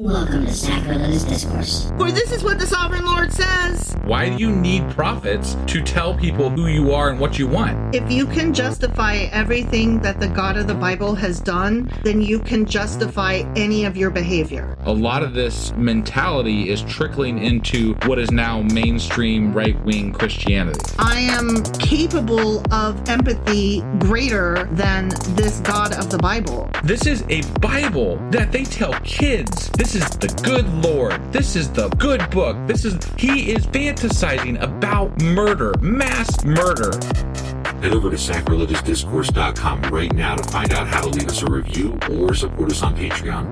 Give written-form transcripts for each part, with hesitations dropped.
Welcome to Sacrilegious Discourse. For this is what the Sovereign Lord says. Why do you need prophets to tell people who you are and what you want? If you can justify everything that the God of the Bible has done, then you can justify any of your behavior. A lot of this mentality is trickling into what is now mainstream right-wing Christianity. I am capable of empathy greater than this God of the Bible. This is a Bible that they tell kids. This is the good Lord. This is the good book. He is fantasizing about murder, mass murder. Head over to sacrilegiousdiscourse.com right now to find out how to leave us a review or support us on Patreon.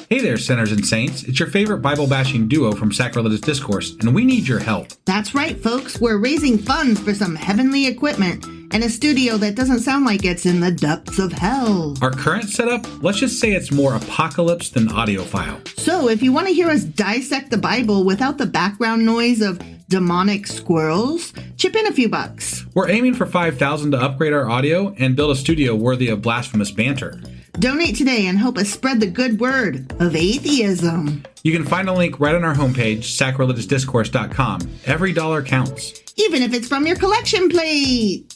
Hey there, sinners and saints. It's your favorite Bible-bashing duo from Sacrilegious Discourse, and we need your help. That's right, folks. We're raising funds for some heavenly equipment and a studio that doesn't sound like it's in the depths of hell. Our current setup, let's just say it's more apocalypse than audiophile. So if you want to hear us dissect the Bible without the background noise of demonic squirrels, chip in a few bucks. We're aiming for $5,000 to upgrade our audio and build a studio worthy of blasphemous banter. Donate today and help us spread the good word of atheism. You can find a link right on our homepage, sacrilegiousdiscourse.com. Every dollar counts. Even if it's from your collection plate.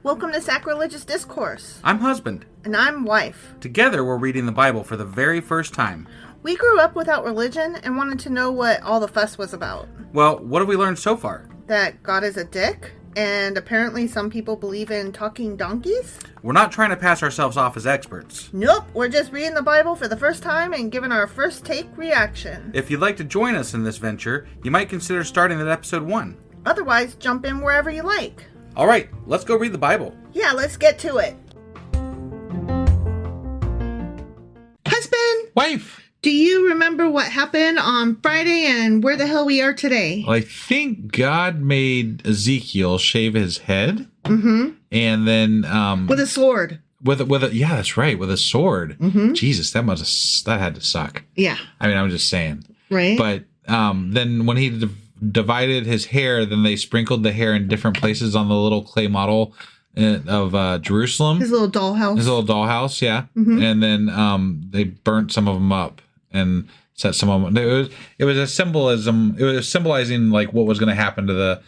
Welcome to Sacrilegious Discourse. I'm husband. And I'm wife. Together, we're reading the Bible for the very first time. We grew up without religion and wanted to know what all the fuss was about. Well, what have we learned so far? That God is a dick, and apparently some people believe in talking donkeys. We're not trying to pass ourselves off as experts. Nope, we're just reading the Bible for the first time and giving our first take reaction. If you'd like to join us in this venture, you might consider starting at episode 1. Otherwise, jump in wherever you like. All right, let's go read the Bible. Yeah, let's get to it. Husband! Wife! Do you remember what happened on Friday and where the hell we are today? Well, I think God made Ezekiel shave his head. Mm-hmm. And then... with a sword. Yeah, that's right, with a sword. Mm-hmm. Jesus, that had to suck. Yeah. I mean, I'm just saying. Right. But then when he divided his hair, then they sprinkled the hair in different places on the little clay model of Jerusalem. His little dollhouse. Yeah. Mm-hmm. And then they burnt some of them up and set some of them. It was a symbolism. It was symbolizing like what was going to happen to the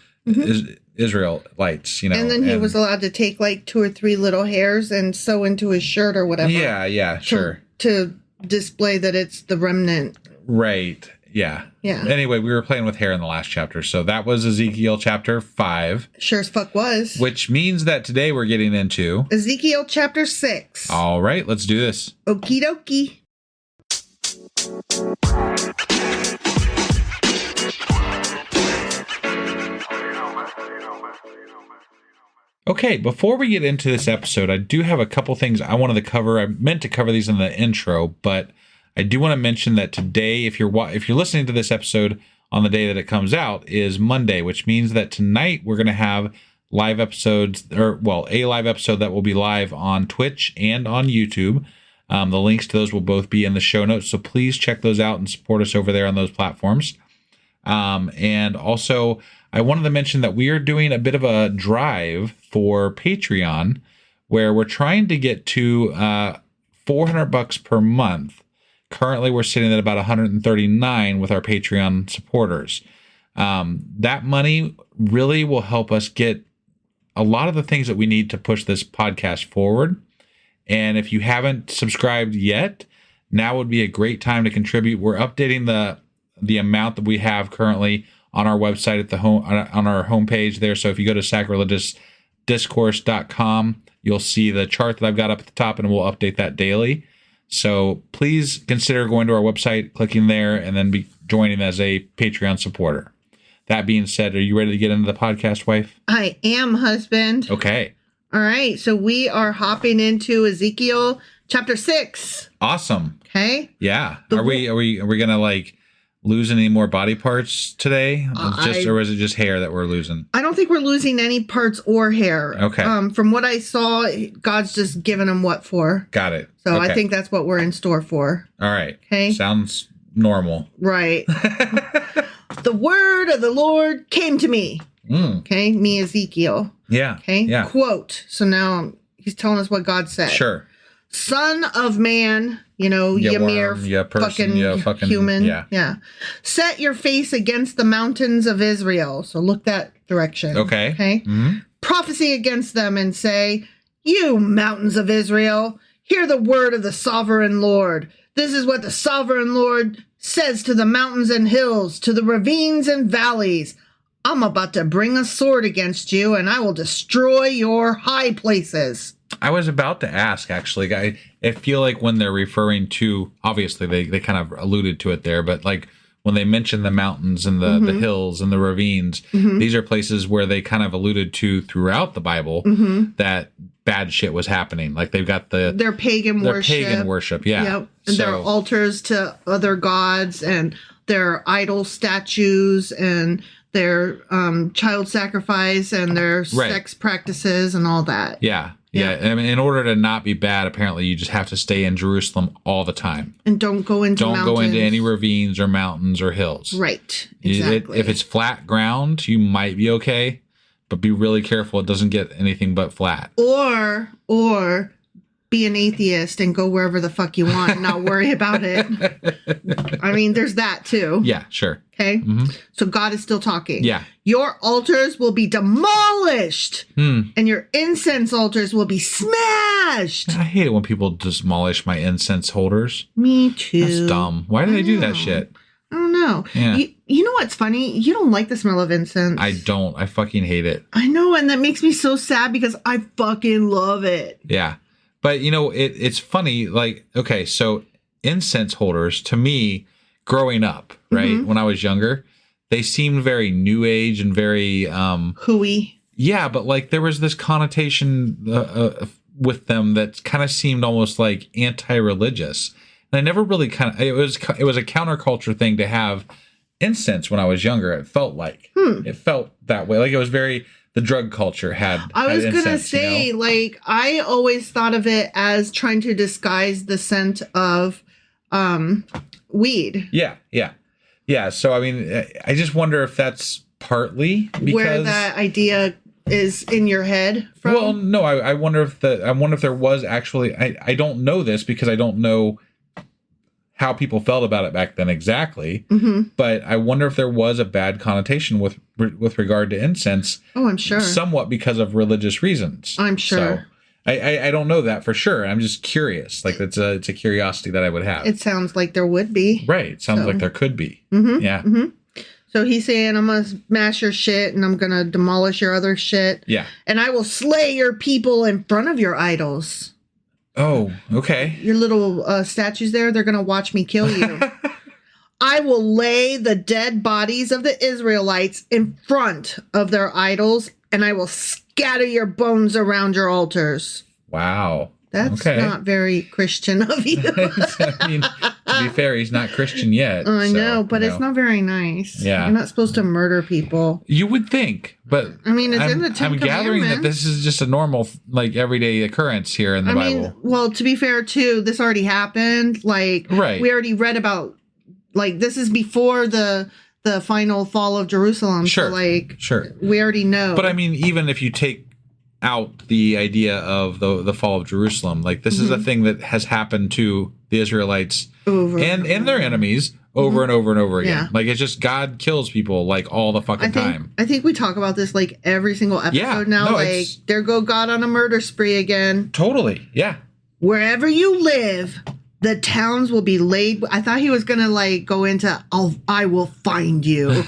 Israelites, you know. And then he was allowed to take like 2 or 3 little hairs and sew into his shirt or whatever. Yeah, sure. To display that it's the remnant. Right. Yeah. Anyway, we were playing with hair in the last chapter. So that was Ezekiel chapter 5. Sure as fuck was. Which means that today we're getting into Ezekiel chapter 6. All right, let's do this. Okie dokie. Okay, before we get into this episode, I do have a couple things I wanted to cover. I meant to cover these in the intro, but I do want to mention that today, if you're listening to this episode on the day that it comes out, is Monday, which means that tonight we're going to have live episodes, a live episode that will be live on Twitch and on YouTube. The links to those will both be in the show notes, so please check those out and support us over there on those platforms. And also, I wanted to mention that we are doing a bit of a drive for Patreon, where we're trying to get to $400 per month. Currently, we're sitting at about $139 with our Patreon supporters. That money really will help us get a lot of the things that we need to push this podcast forward. And if you haven't subscribed yet, now would be a great time to contribute. We're updating the amount that we have currently on our website at on our homepage there. So if you go to sacrilegiousdiscourse.com, you'll see the chart that I've got up at the top, and we'll update that daily. So please consider going to our website, clicking there, and then joining as a Patreon supporter. That being said, are you ready to get into the podcast, wife? I am, husband. Okay. All right. So we are hopping into Ezekiel chapter 6. Awesome. Okay. Yeah. Are we gonna like losing any more body parts today? Or is it just hair that we're losing? I don't think we're losing any parts or hair. Okay. From what I saw, God's just giving them what for. Got it. So okay. I think that's what we're in store for. All right. Okay. Sounds normal. Right. The word of the Lord came to me. Okay. Me, Ezekiel. Yeah. Okay. Yeah. Quote. So now he's telling us what God said. Sure. Son of man, you mere fucking human. Yeah. Set your face against the mountains of Israel. So look that direction. Okay. Okay. Mm-hmm. Prophecy against them and say, you mountains of Israel, hear the word of the sovereign Lord. This is what the sovereign Lord says to the mountains and hills, to the ravines and valleys. I'm about to bring a sword against you, and I will destroy your high places. I was about to ask, actually. I feel like when they're referring to, obviously they kind of alluded to it there, but like when they mention the mountains and the hills and the ravines, these are places where they kind of alluded to throughout the Bible that bad shit was happening. Like they've got their pagan worship. Yeah. Yep. And their altars to other gods and their idol statues and their child sacrifice and their sex practices and all that. Yeah. I mean, in order to not be bad, apparently you just have to stay in Jerusalem all the time. And don't go into any ravines or mountains or hills. Right. Exactly. If it's flat ground, you might be okay, but be really careful it doesn't get anything but flat. Or be an atheist and go wherever the fuck you want and not worry about it. I mean, there's that too. Yeah, sure. Okay. So God is still talking. Yeah. Your altars will be demolished and your incense altars will be smashed. I hate it when people demolish my incense holders. Me too. That's dumb. Why do they do that shit? I don't know. Yeah. You know what's funny? You don't like the smell of incense. I don't. I fucking hate it. I know. And that makes me so sad because I fucking love it. Yeah. But, it's funny, like, okay, so incense holders, to me, growing up, right, when I was younger, they seemed very new age and very... hooey. Yeah, but, like, there was this connotation with them that kind of seemed almost, like, anti-religious. And I never really it was a counterculture thing to have incense when I was younger, it felt like. It felt that way. Like, it was very... The drug culture had I was incense, going to say, like, I always thought of it as trying to disguise the scent of weed. Yeah. So, I mean, I just wonder if that's partly because... Where that idea is in your head from? Well, no, I wonder if there was actually... I don't know this because I don't know how people felt about it back then exactly. But I wonder if there was a bad connotation with regard to incense. Oh, I'm sure. Somewhat because of religious reasons. I'm sure. So I don't know that for sure. I'm just curious. Like it's a curiosity that I would have. It sounds like there would be. Right. It sounds like there could be. Yeah. So he's saying, I'm going to smash your shit and I'm going to demolish your other shit. Yeah. And I will slay your people in front of your idols. Oh, okay. Your little statues there, they're going to watch me kill you. I will lay the dead bodies of the Israelites in front of their idols, and I will scatter your bones around your altars. Wow. That's not very Christian of you. I mean, to be fair, he's not Christian yet. I know, but it's not very nice. Yeah. You're not supposed to murder people. You would think, but I mean, it's in the Ten I'm gathering that this is just a normal, like, everyday occurrence here in the Bible. Well, to be fair, too, this already happened. Like, we already read about, like, this is before the final fall of Jerusalem. Sure. So, like, sure. We already know. But I mean, even if you take out the idea of the fall of Jerusalem, like this is a thing that has happened to the Israelites and their enemies over and over and over again. Yeah. Like it's just God kills people like all the fucking time. I think we talk about this like every single episode now. No, like there go God on a murder spree again. Totally. Yeah. Wherever you live, the towns will be laid. I thought he was going to like go into, I will find you.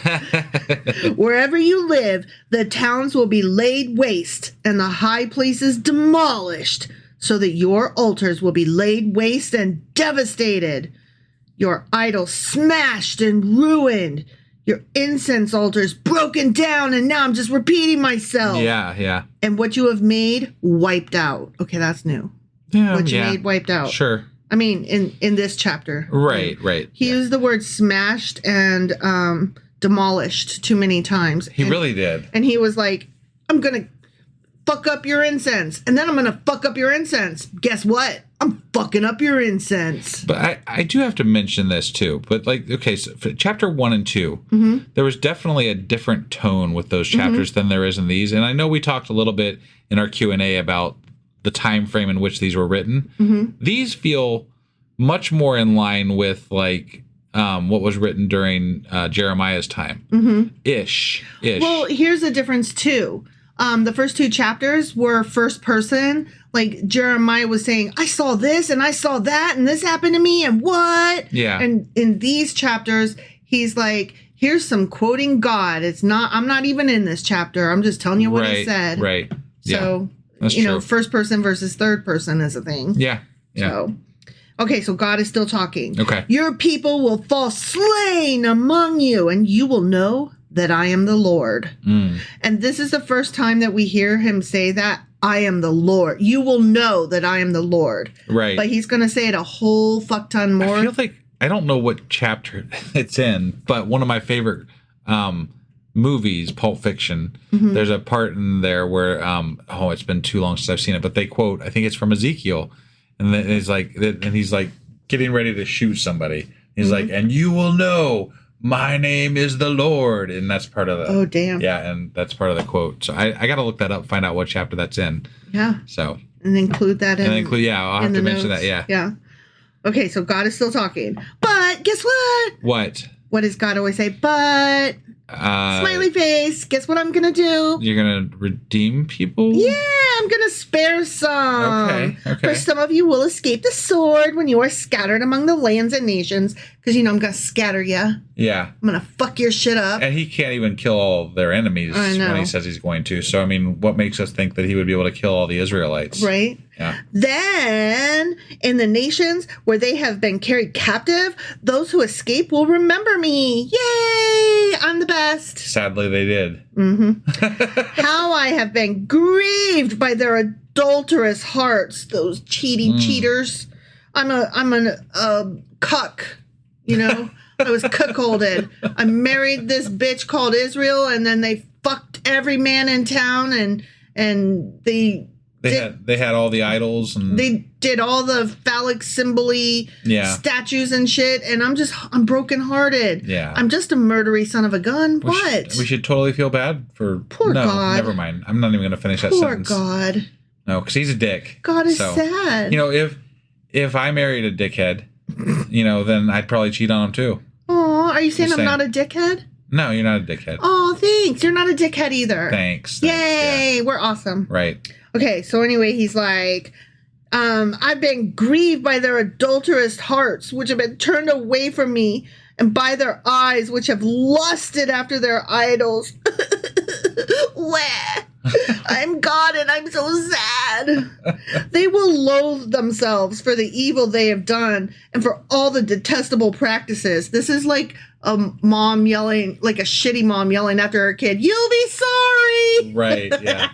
Wherever you live, the towns will be laid waste and the high places demolished so that your altars will be laid waste and devastated. Your idols smashed and ruined. Your incense altars broken down. And now I'm just repeating myself. Yeah. And what you have made wiped out. Okay, that's new. Yeah. What you made wiped out. Sure. I mean, in this chapter. Right. He used the word smashed and demolished too many times. He really did. And he was like, I'm going to fuck up your incense. And then I'm going to fuck up your incense. Guess what? I'm fucking up your incense. But I do have to mention this too. But like, okay, so for chapter 1 and 2, there was definitely a different tone with those chapters than there is in these. And I know we talked a little bit in our Q&A about the time frame in which these were written. These feel much more in line with like what was written during Jeremiah's time. Ish. Well, here's the difference too. The first 2 chapters were first person. Like Jeremiah was saying, I saw this and I saw that and this happened to me and what? Yeah. And in these chapters, he's like, here's some quoting God. I'm not even in this chapter. I'm just telling you what he said. Right. So, that's you true. know, first person versus third person is a thing. Yeah. So, okay, so God is still talking. Okay. Your people will fall slain among you, and you will know that I am the Lord. And this is the first time that we hear him say that, I am the Lord. You will know that I am the Lord. Right. But he's going to say it a whole fuck ton more. I feel like, I don't know what chapter it's in, but one of my favorite movies, Pulp Fiction, there's a part in there where, it's been too long since I've seen it, but they quote, I think it's from Ezekiel, and then he's like getting ready to shoot somebody. He's like, and you will know my name is the Lord. And that's part of the... Oh, damn. Yeah, and that's part of the quote. So I got to look that up, find out what chapter that's in. Yeah. So... And include that in... I'll have to mention that, yeah. Yeah. Okay, so God is still talking. But guess what? What? What does God always say? But... smiley face. Guess what I'm going to do? You're going to redeem people? Yeah, I'm going to spare some. Okay. For some of you will escape the sword when you are scattered among the lands and nations. Because, you know, I'm going to scatter you. Yeah. I'm going to fuck your shit up. And he can't even kill all of their enemies when he says he's going to. So, I mean, what makes us think that he would be able to kill all the Israelites? Right? Yeah. Then, in the nations where they have been carried captive, those who escape will remember me. Yay! I'm the best. Sadly, they did. How I have been grieved by their adulterous hearts, those cheating cheaters. I'm a cuck, you know. I was cuckolded. I married this bitch called Israel, and then they fucked every man in town, and they had all the idols, and they did all the phallic symbol-y statues and shit, and I'm brokenhearted. Yeah. I'm just a murdery son of a gun. We should totally feel bad for... Poor God. Never mind. I'm not even going to finish that sentence. Poor God. No, because he's a dick. God is sad. You know, if I married a dickhead, you know, then I'd probably cheat on him too. Aw, are you saying I'm not a dickhead? No, you're not a dickhead. Oh, thanks. You're not a dickhead either. Thanks. Yay, Yeah. we're awesome. Right. Okay, so anyway, he's like, I've been grieved by their adulterous hearts, which have been turned away from me, and by their eyes, which have lusted after their idols. Wah! I'm God and I'm so sad. They will loathe themselves for the evil they have done and for all the detestable practices. This is like a mom yelling, like a shitty mom yelling after her kid, you'll be sorry. Right, yeah.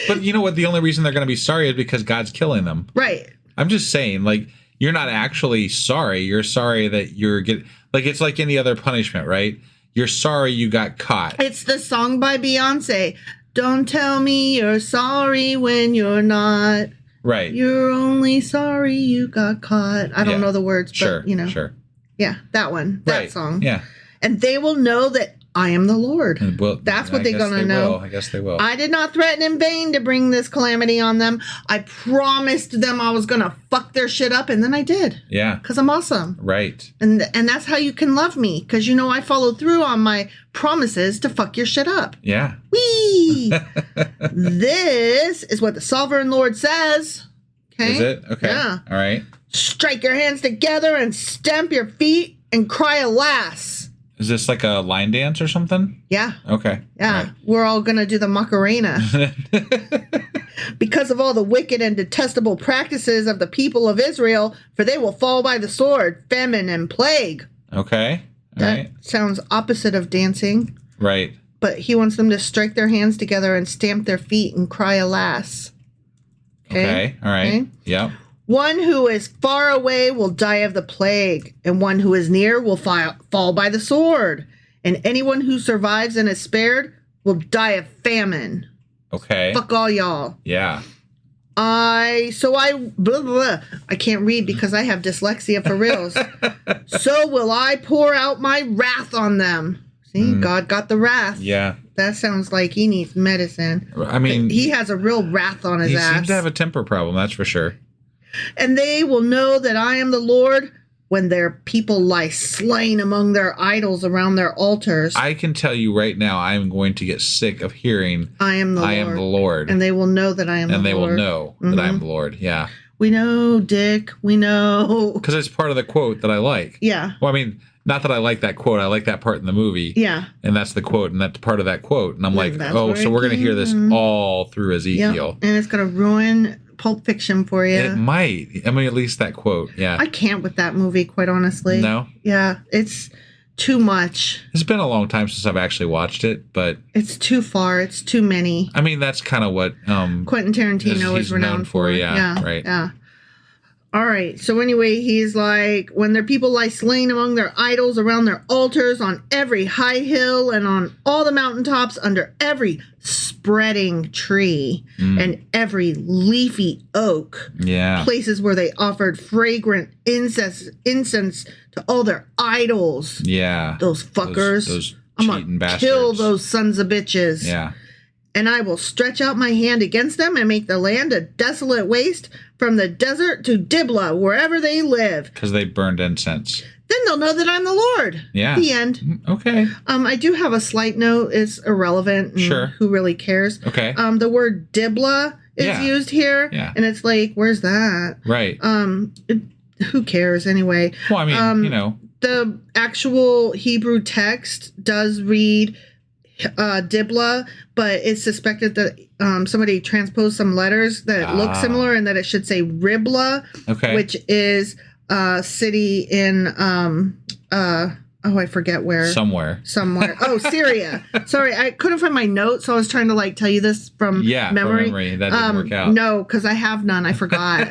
But you know what? The only reason they're going to be sorry is because God's killing them. Right. I'm just saying, like, you're not actually sorry. You're sorry that you're getting... Like, it's like any other punishment, right? You're sorry you got caught. It's the song by Beyonce. Don't tell me you're sorry when you're not. Right. You're only sorry you got caught. I don't know the words, but, you know. Sure. Yeah, that one. That song. Yeah. And they will know that I am the Lord. That's what they're going to know. I guess they will. I did not threaten in vain to bring this calamity on them. I promised them I was going to fuck their shit up, and then I did. Yeah. Because I'm awesome. Right. And that's how you can love me, because you know I followed through on my promises to fuck your shit up. Yeah. Whee! This is what the sovereign Lord says. Okay? Is it? Okay. Yeah. All right. Strike your hands together and stamp your feet and cry alas. Is this like a line dance or something? Yeah. Okay. Yeah. All right. We're all going to do the Macarena. Because of all the wicked and detestable practices of the people of Israel, for they will fall by the sword, famine, and plague. Okay. All That right. sounds opposite of dancing. Right. But he wants them to strike their hands together and stamp their feet and cry alas. Okay. All right. Okay. Yeah. One who is far away will die of the plague, and one who is near will fall by the sword. And anyone who survives and is spared will die of famine. Okay. Fuck all y'all. Yeah. I can't read because I have dyslexia for reals. So will I pour out my wrath on them. See, God got the wrath. Yeah. That sounds like he needs medicine. I mean, he has a real wrath on his ass. He seems to have a temper problem, that's for sure. And they will know that I am the Lord when their people lie slain among their idols around their altars. I can tell you right now, I am going to get sick of hearing, I am the Lord. And they will know that I am the Lord. And they will know that I am the Lord. Yeah. We know, Dick. We know. Because it's part of the quote that I like. Yeah. Well, I mean, not that I like that quote. I like that part in the movie. Yeah. And that's the quote, and that's part of that quote. And I'm like, oh, so we're going to hear this all through Ezekiel. Yep. And it's going to ruin Pulp Fiction for you. It might. I mean, at least that quote. Yeah. I can't with that movie, quite honestly. No? Yeah. It's too much. It's been a long time since I've actually watched it, but... It's too far. It's too many. I mean, that's kind of what... Quentin Tarantino is renowned for. Yeah, right. Yeah. All right. So anyway, he's like, when their people lie slain among their idols, around their altars, on every high hill and on all the mountaintops, under every spreading tree and every leafy oak. Yeah. Places where they offered fragrant incense to all their idols. Yeah. Those fuckers. Those I'm cheating gonna kill bastards. those sons of bitches. Yeah. And I will stretch out my hand against them and make the land a desolate waste from the desert to Diblah, wherever they live. Because they burned incense. Then they'll know that I'm the Lord. Yeah. The end. Okay. I do have a slight note. It's irrelevant. Sure. Who really cares? Okay. The word Diblah is used here. Yeah. And it's like, where's that? Right. Who cares anyway? Well, I mean, The actual Hebrew text does read Diblah, but it's suspected that somebody transposed some letters that look similar and that it should say Riblah, which is a city in I forget where. Somewhere. Oh, Syria. Sorry, I couldn't find my notes, so I was trying to tell you this from memory. From memory. That didn't work out. No, because I have none. I forgot.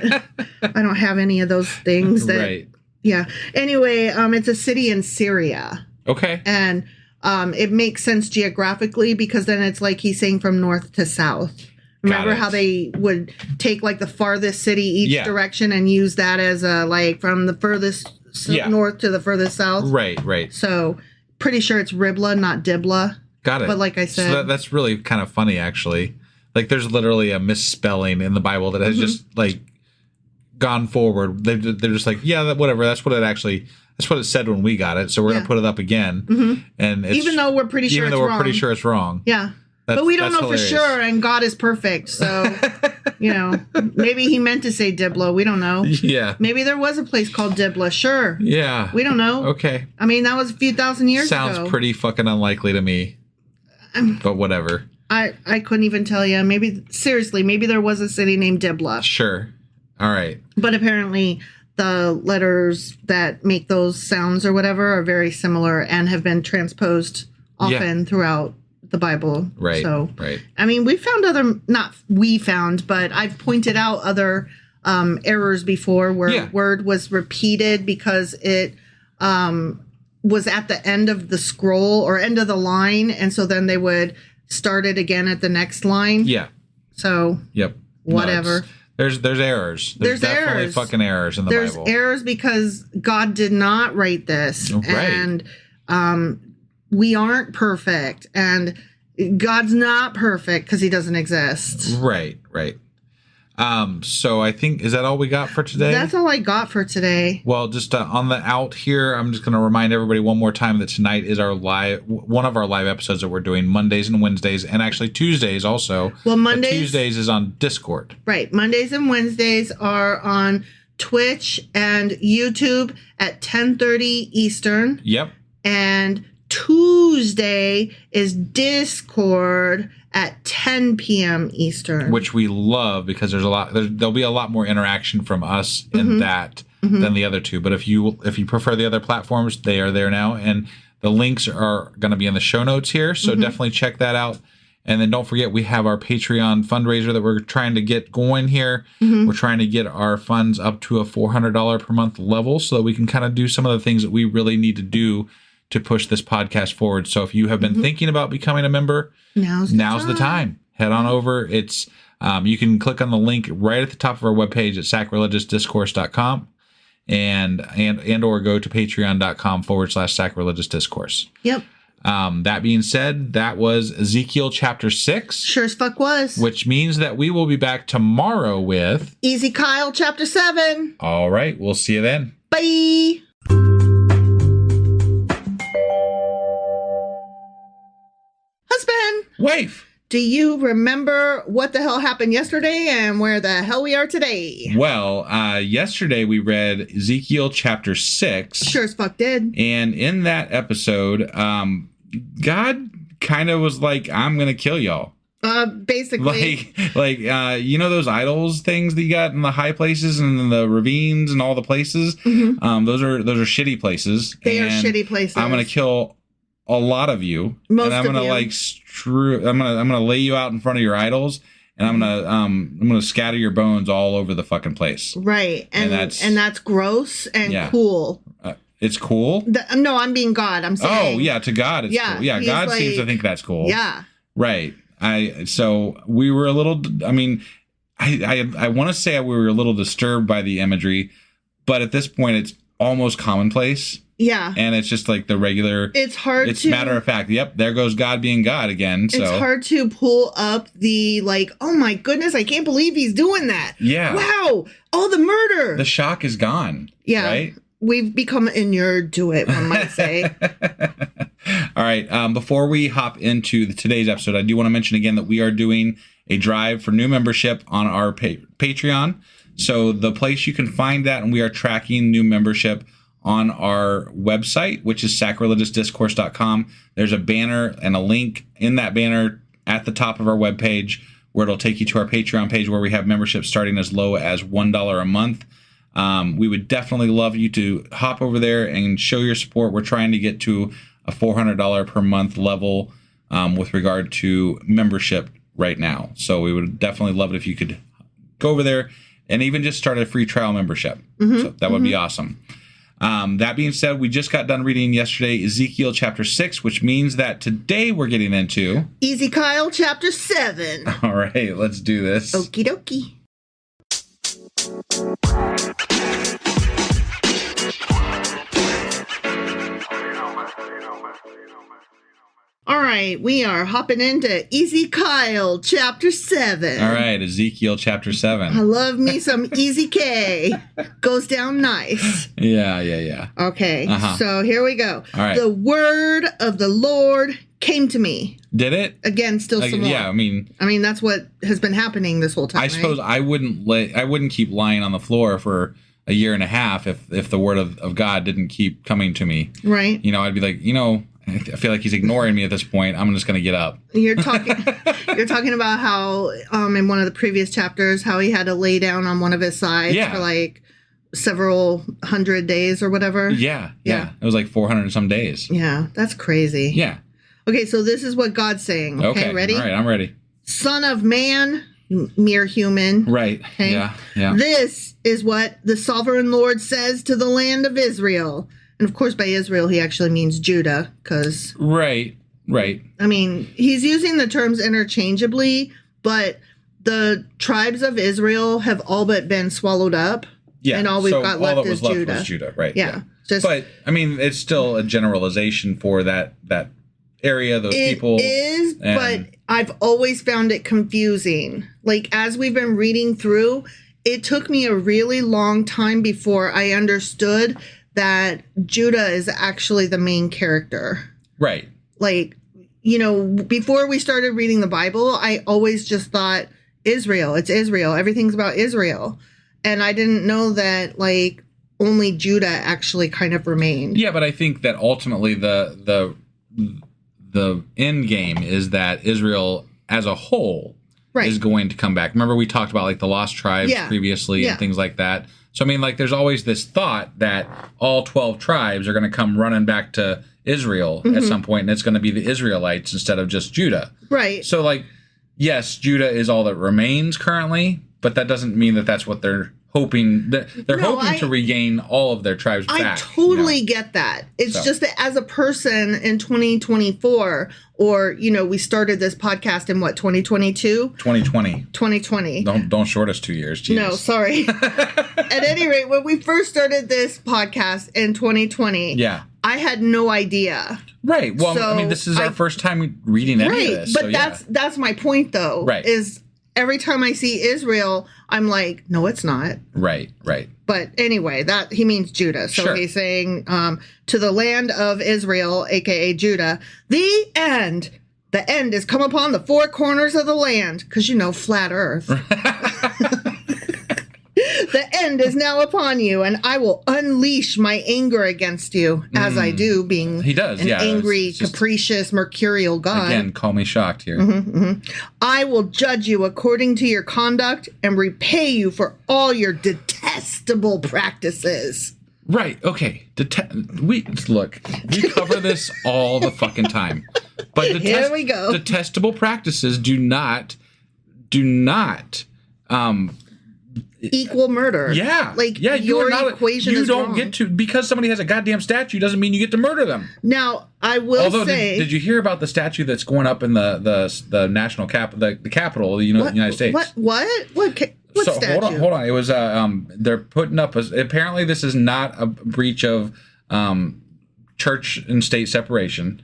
I don't have any of those things. Right. Yeah. Anyway, it's a city in Syria. Okay. And it makes sense geographically because then it's like he's saying from north to south. Remember how they would take the farthest city each direction and use that as from the furthest north to the furthest south? Right. So pretty sure it's Riblah, not Diblah. Got it. But like I said... So that's really kind of funny, actually. There's literally a misspelling in the Bible that has just, gone forward. They're just whatever. That's what it said when we got it. So we're going to put it up again. Mm-hmm. And even though we're pretty sure it's wrong. Yeah. But we don't know hilarious. For sure, and God is perfect. So, maybe he meant to say Diblah. We don't know. Yeah. Maybe there was a place called Diblah. Sure. Yeah. We don't know. Okay. I mean, that was a few thousand years ago. Sounds pretty fucking unlikely to me. But whatever. I couldn't even tell you. Maybe there was a city named Diblah. Sure. All right. But apparently the letters that make those sounds or whatever are very similar and have been transposed often throughout the Bible. Right. So, right. I mean, but I've pointed out other errors before where a word was repeated because it was at the end of the scroll or end of the line. And so then they would start it again at the next line. Yeah. So, whatever. There's errors. There's definitely errors. Fucking errors in the Bible. There's errors because God did not write this. Right. And we aren't perfect. And God's not perfect because he doesn't exist. Right. So I think, is that all we got for today? That's all I got for today. Well, just on the out here, I'm just going to remind everybody one more time that tonight is one of our live episodes that we're doing Mondays and Wednesdays, and actually Tuesdays also. Well, Mondays. Tuesdays is on Discord. Right. Mondays and Wednesdays are on Twitch and YouTube at 10:30 Eastern. Yep. And Tuesday is Discord at 10 p.m. Eastern, which we love because there'll be a lot more interaction from us in that than the other two. But if you prefer the other platforms, they are there now, and the links are going to be in the show notes here. So definitely check that out. And then don't forget, we have our Patreon fundraiser that we're trying to get going here. We're trying to get our funds up to a $400 per month level so that we can kind of do some of the things that we really need to do to push this podcast forward. So if you have been thinking about becoming a member, now's the time. Head on over. It's you can click on the link right at the top of our webpage at sacrilegiousdiscourse.com and or go to patreon.com/sacrilegious discourse. Yep. That being said, that was Ezekiel chapter 6. Sure as fuck was. Which means that we will be back tomorrow with Ezekiel chapter 7. All right. We'll see you then. Bye. Husband. Wife. Do you remember what the hell happened yesterday and where the hell we are today? Well, yesterday we read Ezekiel chapter 6. Sure as fuck did. And in that episode, God kind of was like, I'm going to kill y'all. Basically. Like you know those idols things that you got in the high places and in the ravines and all the places? Those are shitty places. They are shitty places. I'm going to kill a lot of you. Most and I'm of gonna you. like I'm gonna lay you out in front of your idols, and I'm gonna scatter your bones all over the fucking place. Right, and that's gross and cool. It's cool. No, I'm being God. I'm saying. Oh yeah, to God it's cool. Yeah, God seems to think that's cool. Yeah. Right. So we were a little. I mean, I want to say we were a little disturbed by the imagery, but at this point it's almost commonplace. Yeah. And it's just like the regular. It's hard It's to. matter of fact. Yep. There goes God being God again. So it's hard to pull up the like, oh my goodness, I can't believe he's doing that. Yeah. Wow. All the murder. The shock is gone. Yeah. Right. We've become inured to it, one might say. All right. Before we hop into today's episode, I do want to mention again that we are doing a drive for new membership on our Patreon. So the place you can find that, and we are tracking new membership on our website, which is sacrilegiousdiscourse.com. There's a banner and a link in that banner at the top of our webpage where it'll take you to our Patreon page where we have membership starting as low as $1 a month. We would definitely love you to hop over there and show your support. We're trying to get to a $400 per month level with regard to membership right now. So we would definitely love it if you could go over there and even just start a free trial membership. So that would be awesome. That being said, we just got done reading yesterday Ezekiel chapter 6, which means that today we're getting into Ezekiel chapter 7. All right, let's do this. Okie dokie. All right, we are hopping into Ezekiel chapter 7. All right, Ezekiel chapter 7. I love me some Easy K. Goes down nice. Yeah. Okay, So here we go. All right. The word of the Lord came to me. Did it? Again, still some more. Yeah, I mean, that's what has been happening this whole time. I suppose I wouldn't keep lying on the floor for a year and a half if the word of God didn't keep coming to me. Right. You know, I'd be like, I feel like he's ignoring me at this point. I'm just going to get up. You're talking about how in one of the previous chapters how he had to lay down on one of his sides for like several hundred days or whatever. Yeah. It was like 400 and some days. Yeah, that's crazy. Yeah. Okay, so this is what God's saying. Okay, ready? All right, I'm ready. Son of man, mere human. Right. Okay? Yeah. This is what the sovereign Lord says to the land of Israel. And of course, by Israel, he actually means Judah, because... Right. I mean, he's using the terms interchangeably, but the tribes of Israel have all but been swallowed up. Yeah. And all we've got left is Judah. Was Judah, right. Yeah. But, I mean, it's still a generalization for that area, those people. It is, but I've always found it confusing. Like, as we've been reading through, it took me a really long time before I understood that Judah is actually the main character. Right. Like, before we started reading the Bible, I always just thought Israel. It's Israel. Everything's about Israel. And I didn't know that, like, only Judah actually kind of remained. Yeah, but I think that ultimately the end game is that Israel as a whole is going to come back. Remember we talked about like the lost tribes previously and things like that. So I mean, like there's always this thought that all 12 tribes are going to come running back to Israel at some point, and it's going to be the Israelites instead of just Judah. Right. So like, yes, Judah is all that remains currently, but that doesn't mean that that's what they're hoping. They're hoping to regain all of their tribes back. I totally get that. It's just that as a person in 2024, or, we started this podcast in what, 2022? 2020. 2020. Don't short us 2 years. Jesus. No, sorry. At any rate, when we first started this podcast in 2020, I had no idea. Right. Well, so I mean, this is our first time reading any of this. But that's my point, though. Right. Is every time I see Israel, I'm like, no, it's not. Right. But anyway, that he means Judah. So he's saying to the land of Israel, a.k.a. Judah, the end is come upon the four corners of the land. Because, flat earth. The end is now upon you, and I will unleash my anger against you, as I do, being an angry, capricious, mercurial God. Again, call me shocked here. I will judge you according to your conduct and repay you for all your detestable practices. Right. Okay. We cover this all the fucking time. But here we go. Detestable practices do not equal murder. Yeah. Your equation is wrong. You don't get to, because somebody has a goddamn statue doesn't mean you get to murder them. Now, I will say... Did you hear about the statue that's going up in the national the capital of the United States? What statue? Hold on. It was, they're putting up, apparently this is not a breach of church and state separation,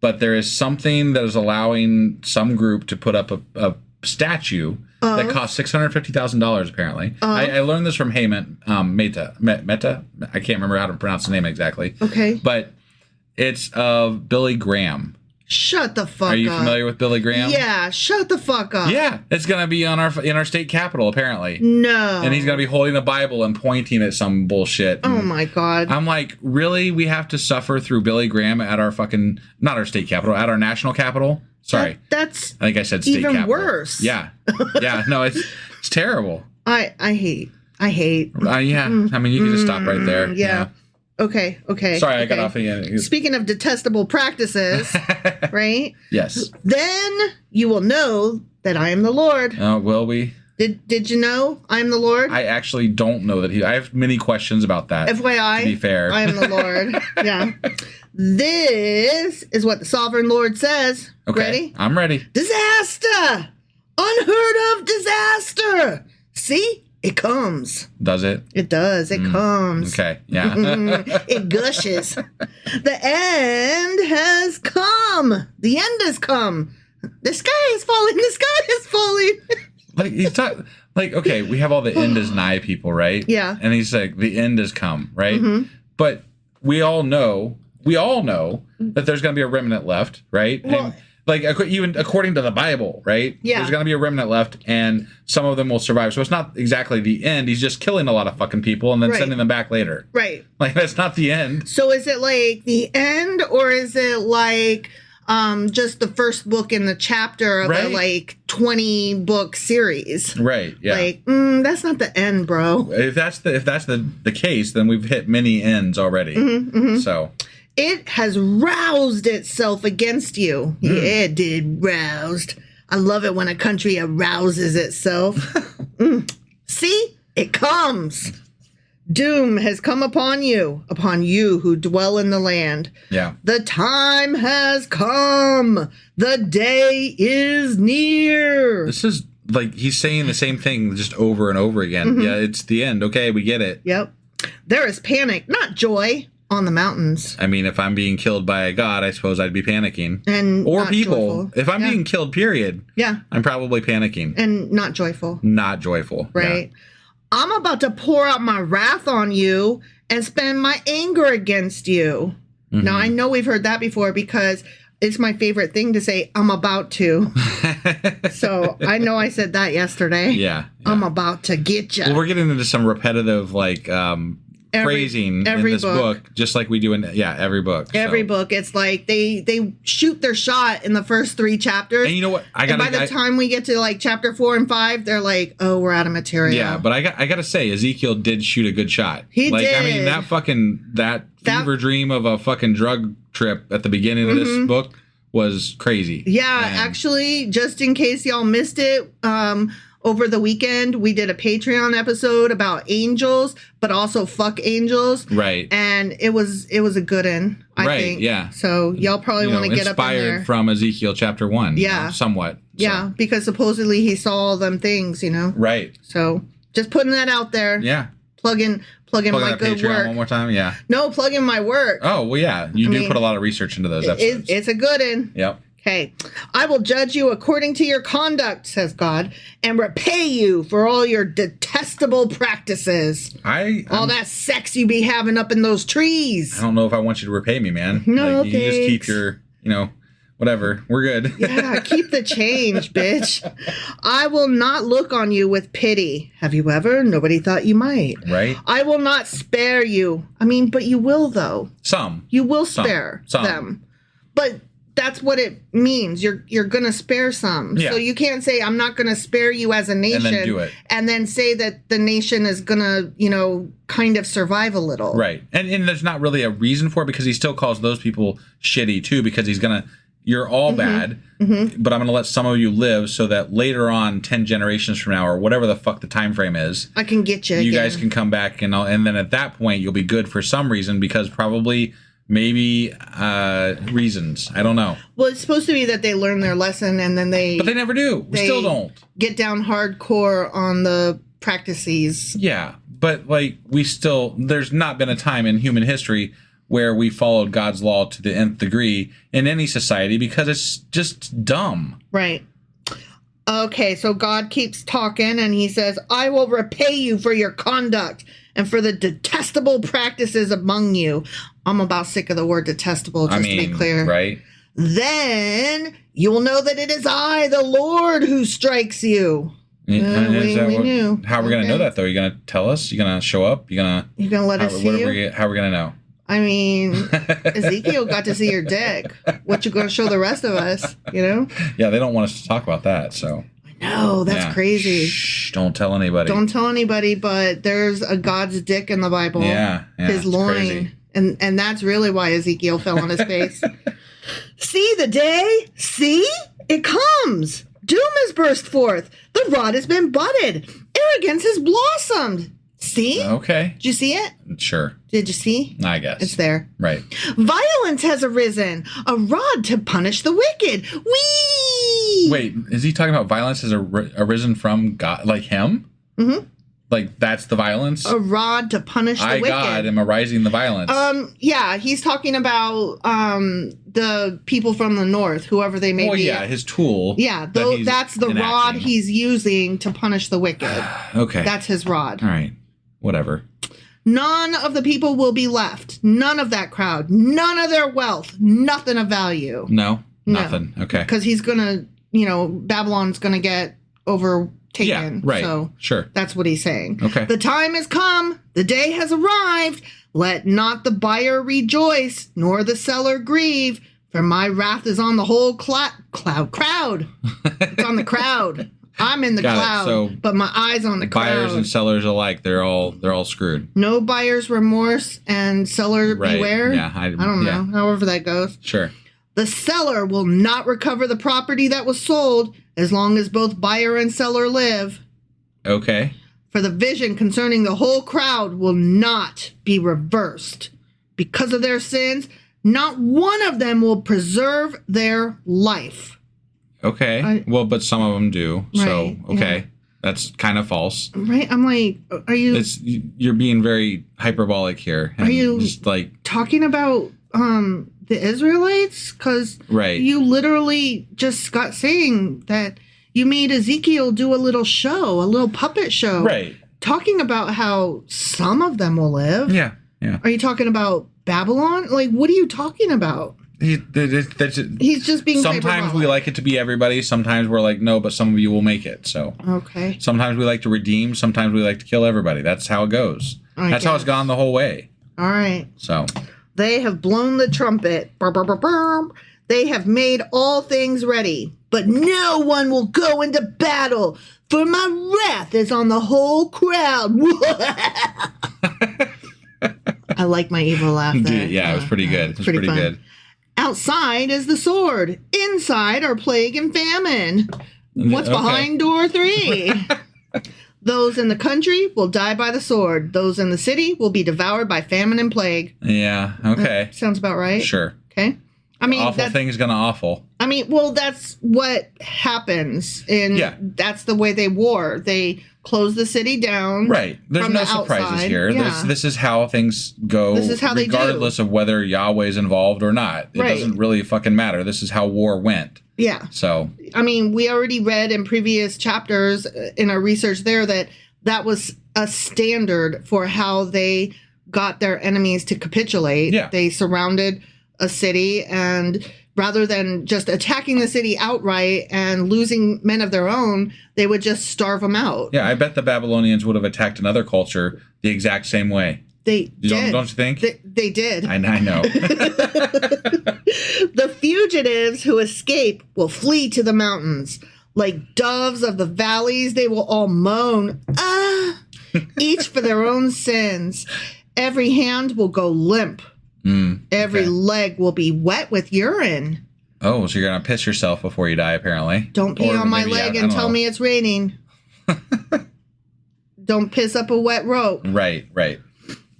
but there is something that is allowing some group to put up a statue that cost $650,000 apparently. I learned this from Meta. I can't remember how to pronounce the name exactly. Okay. But it's of Billy Graham. Shut the fuck up. Are you familiar with Billy Graham? Yeah, shut the fuck up. Yeah, it's going to be in our state capitol apparently. No. And he's going to be holding a Bible and pointing at some bullshit. Oh my God. I'm like, really? We have to suffer through Billy Graham at our fucking, not our state capitol, at our national capitol? Sorry. That's I think I said state even capital. Worse. Yeah. No, it's terrible. I hate. Yeah. I mean, you can just stop right there. Yeah. Okay. Sorry, I got off again. Speaking of detestable practices, right? Yes. Then you will know that I am the Lord. Will we? Did you know I'm the Lord? I actually don't know that I have many questions about that. FYI, to be fair, I am the Lord. Yeah. This is what the sovereign Lord says. Okay. Ready? I'm ready. Disaster! Unheard of disaster! See? It comes. Does it? It does. It comes. Okay. Yeah. It gushes. The end has come. The end has come. The sky is falling. The sky is falling. Okay, we have all the end is nigh people, right? Yeah. And he's like, the end has come, right? Mm-hmm. But we all know that there's going to be a remnant left, right? Well, and even according to the Bible, right? Yeah. There's going to be a remnant left, and some of them will survive. So it's not exactly the end. He's just killing a lot of fucking people and then sending them back later. Right. Like, that's not the end. So is it like the end, or is it like just the first book in the chapter of a 20 book series? Right. Yeah. Like, that's not the end, bro. If that's the case, then we've hit many ends already. Mm-hmm. So it has roused itself against you. Yeah, it did roused. I love it when a country arouses itself. See? It comes. Doom has come upon you who dwell in the land. Yeah. The time has come. The day is near. This is like he's saying the same thing just over and over again. Mm-hmm. Yeah, it's the end. Okay, we get it. Yep. There is panic, not joy, on the mountains. I mean, if I'm being killed by a god, I suppose I'd be panicking. Or people. Joyful. If I'm being killed, period. Yeah. I'm probably panicking. And not joyful. Not joyful. Right. Yeah. I'm about to pour out my wrath on you and spend my anger against you. Mm-hmm. Now, I know we've heard that before because it's my favorite thing to say, I'm about to. So I know I said that yesterday. Yeah. I'm about to get you. Well, we're getting into some repetitive, phrasing every in this book, just like we do in every book. Every book. It's like they shoot their shot in the first 3 chapters. And you know what? By the time we get to like chapter 4 and 5, they're like, oh, we're out of material. Yeah, but I gotta say, Ezekiel did shoot a good shot. He did. I mean, that fever dream of a fucking drug trip at the beginning of this book was crazy. Yeah, actually, just in case y'all missed it, over the weekend, we did a Patreon episode about angels, but also fuck angels. Right. And it was a good one, I think. Yeah. So y'all probably want to get up in there. Inspired from Ezekiel chapter 1. Yeah. Somewhat. Yeah, because supposedly he saw all them things, Right. So just putting that out there. Yeah. Plug in my good Patreon work. one more time. Yeah. No, plug in my work. Oh, well, yeah. You do put a lot of research into those episodes. It's a good one. Yep. Okay. I will judge you according to your conduct, says God, and repay you for all your detestable practices. All that sex you be having up in those trees. I don't know if I want you to repay me, man. No, you can just keep your, whatever. We're good. Yeah, keep the change, bitch. I will not look on you with pity. Have you ever? Nobody thought you might. Right. I will not spare you. I mean, but you will, though. Some. You will spare them. But that's what it means. You're going to spare some. Yeah. So you can't say, I'm not going to spare you as a nation. And then do it. And then say that the nation is going to, kind of survive a little. Right. And there's not really a reason for it because he still calls those people shitty, too, because he's going to, you're all bad, but I'm going to let some of you live so that later on, 10 generations from now, or whatever the fuck the time frame is, I can get you. You guys can come back, and then at that point, you'll be good for some reason because probably... Maybe reasons. I don't know. Well, it's supposed to be that they learn their lesson and then But they never do. We still don't. Get down hardcore on the practices. Yeah. But, there's not been a time in human history where we followed God's law to the nth degree in any society because it's just dumb. Right. Okay, so God keeps talking and he says, I will repay you for your conduct and for the detestable practices among you. I'm about sick of the word detestable, just to be clear. Right. Then you will know that it is I, the Lord, who strikes you. We knew. How are we going to know that, though? Are you going to tell us? You going to show up? You going to let us see you? How are we going to know? I mean, Ezekiel got to see your dick. What you going to show the rest of us, Yeah, they don't want us to talk about that, so. No, that's crazy. Shh, don't tell anybody. Don't tell anybody, but there's a God's dick in the Bible. Yeah his loin. Crazy. And that's really why Ezekiel fell on his face. See the day? See? It comes. Doom has burst forth. The rod has been budded. Arrogance has blossomed. See? Okay. Did you see it? Sure. Did you see? I guess. It's there. Right. Violence has arisen. A rod to punish the wicked. Whee! Wait, is he talking about violence has arisen from God, like him? Mm-hmm. Like that's the violence? A rod to punish the wicked. God, am arising the violence. Yeah, he's talking about the people from the north, whoever they may be. Well, yeah, his tool. Yeah, that's the rod he's using to punish the wicked. Okay. That's his rod. All right. Whatever. None of the people will be left. None of that crowd. None of their wealth. Nothing of value. No, nothing. No. Okay. Because he's going to, Babylon's going to get overtaken. Yeah, right. So sure. That's what he's saying. Okay. The time has come. The day has arrived. Let not the buyer rejoice, nor the seller grieve, for my wrath is on the whole crowd. It's on the crowd. I'm in the cloud, but my eyes on the crowd. Buyers and sellers alike, they're all screwed. No buyer's remorse and seller beware. Yeah, I don't know. However that goes. Sure. The seller will not recover the property that was sold as long as both buyer and seller live. Okay. For the vision concerning the whole crowd will not be reversed. Because of their sins, not one of them will preserve their life. Okay. Well, but some of them do. Right, so, okay. Yeah. That's kind of false. Right? I'm like, are you... You're being very hyperbolic here. Are you just talking about the Israelites? Because you literally just got saying that you made Ezekiel do a little show, a little puppet show. Right. Talking about how some of them will live. Yeah. Yeah. Are you talking about Babylon? Like, what are you talking about? He's just being sometimes hyperbolic. We like it to be everybody. Sometimes we're like, no, but some of you will make it. So okay. Sometimes we like to redeem. Sometimes we like to kill everybody. That's how it goes. That's how it's gone the whole way. All right. So they have blown the trumpet. Burr, burr, burr, burr. They have made all things ready, but no one will go into battle, for my wrath is on the whole crowd. I like my evil laugh there. Yeah, it was pretty good. It was pretty good. Outside is the sword. Inside are plague and famine. What's behind door 3? Those in the country will die by the sword. Those in the city will be devoured by famine and plague. Yeah, okay. Sounds about right. Sure. Okay. I mean, awful thing's gonna awful. I mean, well, that's what happens. That's the way they war. They close the city down. Right. There's no surprises here. Yeah. This is how things go. This is how they do. Regardless of whether Yahweh's involved or not. It doesn't really fucking matter. This is how war went. Yeah. So. I mean, we already read in previous chapters in our research there that was a standard for how they got their enemies to capitulate. Yeah. They surrounded a city, and rather than just attacking the city outright and losing men of their own, they would just starve them out. Yeah, I bet the Babylonians would have attacked another culture the exact same way. They did. Don't you think? They did. I know. The fugitives who escape will flee to the mountains. Like doves of the valleys, they will all moan, each for their own sins. Every hand will go limp. Every leg will be wet with urine. Oh, so you're going to piss yourself before you die, apparently. Don't pee on my leg and tell me it's raining. Don't piss up a wet rope. Right.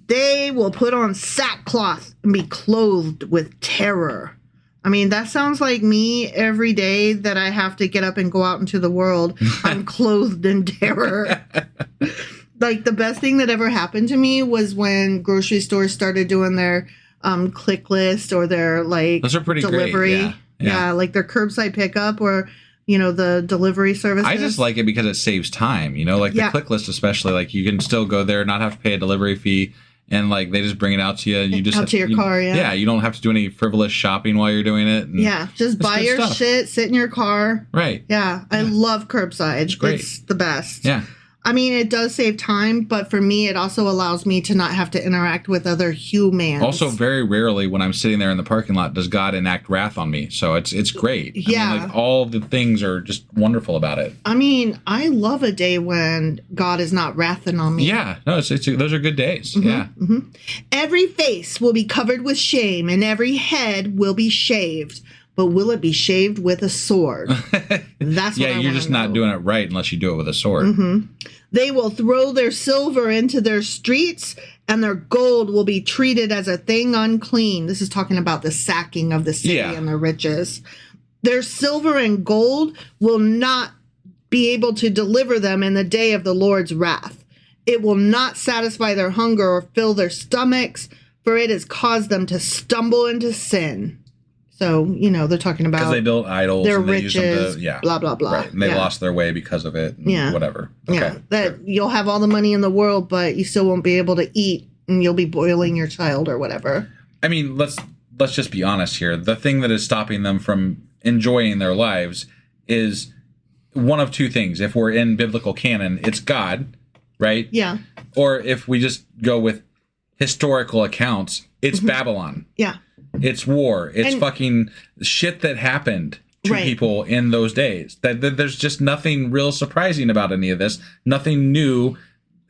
They will put on sackcloth and be clothed with terror. I mean, that sounds like me every day that I have to get up and go out into the world. I'm clothed in terror. Like, the best thing that ever happened to me was when grocery stores started doing their click list or their, like, those are pretty delivery. Great. Yeah, like their curbside pickup or, you know, the delivery services. I just like it because it saves time, you know, like the click list especially. Like, you can still go there, not have to pay a delivery fee. And, like, they just bring it out to you. And you just out to your car, yeah. Yeah, you don't have to do any frivolous shopping while you're doing it. And just buy your shit, sit in your car. Right. Yeah, I love curbside. It's great. It's the best. Yeah. I mean, it does save time, but for me, it also allows me to not have to interact with other humans. Also, very rarely when I'm sitting there in the parking lot does God enact wrath on me. So it's great. Yeah. I mean, like, all the things are just wonderful about it. I mean, I love a day when God is not wrathing on me. Yeah. No, those are good days. Mm-hmm, yeah. Mm-hmm. Every face will be covered with shame, and every head will be shaved. But will it be shaved with a sword? That's what you're just not doing it right unless you do it with a sword. Mm-hmm. They will throw their silver into their streets, and their gold will be treated as a thing unclean. This is talking about the sacking of the city and the riches. Their silver and gold will not be able to deliver them in the day of the Lord's wrath. It will not satisfy their hunger or fill their stomachs, for it has caused them to stumble into sin. So, you know, they're talking about... Because they built idols. Their and they riches, used them to, blah, blah, blah. Right. And they lost their way because of it. And whatever. Okay. Yeah. That you'll have all the money in the world, but you still won't be able to eat, and you'll be boiling your child or whatever. I mean, let's just be honest here. The thing that is stopping them from enjoying their lives is one of two things. If we're in biblical canon, it's God, right? Yeah. Or if we just go with historical accounts, it's Babylon. Yeah. It's war. It's fucking shit that happened to people in those days. That there's just nothing real surprising about any of this. Nothing new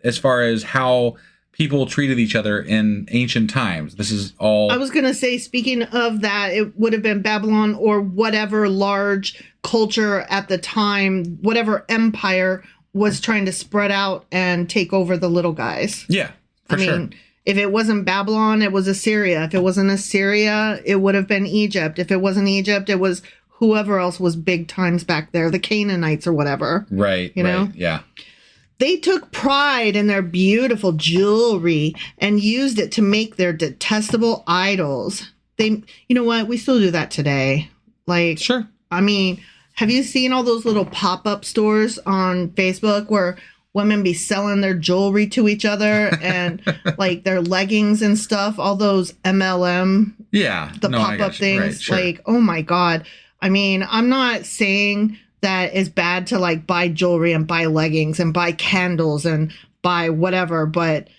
as far as how people treated each other in ancient times. This is all... I was going to say, speaking of that, it would have been Babylon or whatever large culture at the time, whatever empire was trying to spread out and take over the little guys. Yeah, for sure. If it wasn't Babylon, it was Assyria. If it wasn't Assyria, it would have been Egypt. If it wasn't Egypt, it was whoever else was big times back there, the Canaanites or whatever. Right, you know? Yeah. They took pride in their beautiful jewelry and used it to make their detestable idols. You know what? We still do that today. Like, sure. I mean, have you seen all those little pop-up stores on Facebook where women be selling their jewelry to each other and like their leggings and stuff, all those MLM, pop-up things, right, sure. Like, oh my God. I mean, I'm not saying that it's bad to like buy jewelry and buy leggings and buy candles and buy whatever, but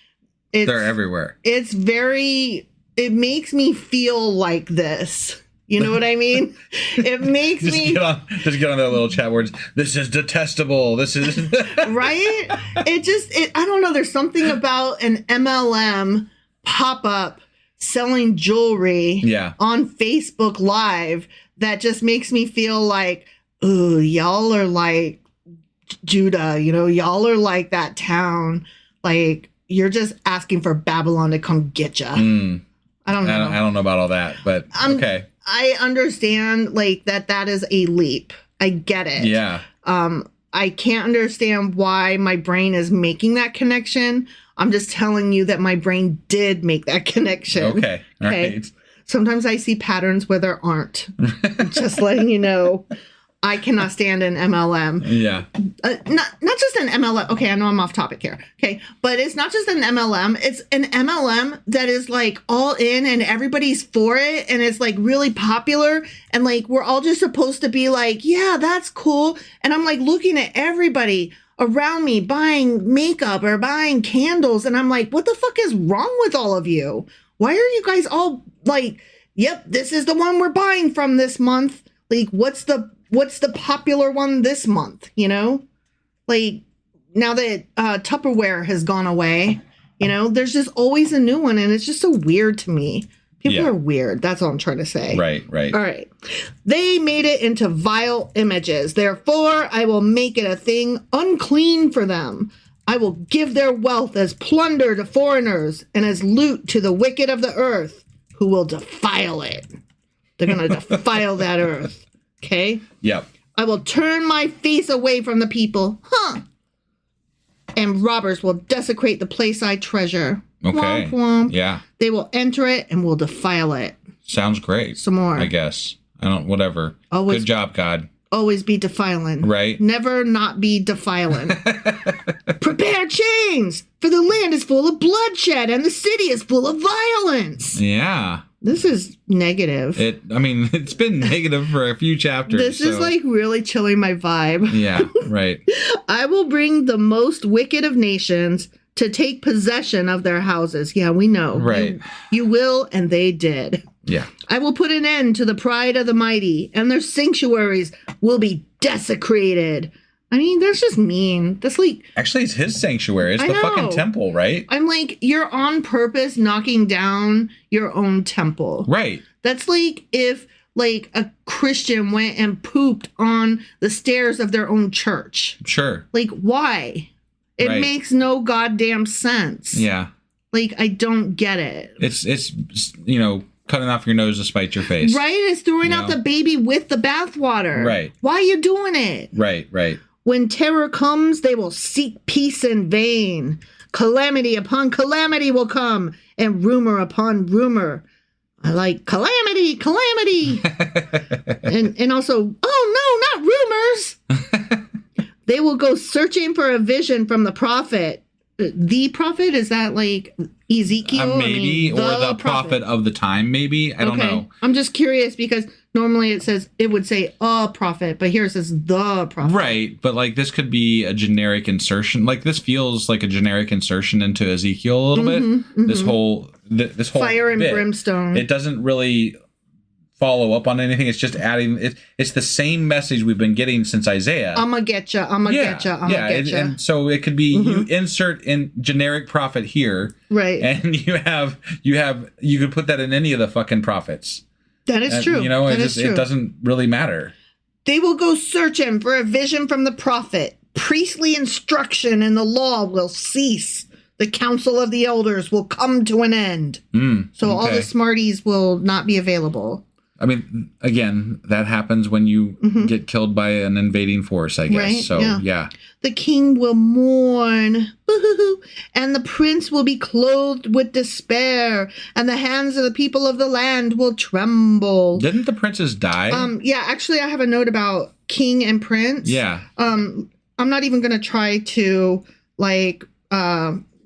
They're everywhere. It's it makes me feel like this. You know what I mean? It makes me just get on their little chat words. This is detestable. This is right. I don't know. There's something about an MLM pop up selling jewelry on Facebook Live that just makes me feel like, ooh, y'all are like Judah. You know, y'all are like that town. Like you're just asking for Babylon to come get you. I don't know. I don't know about all that, but okay. I understand like that is a leap. I get it. Yeah. I can't understand why my brain is making that connection. I'm just telling you that my brain did make that connection. Okay. All right. Sometimes I see patterns where there aren't. Just letting you know. I cannot stand an MLM. Yeah. Not just an MLM. Okay, I know I'm off topic here. Okay, but it's not just an MLM. It's an MLM that is like all in and everybody's for it and it's like really popular and like we're all just supposed to be like, yeah, that's cool. And I'm like looking at everybody around me buying makeup or buying candles and I'm like, what the fuck is wrong with all of you? Why are you guys all like, yep, this is the one we're buying from this month. Like, what's the popular one this month, you know? Like, now that Tupperware has gone away, you know, there's just always a new one, and it's just so weird to me. People are weird. That's all I'm trying to say. Right. All right. They made it into vile images. Therefore, I will make it a thing unclean for them. I will give their wealth as plunder to foreigners and as loot to the wicked of the earth who will defile it. They're going to defile that earth. Okay? Yep. I will turn my face away from the people. And robbers will desecrate the place I treasure. Okay. Womp womp. Yeah. They will enter it and will defile it. Sounds great. Some more. I guess. Whatever. Always, good job, God. Always be defiling. Right. Never not be defiling. Prepare chains, for the land is full of bloodshed and the city is full of violence. Yeah. This is negative. It's been negative for a few chapters. This is like really chilling my vibe. Yeah, right. I will bring the most wicked of nations to take possession of their houses. Yeah, we know. Right. You will, and they did. Yeah. I will put an end to the pride of the mighty, and their sanctuaries will be desecrated. I mean, that's just mean. That's like... Actually, it's his sanctuary. It's the fucking temple, right? I'm like, you're on purpose knocking down your own temple. Right. That's like if, like, a Christian went and pooped on the stairs of their own church. Sure. Like, why? It makes no goddamn sense. Yeah. Like, I don't get it. It's cutting off your nose to spite your face. Right? It's throwing out the baby with the bathwater. Right. Why are you doing it? Right. When terror comes, they will seek peace in vain. Calamity upon calamity will come, and rumor upon rumor. I like calamity. and also, oh no, not rumors. They will go searching for a vision from the prophet. The prophet? Is that like Ezekiel? Maybe, or the prophet of the time, maybe. I don't know. I'm just curious because normally it would say a prophet, but here it says the prophet. Right, but like this could be a generic insertion. Like this feels like a generic insertion into Ezekiel a little bit. Mm-hmm. This whole fire and bit. Brimstone. It doesn't really follow up on anything. It's just adding. It's the same message we've been getting since Isaiah. I'ma get you. And so it could be you insert in generic prophet here, right? And you could put that in any of the fucking prophets. That is true. It doesn't really matter. They will go searching for a vision from the prophet. Priestly instruction and the law will cease. The council of the elders will come to an end. So all the smarties will not be available. I mean, again, that happens when you get killed by an invading force, I guess. Right? So, yeah. The king will mourn, and the prince will be clothed with despair, and the hands of the people of the land will tremble. Didn't the princes die? Yeah, actually, I have a note about king and prince. Yeah. I'm not even going to try to,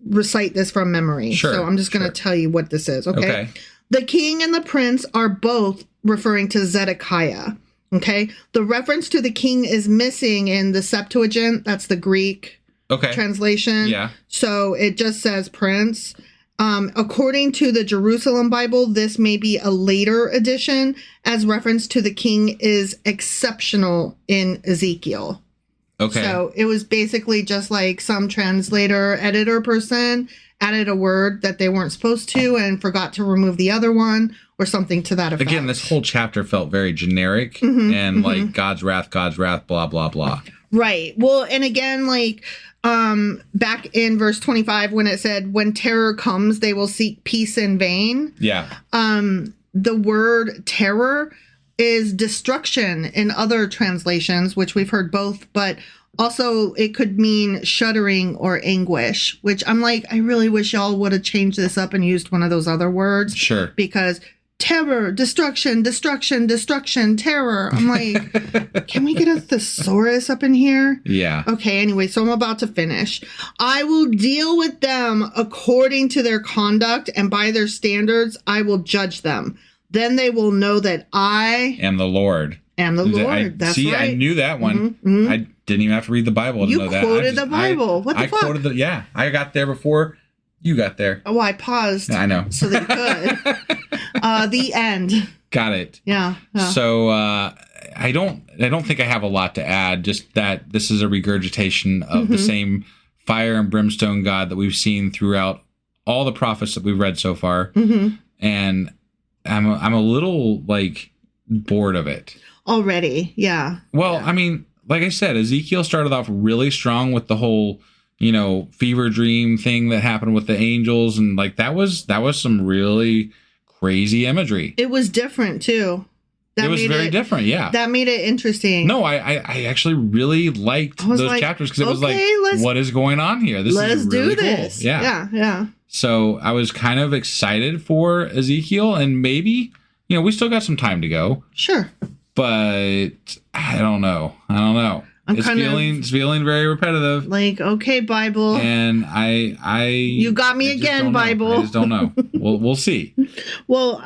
recite this from memory. Sure. So I'm just going to tell you what this is, okay? The king and the prince are both referring to Zedekiah, okay? The reference to the king is missing in the Septuagint. That's the Greek translation. Yeah. So it just says prince. According to the Jerusalem Bible, this may be a later addition, as reference to the king is exceptional in Ezekiel. Okay. So it was basically just like some translator, editor person added a word that they weren't supposed to and forgot to remove the other one or something to that effect. Again, this whole chapter felt very generic and like God's wrath, blah, blah, blah. Right. Well, and again, like back in verse 25, when it said, when terror comes, they will seek peace in vain. Yeah. The word terror is destruction in other translations, which we've heard both, but also it could mean shuddering or anguish, which I'm like, I really wish y'all would have changed this up and used one of those other words. Sure. Because terror, destruction, terror. I'm like, can we get a thesaurus up in here? Yeah. Okay, anyway, so I'm about to finish. I will deal with them according to their conduct, and by their standards, I will judge them. Then they will know that I am the Lord. That's right. I knew that one. I didn't even have to read the Bible to know that. You quoted the Bible. What the fuck? I quoted I got there before you got there. Oh, I paused. I know. So that you could. The end. Got it. Yeah. So I don't think I have a lot to add. Just that this is a regurgitation of the same fire and brimstone God that we've seen throughout all the prophets that we've read so far, and I'm a little like bored of it already. Yeah. Well, I mean, like I said, Ezekiel started off really strong with the whole, fever dream thing that happened with the angels, and like that was some really crazy imagery. It was different too. It was very different, yeah. That made it interesting. No, I actually really liked those chapters because it was like, what is going on here? Let's really do this. Cool. Yeah. Yeah. So I was kind of excited for Ezekiel, and maybe, we still got some time to go. Sure. But I don't know. It's feeling very repetitive. Like, okay, Bible. And you got me again, Bible. I just don't know. We'll see. Well,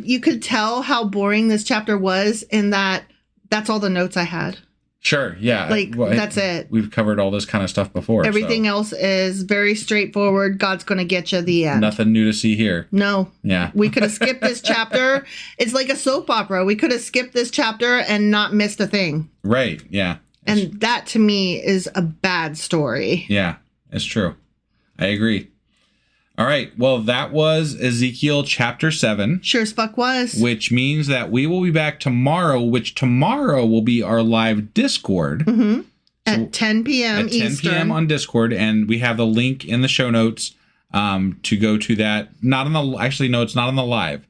you could tell how boring this chapter was in that's all the notes I had. Sure, yeah. That's it. We've covered all this kind of stuff before. Everything else is very straightforward. God's going to get you the end. Nothing new to see here. No. Yeah. We could have skipped this chapter. It's like a soap opera. We could have skipped this chapter and not missed a thing. Right, yeah. And that, to me, is a bad story. Yeah, it's true. I agree. All right. Well, that was Ezekiel chapter 7. Sure as fuck was. Which means that we will be back tomorrow, which tomorrow will be our live Discord. At 10 p.m. Eastern. At 10 p.m. on Discord. And we have the link in the show notes to go to that. Actually, no, it's not on the live.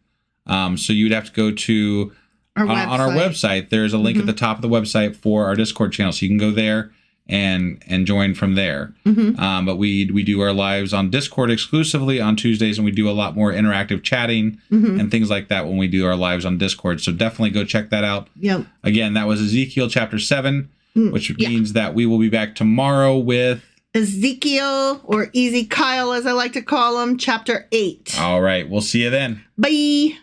So you'd have to go to... on our website. There's a link at the top of the website for our Discord channel. So you can go there and join from there. But we do our lives on Discord exclusively on Tuesdays, and we do a lot more interactive chatting and things like that when we do our lives on Discord. So definitely go check that out. Yep. Again, that was Ezekiel chapter 7, which means that we will be back tomorrow with Ezekiel, or Easy Kyle as I like to call him, chapter 8. All right. We'll see you then. Bye.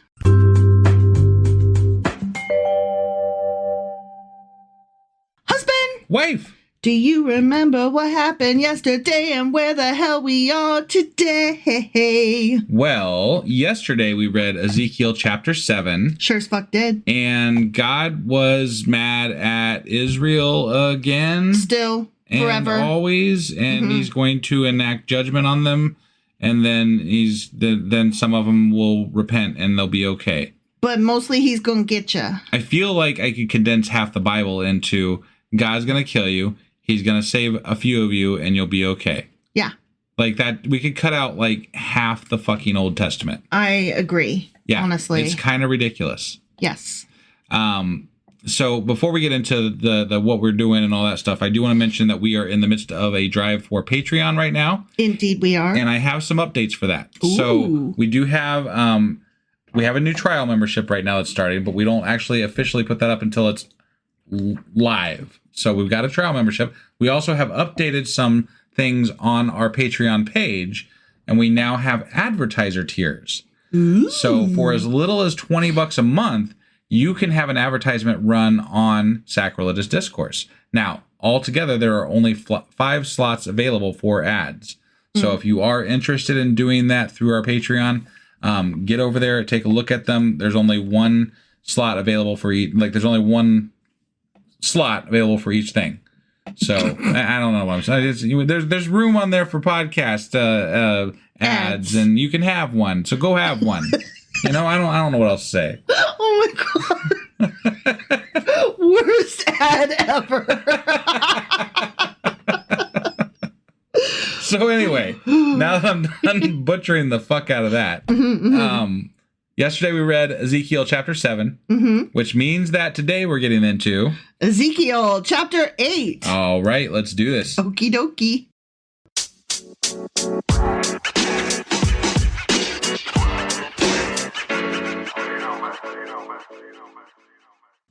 Husband! Wife! Do you remember what happened yesterday and where the hell we are today? Well, yesterday we read Ezekiel chapter 7. Sure as fuck did. And God was mad at Israel again. Still, forever. And always. And he's going to enact judgment on them. And then then some of them will repent and they'll be okay. But mostly he's going to get you. I feel like I could condense half the Bible into God's going to kill you. He's going to save a few of you and you'll be okay. Yeah. Like that, we could cut out like half the fucking Old Testament. I agree. Yeah. Honestly. It's kind of ridiculous. Yes. So before we get into the what we're doing and all that stuff, I do want to mention that we are in the midst of a drive for Patreon right now. Indeed we are. And I have some updates for that. Ooh. So we do have, we have a new trial membership right now that's starting, but we don't actually officially put that up until it's live. So we've got a trial membership. We also have updated some things on our Patreon page, and we now have advertiser tiers. Ooh. So for as little as $20 a month, you can have an advertisement run on Sacrilegious Discourse. Now, altogether, there are only 5 slots available for ads. So if you are interested in doing that through our Patreon, get over there, take a look at them. There's only one slot available for each. Like there's only one slot available for each thing. So I don't know what I'm saying. There's room on there for podcast ads, and you can have one. So go have one. I don't know what else to say. Oh my god. Worst ad ever. So anyway, now that I'm done butchering the fuck out of that, yesterday we read Ezekiel chapter 7, which means that today we're getting into Ezekiel chapter 8. All right, let's do this. Okie dokie.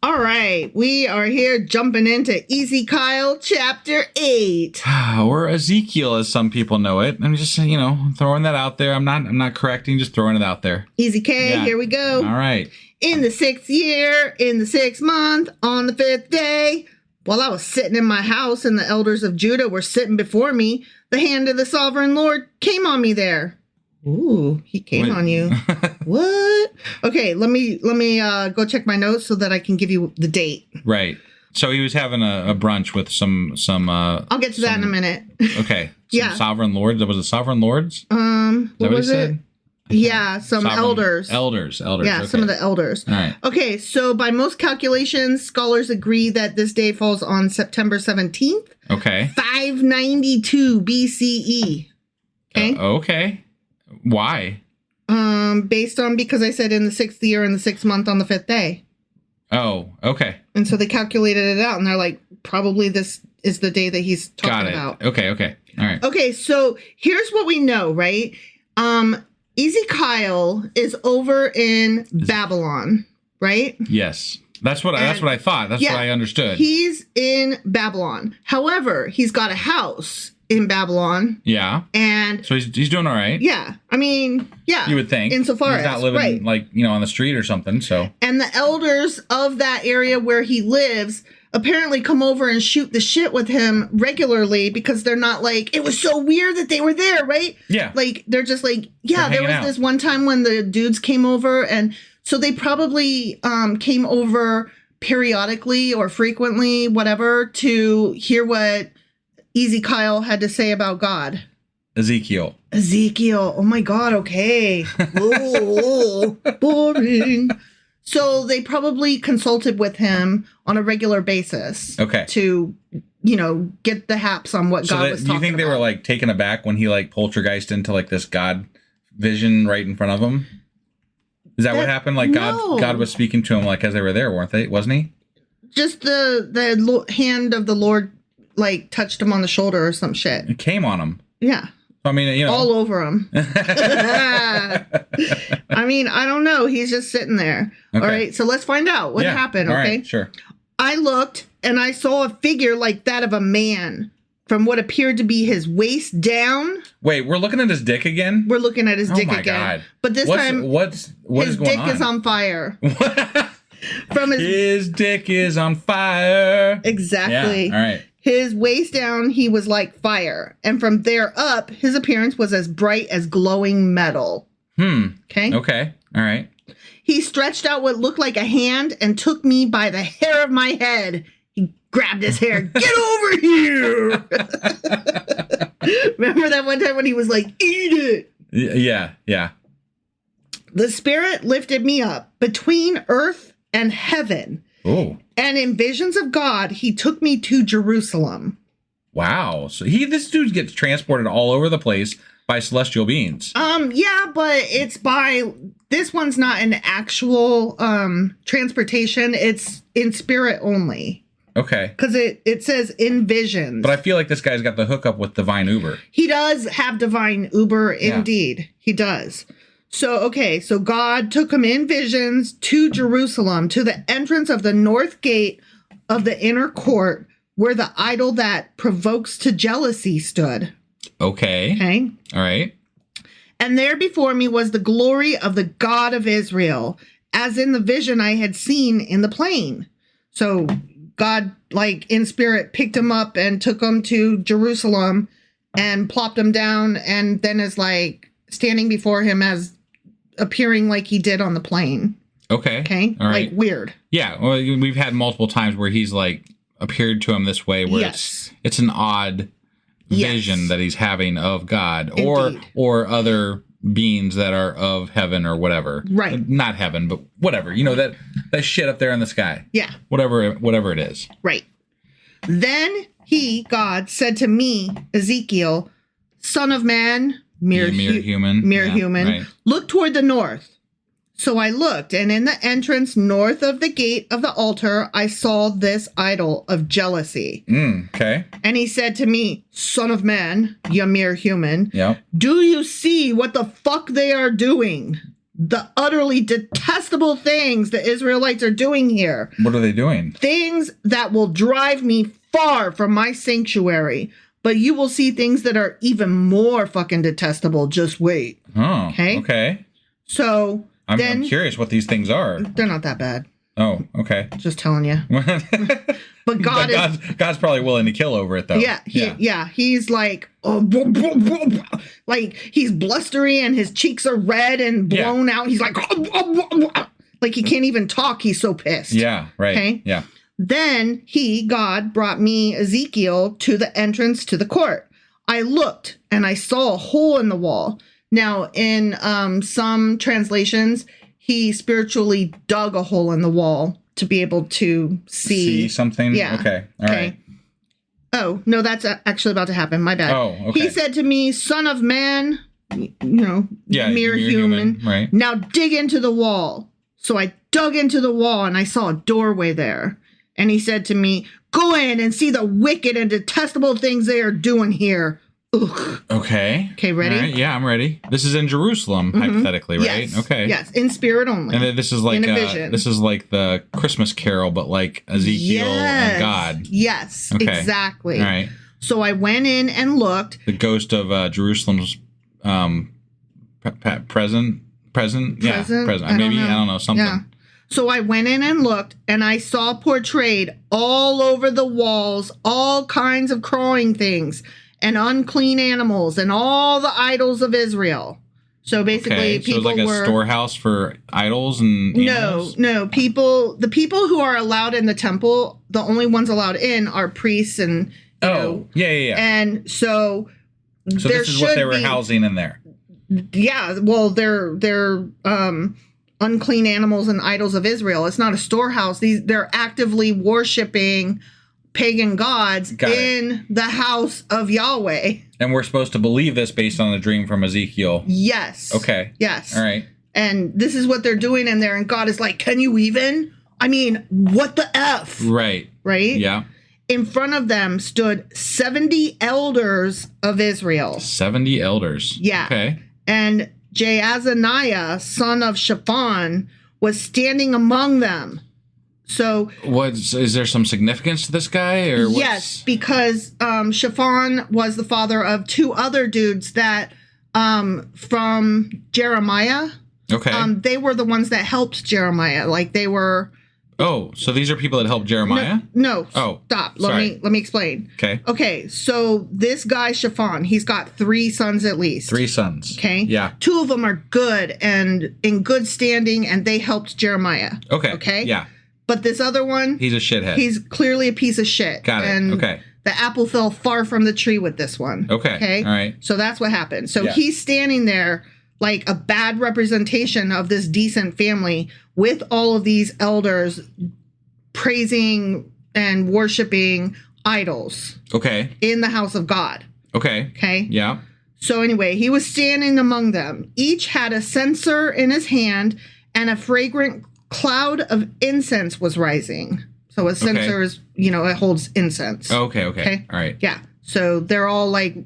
All right, we are here jumping into Ezekiel chapter 8. Or Ezekiel, as some people know it. I'm just, throwing that out there. I'm not correcting, just throwing it out there. Easy K, Yeah. Here we go. All right. In the 6th year, in the 6th month, on the 5th day, while I was sitting in my house and the elders of Judah were sitting before me, the hand of the sovereign Lord came on me there. Ooh, he came on you. What? Okay, let me go check my notes so that I can give you the date. Right. So he was having a brunch with some. I'll get to that in a minute. Okay. Yeah. Sovereign lords. Was it sovereign lords? What was it? Yeah, some elders. Elders. Yeah, Okay. some of the elders. All right. Okay, so by most calculations, scholars agree that this day falls on September 17th, Okay. 592 BCE. Okay. Okay. Why? Based on because I said in the 6th year in the 6th month on the 5th day. Oh, okay. And so they calculated it out and they're like, probably this is the day that he's talking about. Okay. All right. Okay, so here's what we know, right? Ezekiel is over in Babylon, right? Yes. That's what I thought. That's what I understood. He's in Babylon. However, he's got a house in Babylon. Yeah. And so he's doing all right. Yeah. I mean, yeah. You would think. Insofar he's not as, living right. on the street or something. So. And the elders of that area where he lives apparently come over and shoot the shit with him regularly because they're not like, it was so weird that they were there, right? Yeah. Like, they're just like, yeah, there was out. this one time when the dudes came over. And so they probably came over periodically or frequently, whatever, to hear what Ezekiel had to say about God. Ezekiel. Oh my God. Okay. Oh, boring. So they probably consulted with him on a regular basis. Okay. To, get the haps on what God was talking about. Do you think they were like taken aback when he like poltergeist into like this God vision right in front of them? Is that what happened? Like no. God was speaking to him like as they were there, wasn't he? Just the hand of the Lord like touched him on the shoulder or some shit. It came on him. Yeah. I mean, all over him. I mean, I don't know. He's just sitting there. Okay. All right. So let's find out what happened. All Okay. right, sure. I looked and I saw a figure like that of a man from what appeared to be his waist down. Wait, we're looking at his dick again? We're looking at his dick again. God. But this time, what his is going dick on? is on fire. From his dick is on fire. Exactly. Yeah, all right. His waist down, he was like fire. And from there up, his appearance was as bright as glowing metal. Okay? Okay. All right. He stretched out what looked like a hand and took me by the hair of my head. He grabbed his hair. Get over here! Remember that one time when he was like, eat it? Yeah. The Spirit lifted me up between earth and heaven. Oh. And in visions of God, he took me to Jerusalem. Wow. So this dude gets transported all over the place by celestial beings. Yeah, but it's this one's not an actual transportation. It's in spirit only. Okay. Because it says in visions. But I feel like this guy's got the hookup with divine Uber. He does have divine Uber, indeed. He does. So God took him in visions to Jerusalem, to the entrance of the north gate of the inner court, where the idol that provokes to jealousy stood. Okay. All right. And there before me was the glory of the God of Israel, as in the vision I had seen in the plain. So God, like in spirit, picked him up and took him to Jerusalem and plopped him down, and then is like standing before him as appearing like he did on the plane. Okay. All right. Like weird. Yeah. Well, we've had multiple times where he's like appeared to him this way, where it's an odd vision that he's having of God or other beings that are of heaven or whatever. Right. Not heaven, but whatever. You know, that shit up there in the sky. Yeah. Whatever it is. Right. Then God, said to me, Ezekiel, son of man, mere human, right. Look toward the north. So I looked, and in the entrance north of the gate of the altar, I saw this idol of jealousy. Okay. And he said to me, son of man, you mere human, do you see what the fuck they are doing? The utterly detestable things the Israelites are doing here. What are they doing? Things that will drive me far from my sanctuary. But you will see things that are even more fucking detestable. Just wait. Oh, okay. So I'm curious what these things are. They're not that bad. Oh, okay. Just telling you. But God's probably willing to kill over it, though. Yeah. He's like, like he's blustery and his cheeks are red and blown out. He's like he can't even talk. He's so pissed. Yeah, right. Okay. Yeah. Then God, brought me Ezekiel to the entrance to the court. I looked and I saw a hole in the wall. Now, in some translations, he spiritually dug a hole in the wall to be able to see something. Yeah. Okay. All right. Oh, no, that's actually about to happen. My bad. Oh, okay. He said to me, son of man, mere human. Right. Now dig into the wall. So I dug into the wall and I saw a doorway there. And he said to me, go in and see the wicked and detestable things they are doing here. Ugh. Okay. Okay, ready? Right, yeah, I'm ready. This is in Jerusalem, hypothetically, right? Yes. Okay. Yes, in spirit only. And then this is like the Christmas Carol, but like Ezekiel and God. Yes, exactly. All right. So I went in and looked. The ghost of Jerusalem's present. Yeah, present. I don't know, something. Yeah. So I went in and looked, and I saw portrayed all over the walls all kinds of crawling things and unclean animals and all the idols of Israel. So basically, people like a storehouse for idols and animals? No. The people who are allowed in the temple, the only ones allowed in are priests and yeah. And so this is what they were housing in there. Yeah, well, they're unclean animals and idols of Israel. It's not a storehouse. They're actively worshiping pagan gods in the house of Yahweh. And we're supposed to believe this based on the dream from Ezekiel. Yes. Okay. Yes. All right. And this is what they're doing in there. And God is like, can you even? I mean, what the F? Right. Right? Yeah. In front of them stood 70 elders of Israel. 70 elders. Yeah. Okay. And Jaazaniah, son of Shaphan, was standing among them. So, is there some significance to this guy? Or yes, because Shaphan was the father of two other dudes that from Jeremiah. Okay. They were the ones that helped Jeremiah. Like they were. Oh, so these are people that helped Jeremiah? No. Oh, stop. Sorry. Let me explain. Okay. So this guy Shaphan, he's got 3 sons at least. 3 sons. Okay. Yeah. 2 of them are good and in good standing, and they helped Jeremiah. Okay. Okay. Yeah. But this other one, he's a shithead. He's clearly a piece of shit. Got it. And okay. The apple fell far from the tree with this one. Okay. Okay. All right. So that's what happened. So he's standing there like a bad representation of this decent family with all of these elders praising and worshiping idols. Okay. In the house of God. Okay. Okay. Yeah. So anyway, he was standing among them. Each had a censer in his hand, and a fragrant cloud of incense was rising. So a censer is, it holds incense. Okay. All right. Yeah. So they're all like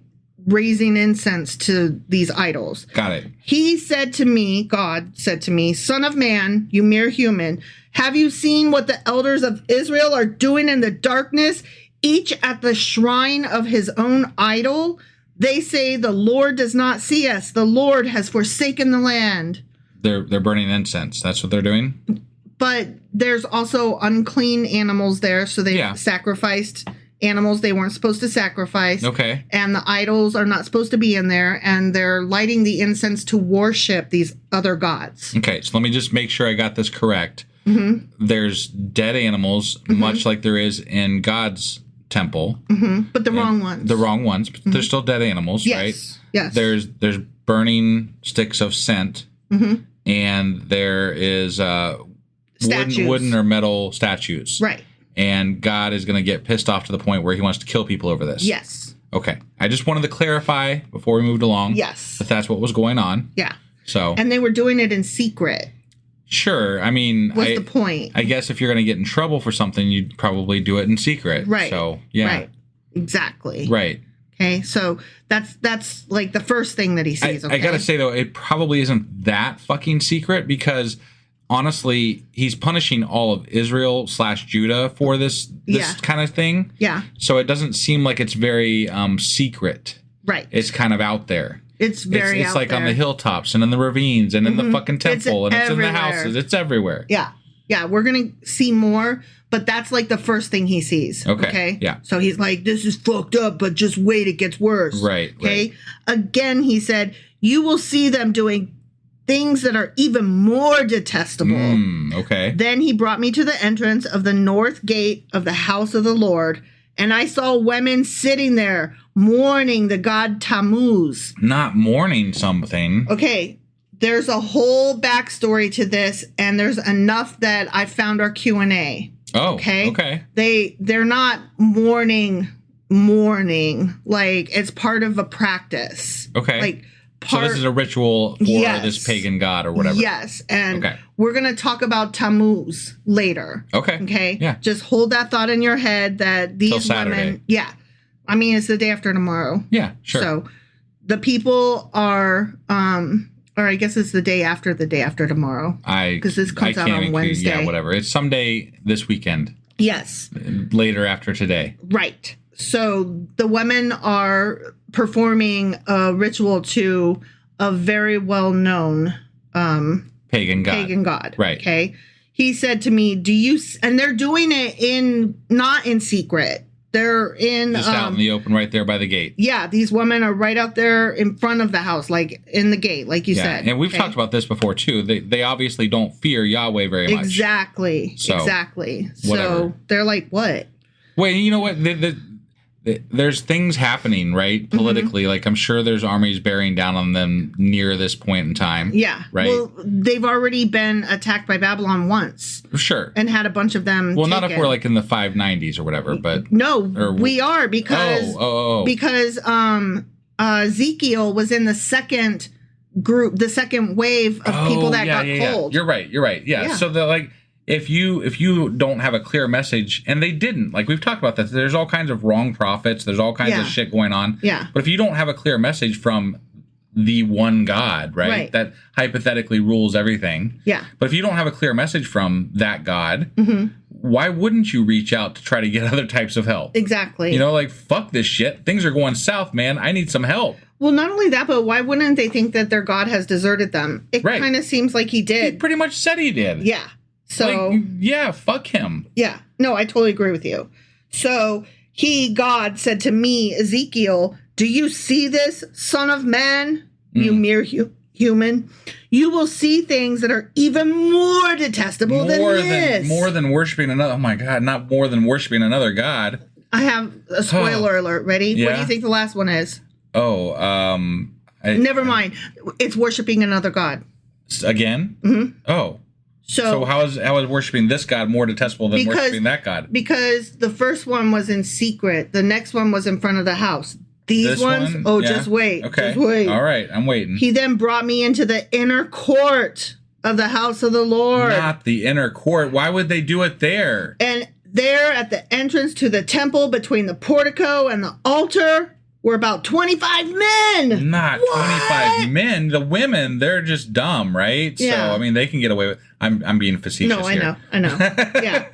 raising incense to these idols. Got it. He said to me, God said to me, son of man, you mere human, have you seen what the elders of Israel are doing in the darkness, each at the shrine of his own idol? They say the Lord does not see us. The Lord has forsaken the land. They're burning incense. That's what they're doing? But there's also unclean animals there, so they sacrificed animals they weren't supposed to sacrifice. Okay. And the idols are not supposed to be in there. And they're lighting the incense to worship these other gods. Okay, so let me just make sure I got this correct. Mm-hmm. There's dead animals, much like there is in God's temple. Mm-hmm. But the wrong ones. The wrong ones. But they're still dead animals, right? Yes. There's burning sticks of scent. Mm-hmm. And there is wooden or metal statues. Right. And God is going to get pissed off to the point where he wants to kill people over this. Yes. Okay. I just wanted to clarify before we moved along. Yes. If that's what was going on. Yeah. So. And they were doing it in secret. Sure. I mean. What's the point? I guess if you're going to get in trouble for something, you'd probably do it in secret. Right. So, yeah. Right. Exactly. Right. Okay. So that's like the first thing that he sees. I got to say, though, it probably isn't that fucking secret because honestly, he's punishing all of Israel / Judah for this kind of thing. Yeah. So it doesn't seem like it's very secret. Right. It's kind of out there. It's very It's out like there. on the hilltops and in the ravines and in the fucking temple and it's in the everywhere. houses. It's everywhere. Yeah. Yeah. We're going to see more, but that's like the first thing he sees. Okay. Yeah. So he's like, this is fucked up, but just wait, it gets worse. Right. Okay. Right. Again, he said, you will see them doing things that are even more detestable. Okay. Then he brought me to the entrance of the north gate of the house of the Lord, and I saw women sitting there mourning the god Tammuz. Not mourning something. Okay, there's a whole backstory to this, and there's enough that I found our Q&A. Oh, okay. They're not mourning like it's part of a practice. Okay. Like so this is a ritual for this pagan god or whatever. Yes, and we're going to talk about Tammuz later. Okay. Okay? Yeah. Just hold that thought in your head that these women... Yeah. I mean, it's the day after tomorrow. Yeah, sure. So the people are... or I guess it's the day after tomorrow. Because this comes out on Wednesday. Yeah, whatever. It's someday this weekend. Yes. Later after today. Right. So the women are performing a ritual to a very well-known pagan god. Right. Okay. He said to me, and they're doing it not in secret. They're just out in the open right there by the gate. Yeah. These women are right out there in front of the house, like in the gate, like you said. And we've talked about this before too. They obviously don't fear Yahweh very much. Exactly. Whatever. So they're like, what? Wait, you know what? There's things happening, right? Politically. Like, I'm sure there's armies bearing down on them near this point in time. Yeah. Right? Well, they've already been attacked by Babylon once. Sure. And had a bunch of them taken. Not if we're like in the 590s or whatever, but... No, we are because... Because Ezekiel was in the second group, the second wave of people that got cold. You're right. Yeah. So they're like... If you don't have a clear message, and they didn't, like we've talked about that, there's all kinds of wrong prophets, there's all kinds of shit going on. Yeah. But if you don't have a clear message from the one God, right? That hypothetically rules everything. Yeah. But if you don't have a clear message from that God, why wouldn't you reach out to try to get other types of help? Exactly. You know, like, fuck this shit. Things are going south, man. I need some help. Well, not only that, but why wouldn't they think that their God has deserted them? It kind of seems like he did. He pretty much said he did. Yeah. So, fuck him. Yeah. No, I totally agree with you. So God said to me, Ezekiel, do you see this, son of man? You mere human. You will see things that are even more detestable than this. More than worshiping another. Oh my God, not more than worshiping another God. I have a spoiler alert. Ready? Yeah. What do you think the last one is? Never mind. It's worshiping another God. Again? Mm-hmm. Oh. So how is worshiping this God more detestable than worshiping that God? Because the first one was in secret. The next one was in front of the house. These ones? Just wait. Okay. Just wait. All right. I'm waiting. He then brought me into the inner court of the house of the Lord. Not the inner court. Why would they do it there? And there at the entrance to the temple between the portico and the altar were about 25 men. Not 25 men. The women, they're just dumb, right? Yeah. So, I mean, they can get away with... I'm being facetious here. I know. Yeah.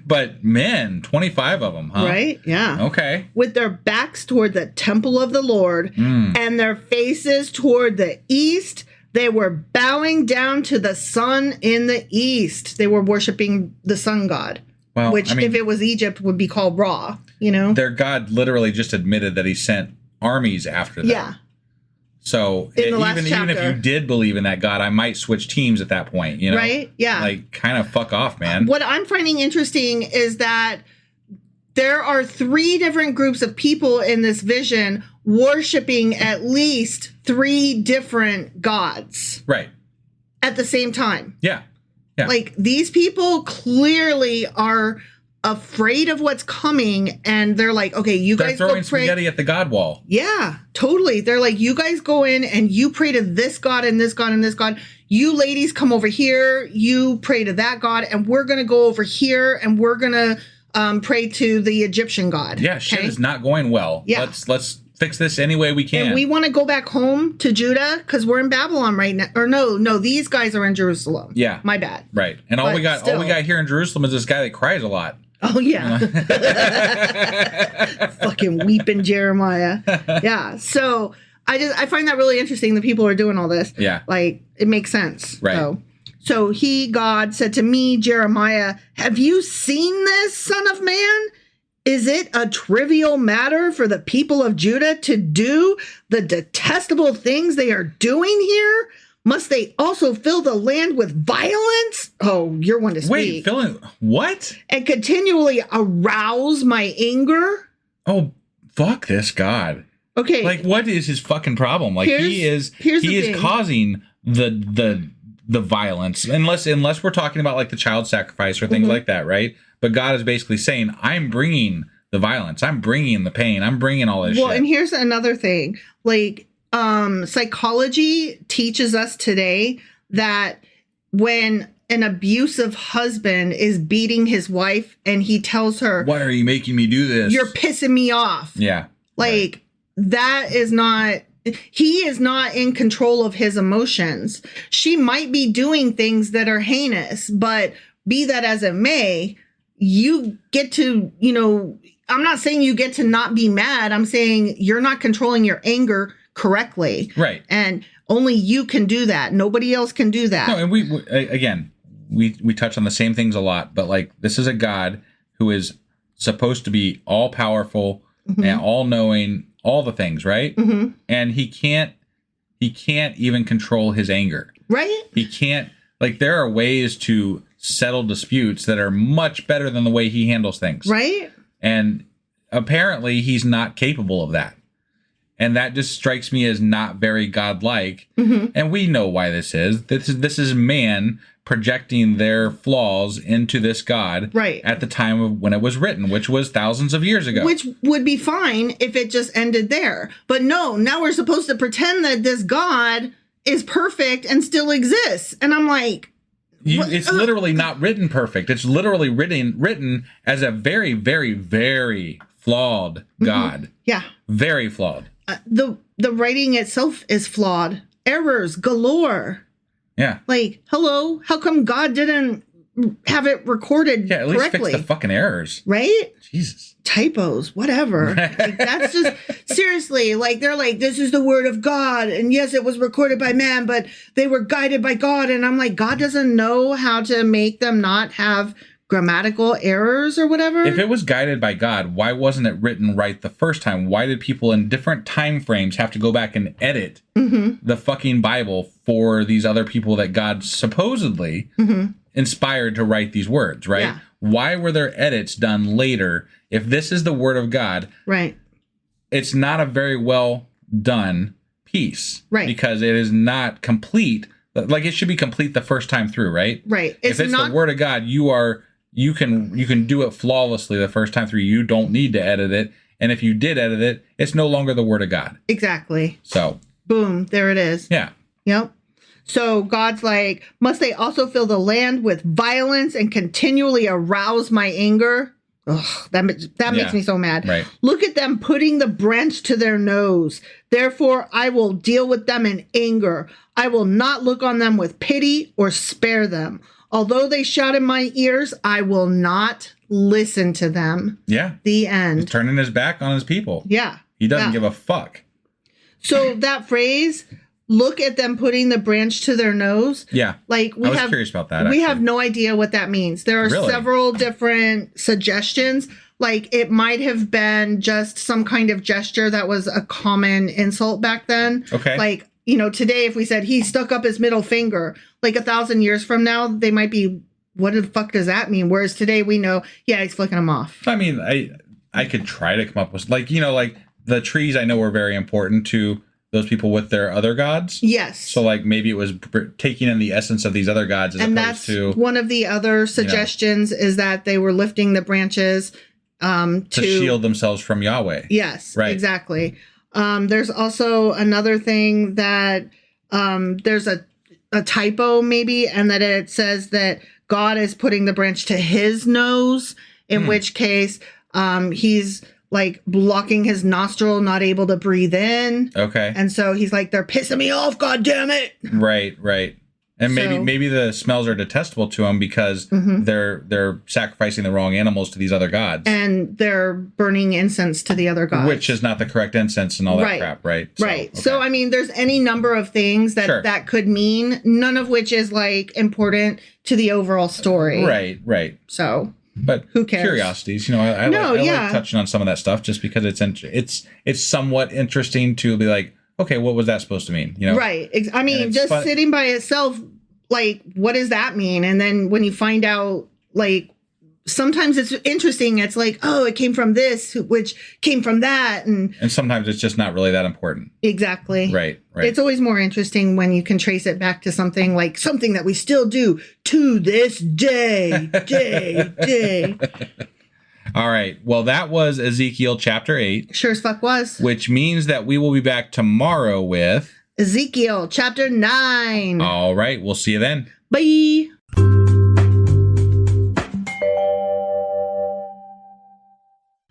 But men, 25 of them, huh? Right? Yeah. Okay. With their backs toward the temple of the Lord and their faces toward the east, they were bowing down to the sun in the east. They were worshiping the sun god. Well, which if it was Egypt would be called Ra, Their God literally just admitted that he sent armies after them. Yeah. So even if you did believe in that God, I might switch teams at that point, Right? Yeah. Like, kind of fuck off, man. What I'm finding interesting is that there are 3 different groups of people in this vision worshiping at least 3 different gods. Right. At the same time. Yeah. Yeah. Like, these people clearly are afraid of what's coming, and they're like, okay, they're guys go throwing pray. spaghetti at the God wall. Yeah, totally. They're like, you guys go in and you pray to this God and this God and this God. You ladies come over here, you pray to that God, and we're going to go over here and we're going to pray to the Egyptian God. Yeah, shit is not going well. Yeah. Let's fix this any way we can. And we want to go back home to Judah because we're in Babylon right now. Or no, these guys are in Jerusalem. Yeah. My bad. Right. And all we got here in Jerusalem is this guy that cries a lot. Oh, yeah. Fucking weeping Jeremiah. Yeah. So I find that really interesting that people are doing all this. Yeah. Like, it makes sense. Right. So God said to me, Jeremiah, have you seen this, son of man? Is it a trivial matter for the people of Judah to do the detestable things they are doing here? Must they also fill the land with violence? Oh, you're one to speak. Wait, filling what? And continually arouse my anger? Oh, fuck this God. Okay. Like, what is his fucking problem? Like, he is causing the violence, unless we're talking about like the child sacrifice or things like that, right? But God is basically saying, I'm bringing the violence, I'm bringing the pain, I'm bringing all this shit. Well, and here's another thing. Like, psychology teaches us today that when an abusive husband is beating his wife and he tells her, why are you making me do this? You're pissing me off. Yeah. Like, that is not... He is not in control of his emotions. She might be doing things that are heinous, but be that as it may, you get to, I'm not saying you get to not be mad. I'm saying you're not controlling your anger correctly. Right. And only you can do that. Nobody else can do that. No, and we touch on the same things a lot, but like, this is a God who is supposed to be all powerful and all knowing, all the things, right? And he can't even control his anger. Right. He can't, like, there are ways to settle disputes that are much better than the way he handles things. Right. And apparently he's not capable of that. And that just strikes me as not very godlike. And we know why this is. This is man projecting their flaws into this God at the time of when it was written, which was thousands of years ago. Which would be fine if it just ended there. But no, now we're supposed to pretend that this God is perfect and still exists. And I'm like... it's literally not written perfect. It's literally written as a very, very, very flawed God. Yeah. Very flawed. The writing itself is flawed. Errors galore. Yeah. Like, hello, how come God didn't have it recorded at least correctly? Fix the fucking errors. Right? Jesus. Typos, whatever. Like, that's just, seriously, like, they're like, this is the word of God. And yes, it was recorded by man, but they were guided by God. And I'm like, God doesn't know how to make them not have grammatical errors or whatever. If it was guided by God, why wasn't it written right the first time? Why did people in different time frames have to go back and edit the fucking Bible for these other people that God supposedly inspired to write these words, right? Yeah. Why were there edits done later? If this is the word of God, right, it's not a very well done piece, right? Because it is not complete. Like, it should be complete the first time through, right? Right. If it's not the word of God, you can do it flawlessly the first time through. You don't need to edit it. And if you did edit it, it's no longer the word of God. Exactly. So boom, there it is. Yeah. Yep. So God's like, must they also fill the land with violence and continually arouse my anger? Ugh, that makes me so mad. Right. Look at them putting the branch to their nose. Therefore, I will deal with them in anger. I will not look on them with pity or spare them. Although they shout in my ears, I will not listen to them. Yeah. The end. He's turning his back on his people. Yeah. He doesn't give a fuck. So that phrase, look at them putting the branch to their nose. Yeah. Like I was curious about that. We actually. have no idea what that means. There are Really? several different suggestions. Like it might have been just some kind of gesture that was a common insult back then. Okay. Like, today if we said he stuck up his middle finger, like 1,000 years from now, they might be, what the fuck does that mean? Whereas today we know, yeah, he's flicking them off. I mean, I could try to come up with like the trees I know were very important to those people with their other gods. Yes. So like maybe it was taking in the essence of these other gods as opposed to one of the other suggestions is that they were lifting the branches to shield themselves from Yahweh. Yes, right. Exactly. There's also another thing that there's a typo maybe, and that it says that God is putting the branch to his nose, in which case he's like blocking his nostril, not able to breathe in. Okay. And so he's like, they're pissing me off, God damn it. Right. And maybe the smells are detestable to him because they're sacrificing the wrong animals to these other gods. And they're burning incense to the other gods. Which is not the correct incense and all that crap, right? Right. So, I mean, there's any number of things that could mean, none of which is like important to the overall story. Right. So... But who cares? Curiosities, I like touching on some of that stuff just because it's somewhat interesting to be like, okay, what was that supposed to mean? Right. I mean, just sitting by itself, like, what does that mean? And then when you find out, like, sometimes it's interesting. It's like, oh, it came from this, which came from that, and sometimes it's just not really that important. Exactly. Right. It's always more interesting when you can trace it back to something that we still do to this day. All right. Well, that was Ezekiel chapter 8. Sure as fuck was. Which means that we will be back tomorrow with Ezekiel chapter 9. All right. We'll see you then. Bye.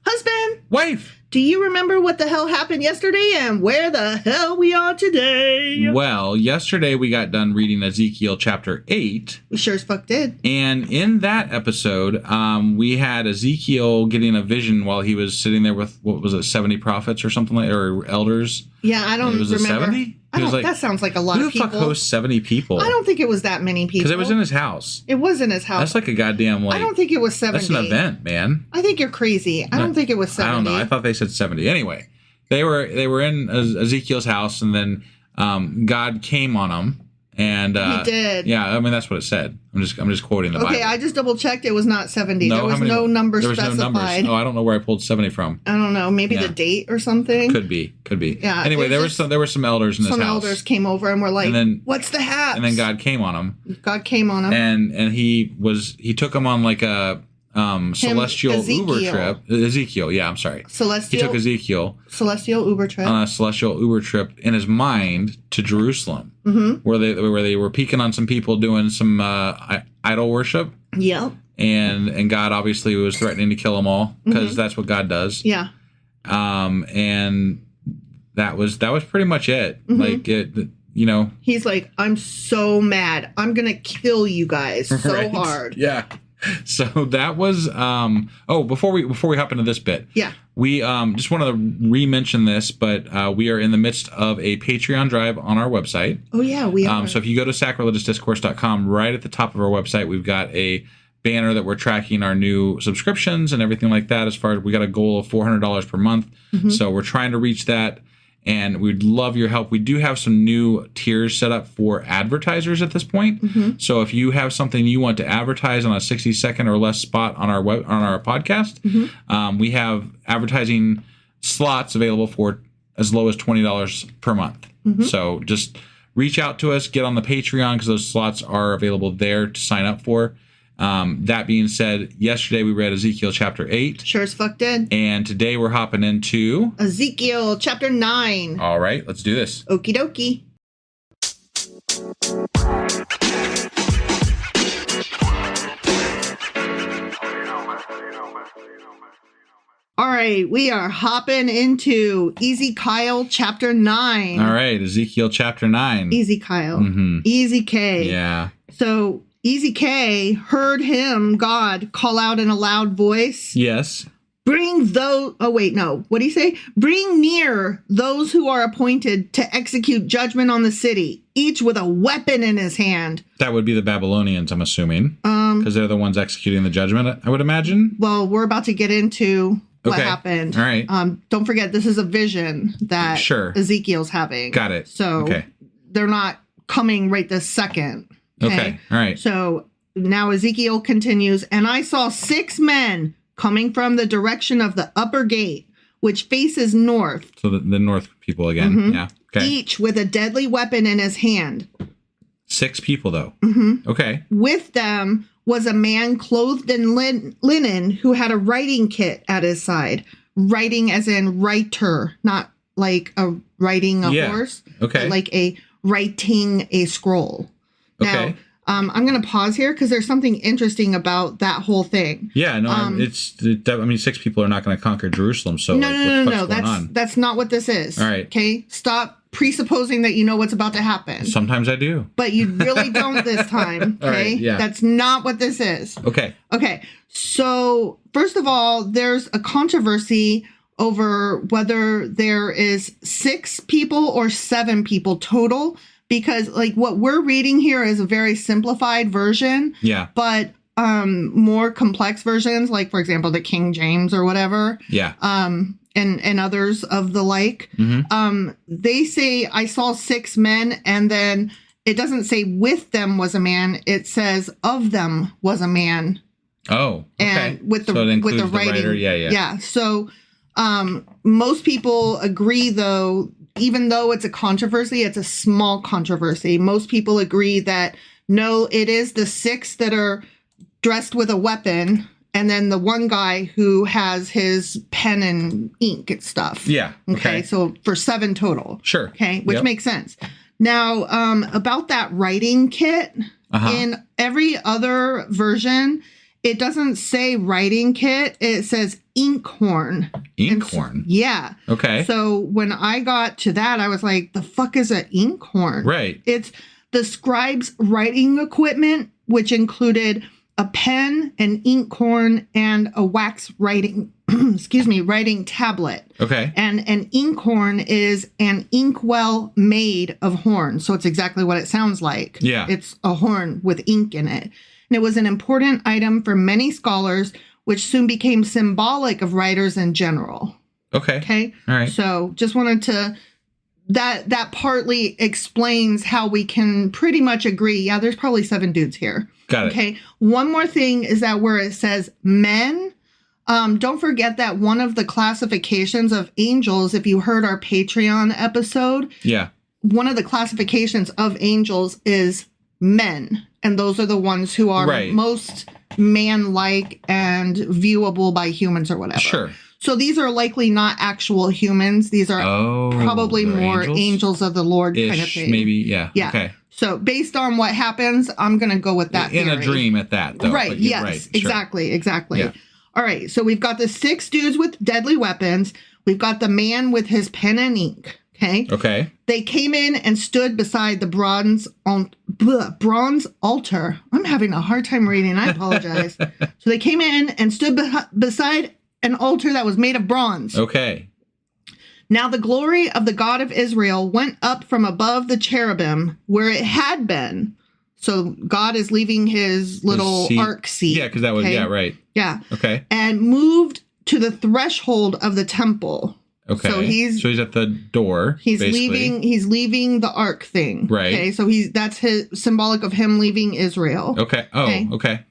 Husband. Wife. Do you remember what the hell happened yesterday and where the hell we are today? Well, yesterday we got done reading Ezekiel chapter 8. We sure as fuck did. And in that episode, we had Ezekiel getting a vision while he was sitting there with, 70 prophets or something or elders? Yeah, I don't remember. Was it 70? That sounds like a lot of people. Who the fuck hosts 70 people? I don't think it was that many people. Because it was in his house. It was in his house. That's like a goddamn, I don't think it was 70. That's an event, man. I think you're crazy. I don't think it was 70. I don't know. I thought they said 70. Anyway, they were in Ezekiel's house, and then God came on them. And he did. Yeah, I mean that's what it said. I'm just quoting the Bible. Okay, I just double checked. It was not 70. There was no number specified. No numbers. Oh, I don't know where I pulled 70 from. I don't know. Maybe the date or something. Could be. Yeah. Anyway, there were some elders in this house. Some elders came over and were like, "What's the haps?" And then God came on them. And he took them on like a celestial Uber trip. Ezekiel, yeah, I'm sorry. He took Ezekiel. Celestial Uber trip. On a celestial Uber trip in his mind to Jerusalem, where they were peeking on some people doing some idol worship. Yep. And God obviously was threatening to kill them all because that's what God does. Yeah. And that was pretty much it. Like it. He's like, I'm so mad. I'm gonna kill you guys so hard. Yeah. So that was before we hop into this bit. Yeah. We just wanted to re-mention this, but we are in the midst of a Patreon drive on our website. Oh yeah, we are. So if you go to sacrilegiousdiscourse.com, right at the top of our website, we've got a banner that we're tracking our new subscriptions and everything like that. As far as we got a goal of $400 per month. So we're trying to reach that. And we'd love your help. We do have some new tiers set up for advertisers at this point. So if you have something you want to advertise on a 60-second or less spot on our podcast, we have advertising slots available for as low as $20 per month. So just reach out to us, get on the Patreon because those slots are available there to sign up for. That being said, yesterday we read Ezekiel chapter 8. Sure as fuck did. And today we're hopping into Ezekiel chapter 9. All right, let's do this. Okie dokie. All right, we are hopping into Ezekiel chapter 9. All right, Ezekiel chapter 9. Ezekiel. Easy K. Yeah. So Easy K heard him, God, call out in a loud voice. Yes. Bring those, oh wait, no. What do you say? Bring near those who are appointed to execute judgment on the city, each with a weapon in his hand. That would be the Babylonians, I'm assuming. Because they're the ones executing the judgment, I would imagine. Well, we're about to get into what Okay. happened. All right. Don't forget, this is a vision that Ezekiel's having. Got it. So they're not coming right this second. Okay. All right. So now Ezekiel continues, and I saw 6 men coming from the direction of the upper gate, which faces north. So the north people again. Mm-hmm. Yeah. Okay. Each with a deadly weapon in his hand. 6 people, though. Mm-hmm. Okay. With them was a man clothed in linen who had a writing kit at his side. Writing as in writer, not like riding a horse. Okay. But like writing a scroll. Now, I'm going to pause here because there's something interesting about that whole thing. Yeah, no, I mean, 6 people are not going to conquer Jerusalem. So no. That's not what this is. All right. Okay. Stop presupposing that you know what's about to happen. Sometimes I do. But you really don't this time. Okay. All right, yeah. That's not what this is. Okay. Okay. So first of all, there's a controversy over whether there is 6 people or 7 people total. Because like what we're reading here is a very simplified version. Yeah. But more complex versions, like for example, the King James or whatever. Yeah. And others of the like. Mm-hmm. They say I saw 6 men, and then it doesn't say with them was a man. It says of them was a man. Oh. Okay. And with the writing. Yeah. So most people agree, though. Even though it's a controversy, it's a small controversy. Most people agree that, no, it is the 6 that are dressed with a weapon, and then the one guy who has his pen and ink and stuff. Yeah. Okay. So for 7 total. Sure. Okay. Which makes sense. Now, about that writing kit, in every other version, it doesn't say writing kit. It says inkhorn. Inkhorn? Yeah. Okay. So when I got to that, I was like, the fuck is an inkhorn? Right. It's the scribe's writing equipment, which included a pen, an inkhorn, and a wax writing, writing tablet. Okay. And an inkhorn is an inkwell made of horn. So it's exactly what it sounds like. Yeah. It's a horn with ink in it. And it was an important item for many scholars, which soon became symbolic of writers in general. Okay. Okay. All right. So just wanted to, that partly explains how we can pretty much agree. Yeah, there's probably 7 dudes here. Got it. Okay. One more thing is that where it says men, don't forget that one of the classifications of angels, if you heard our Patreon episode, one of the classifications of angels is men. And those are the ones who are most man-like and viewable by humans or whatever. Sure. So these are likely not actual humans. These are probably more angels of the Lord kind of thing. Maybe, yeah. Yeah. Okay. So based on what happens, I'm going to go with that theory. In a dream at that, though. Right. Yes. Right, exactly. Sure. Exactly. Yeah. All right. So we've got the 6 dudes with deadly weapons. We've got the man with his pen and ink. Okay. Okay. They came in and stood beside the bronze altar. I'm having a hard time reading. I apologize. So they came in and stood beside an altar that was made of bronze. Okay. Now the glory of the God of Israel went up from above the cherubim where it had been. So God is leaving his little ark seat. Yeah, because that was, right. Yeah. Okay. And moved to the threshold of the temple. Okay. So he's at the door. He's leaving the ark thing. Right. Okay. So that's his symbolic of him leaving Israel. Okay. Oh, okay.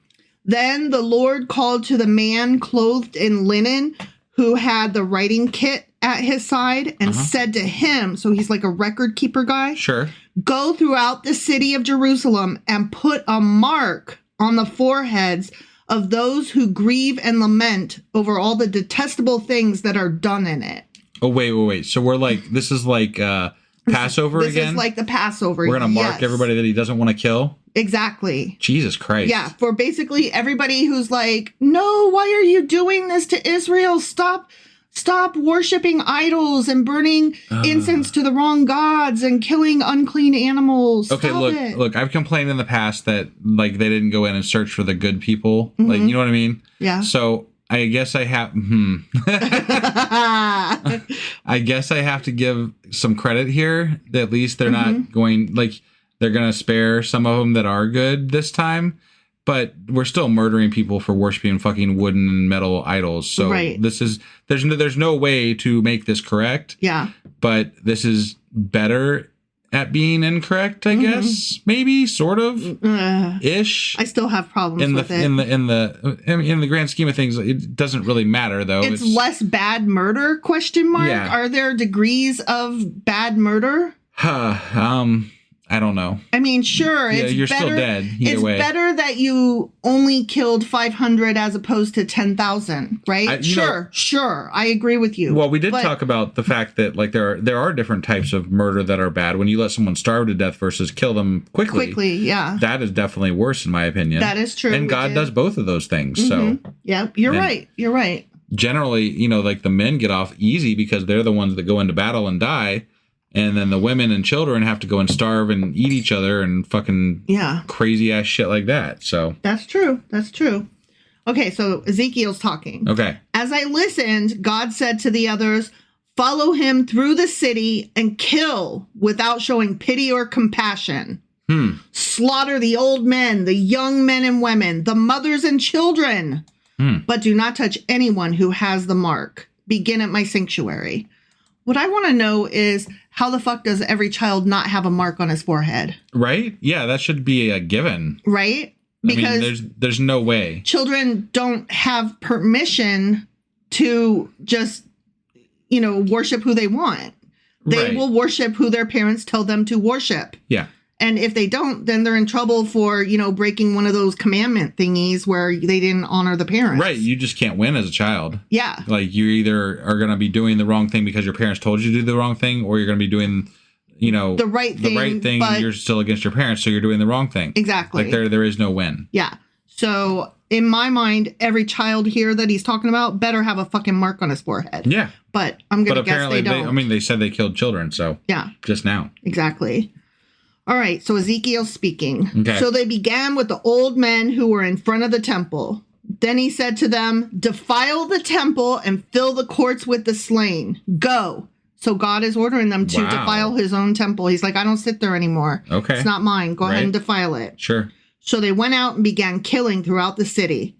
Then the Lord called to the man clothed in linen who had the writing kit at his side and said to him, so he's like a record keeper guy. Sure. Go throughout the city of Jerusalem and put a mark on the foreheads of those who grieve and lament over all the detestable things that are done in it. Oh, wait. So we're like, this is like Passover again? This is like the Passover. We're going to mark everybody that he doesn't want to kill? Exactly. Jesus Christ. Yeah, for basically everybody who's like, no, why are you doing this to Israel? Stop worshiping idols and burning incense to the wrong gods and killing unclean animals. Okay, look, I've complained in the past that like they didn't go in and search for the good people. Mm-hmm. Like, you know what I mean? Yeah. So I guess I have. I guess I have to give some credit here. That at least they're not going like they're going to spare some of them that are good this time. But we're still murdering people for worshiping fucking wooden and metal idols. So this is there's no way to make this correct. Yeah. But this is better at being incorrect, I guess. Maybe, sort of, ish. I still have problems with it. In the grand scheme of things, it doesn't really matter, though. It's less bad murder? Question mark. Yeah. Are there degrees of bad murder? I don't know. I mean, sure. Yeah, it's you're better, still dead either way. It's better that you only killed 500 as opposed to 10,000, right? Sure. I agree with you. Well, we did talk about the fact that like there are different types of murder that are bad. When you let someone starve to death versus kill them quickly, yeah, that is definitely worse in my opinion. That is true. And God does both of those things. So yeah, you're right. Generally, like the men get off easy because they're the ones that go into battle and die. And then the women and children have to go and starve and eat each other and fucking crazy ass shit like that. So that's true. Okay, so Ezekiel's talking. Okay. As I listened, God said to the others, "Follow him through the city and kill without showing pity or compassion. Slaughter the old men, the young men and women, the mothers and children. But do not touch anyone who has the mark. Begin at my sanctuary." What I want to know is how the fuck does every child not have a mark on his forehead? Right? Yeah, that should be a given. Right? Because I mean, there's no way. Children don't have permission to just, worship who they want. They will worship who their parents tell them to worship. Yeah. And if they don't, then they're in trouble for, breaking one of those commandment thingies where they didn't honor the parents. Right. You just can't win as a child. Yeah. Like you either are going to be doing the wrong thing because your parents told you to do the wrong thing, or you're going to be doing, the right thing. But you're still against your parents. So you're doing the wrong thing. Exactly. Like there is no win. Yeah. So in my mind, every child here that he's talking about better have a fucking mark on his forehead. Yeah. But I'm going to guess they don't. They said they killed children. So yeah. Just now. Exactly. All right, so Ezekiel's speaking. Okay. So they began with the old men who were in front of the temple. Then he said to them, "Defile the temple and fill the courts with the slain. Go." So God is ordering them to defile his own temple. He's like, I don't sit there anymore. Okay. It's not mine. Go ahead and defile it. Sure. So they went out and began killing throughout the city.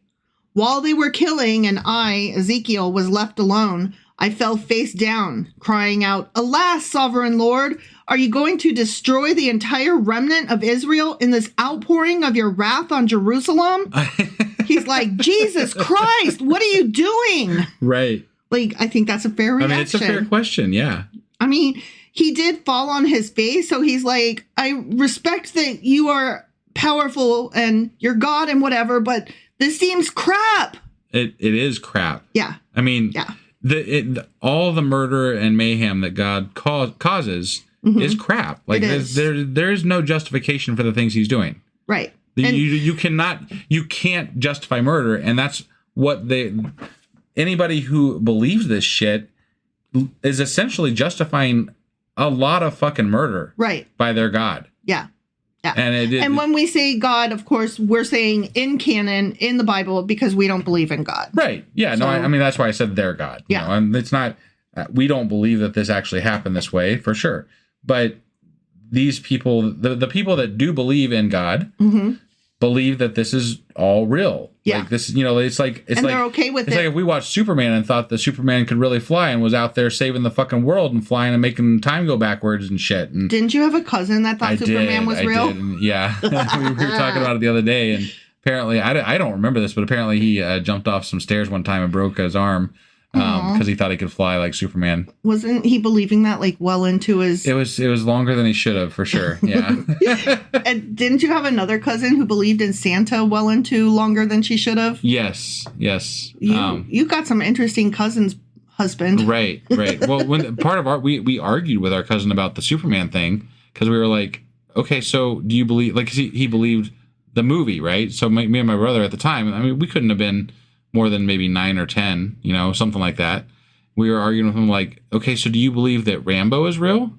While they were killing and I, Ezekiel, was left alone, I fell face down, crying out, "Alas, sovereign Lord, are you going to destroy the entire remnant of Israel in this outpouring of your wrath on Jerusalem?" He's like, Jesus Christ, what are you doing? Right. Like, I think that's a fair reaction. It's a fair question, yeah. I mean, he did fall on his face, so he's like, I respect that you are powerful and you're God and whatever, but this seems crap. It is crap. Yeah. I mean, yeah. All the murder and mayhem that God causes is crap. Like there is no justification for the things he's doing. Right. You can't justify murder, and that's what anybody who believes this shit is essentially justifying a lot of fucking murder. Right. By their God. Yeah. Yeah. And when we say God, of course, we're saying in canon, in the Bible, because we don't believe in God. Right. Yeah. So, no, I mean, that's why I said their God. Yeah. And it's not, we don't believe that this actually happened this way, for sure. But these people, the people that do believe in God, believe that this is all real. Yeah. Like this, it's like they're okay with it. It's like if we watched Superman and thought that Superman could really fly and was out there saving the fucking world and flying and making time go backwards and shit. And didn't you have a cousin that thought Superman was real? I did. Yeah. we were talking about it the other day, and apparently I don't remember this, but apparently he jumped off some stairs one time and broke his arm because he thought he could fly like Superman. Wasn't he believing that like well into his... It was longer than he should have, for sure. Yeah. And didn't you have another cousin who believed in Santa well into longer than she should have? Yes. You got some interesting cousins, husband. Right. Well, when part of we argued with our cousin about the Superman thing, because we were like, okay, so do you believe, like, he believed the movie, right? So me and my brother at the time, I mean, we couldn't have been more than maybe 9 or 10, something like that. We were arguing with him like, okay, so do you believe that Rambo is real?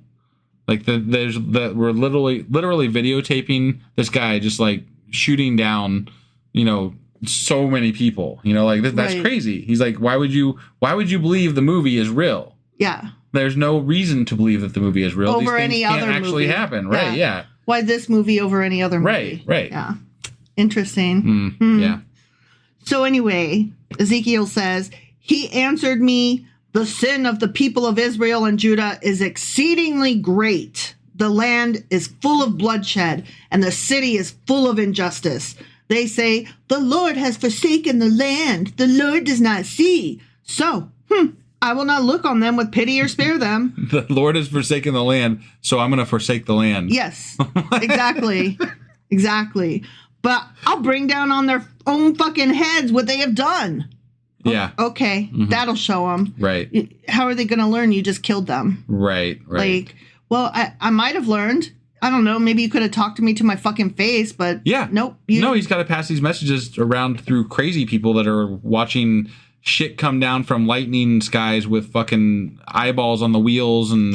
Like we're literally videotaping this guy just like shooting down, so many people. Like that's Right. crazy. He's like, why would you believe the movie is real? Yeah. There's no reason to believe that the movie is real. Over These things any can't other actually movie. happen. Right, yeah. Why this movie over any other movie? Right. Yeah. Interesting. Yeah. So anyway, Ezekiel says, he answered me, the sin of the people of Israel and Judah is exceedingly great. The land is full of bloodshed, and the city is full of injustice. They say, the Lord has forsaken the land. The Lord does not see. So, I will not look on them with pity or spare them. The Lord has forsaken the land, so I'm going to forsake the land. Yes, exactly. Exactly. But I'll bring down on their own fucking heads what they have done. Yeah. Okay, that'll show them. Right. How are they going to learn you just killed them? Right. Like, well, I might have learned. I don't know. Maybe you could have talked to me to my fucking face, but yeah. Nope. No, he's got to pass these messages around through crazy people that are watching shit come down from lightning skies with fucking eyeballs on the wheels and,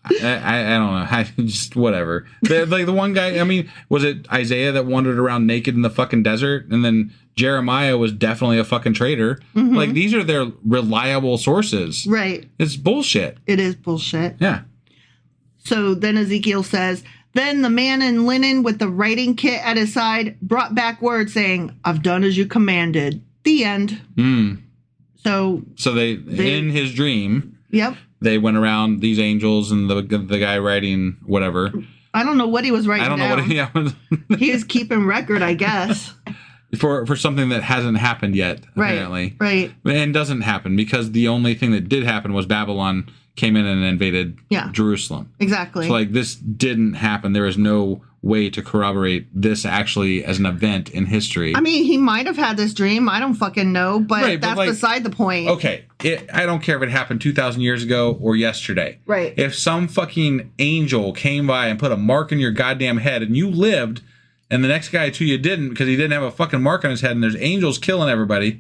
I don't know. Just whatever. Like the one guy, was it Isaiah that wandered around naked in the fucking desert? And then Jeremiah was definitely a fucking traitor. Like these are their reliable sources. Right. It's bullshit. It is bullshit. Yeah. So then Ezekiel says, then the man in linen with the writing kit at his side brought back word saying, I've done as you commanded. The end. So they in his dream. Yep. They went around, these angels and the guy writing whatever. I don't know what he was writing I don't know what he was keeping record, I guess. For something that hasn't happened yet, apparently. Right. And doesn't happen because the only thing that did happen was Babylon came in and invaded Jerusalem. Exactly. So this didn't happen. There is no way to corroborate this actually as an event in history. He might have had this dream. I don't fucking know, but that's beside the point. Okay. I don't care if it happened 2,000 years ago or yesterday. Right. If some fucking angel came by and put a mark in your goddamn head and you lived and the next guy to you didn't because he didn't have a fucking mark on his head and there's angels killing everybody,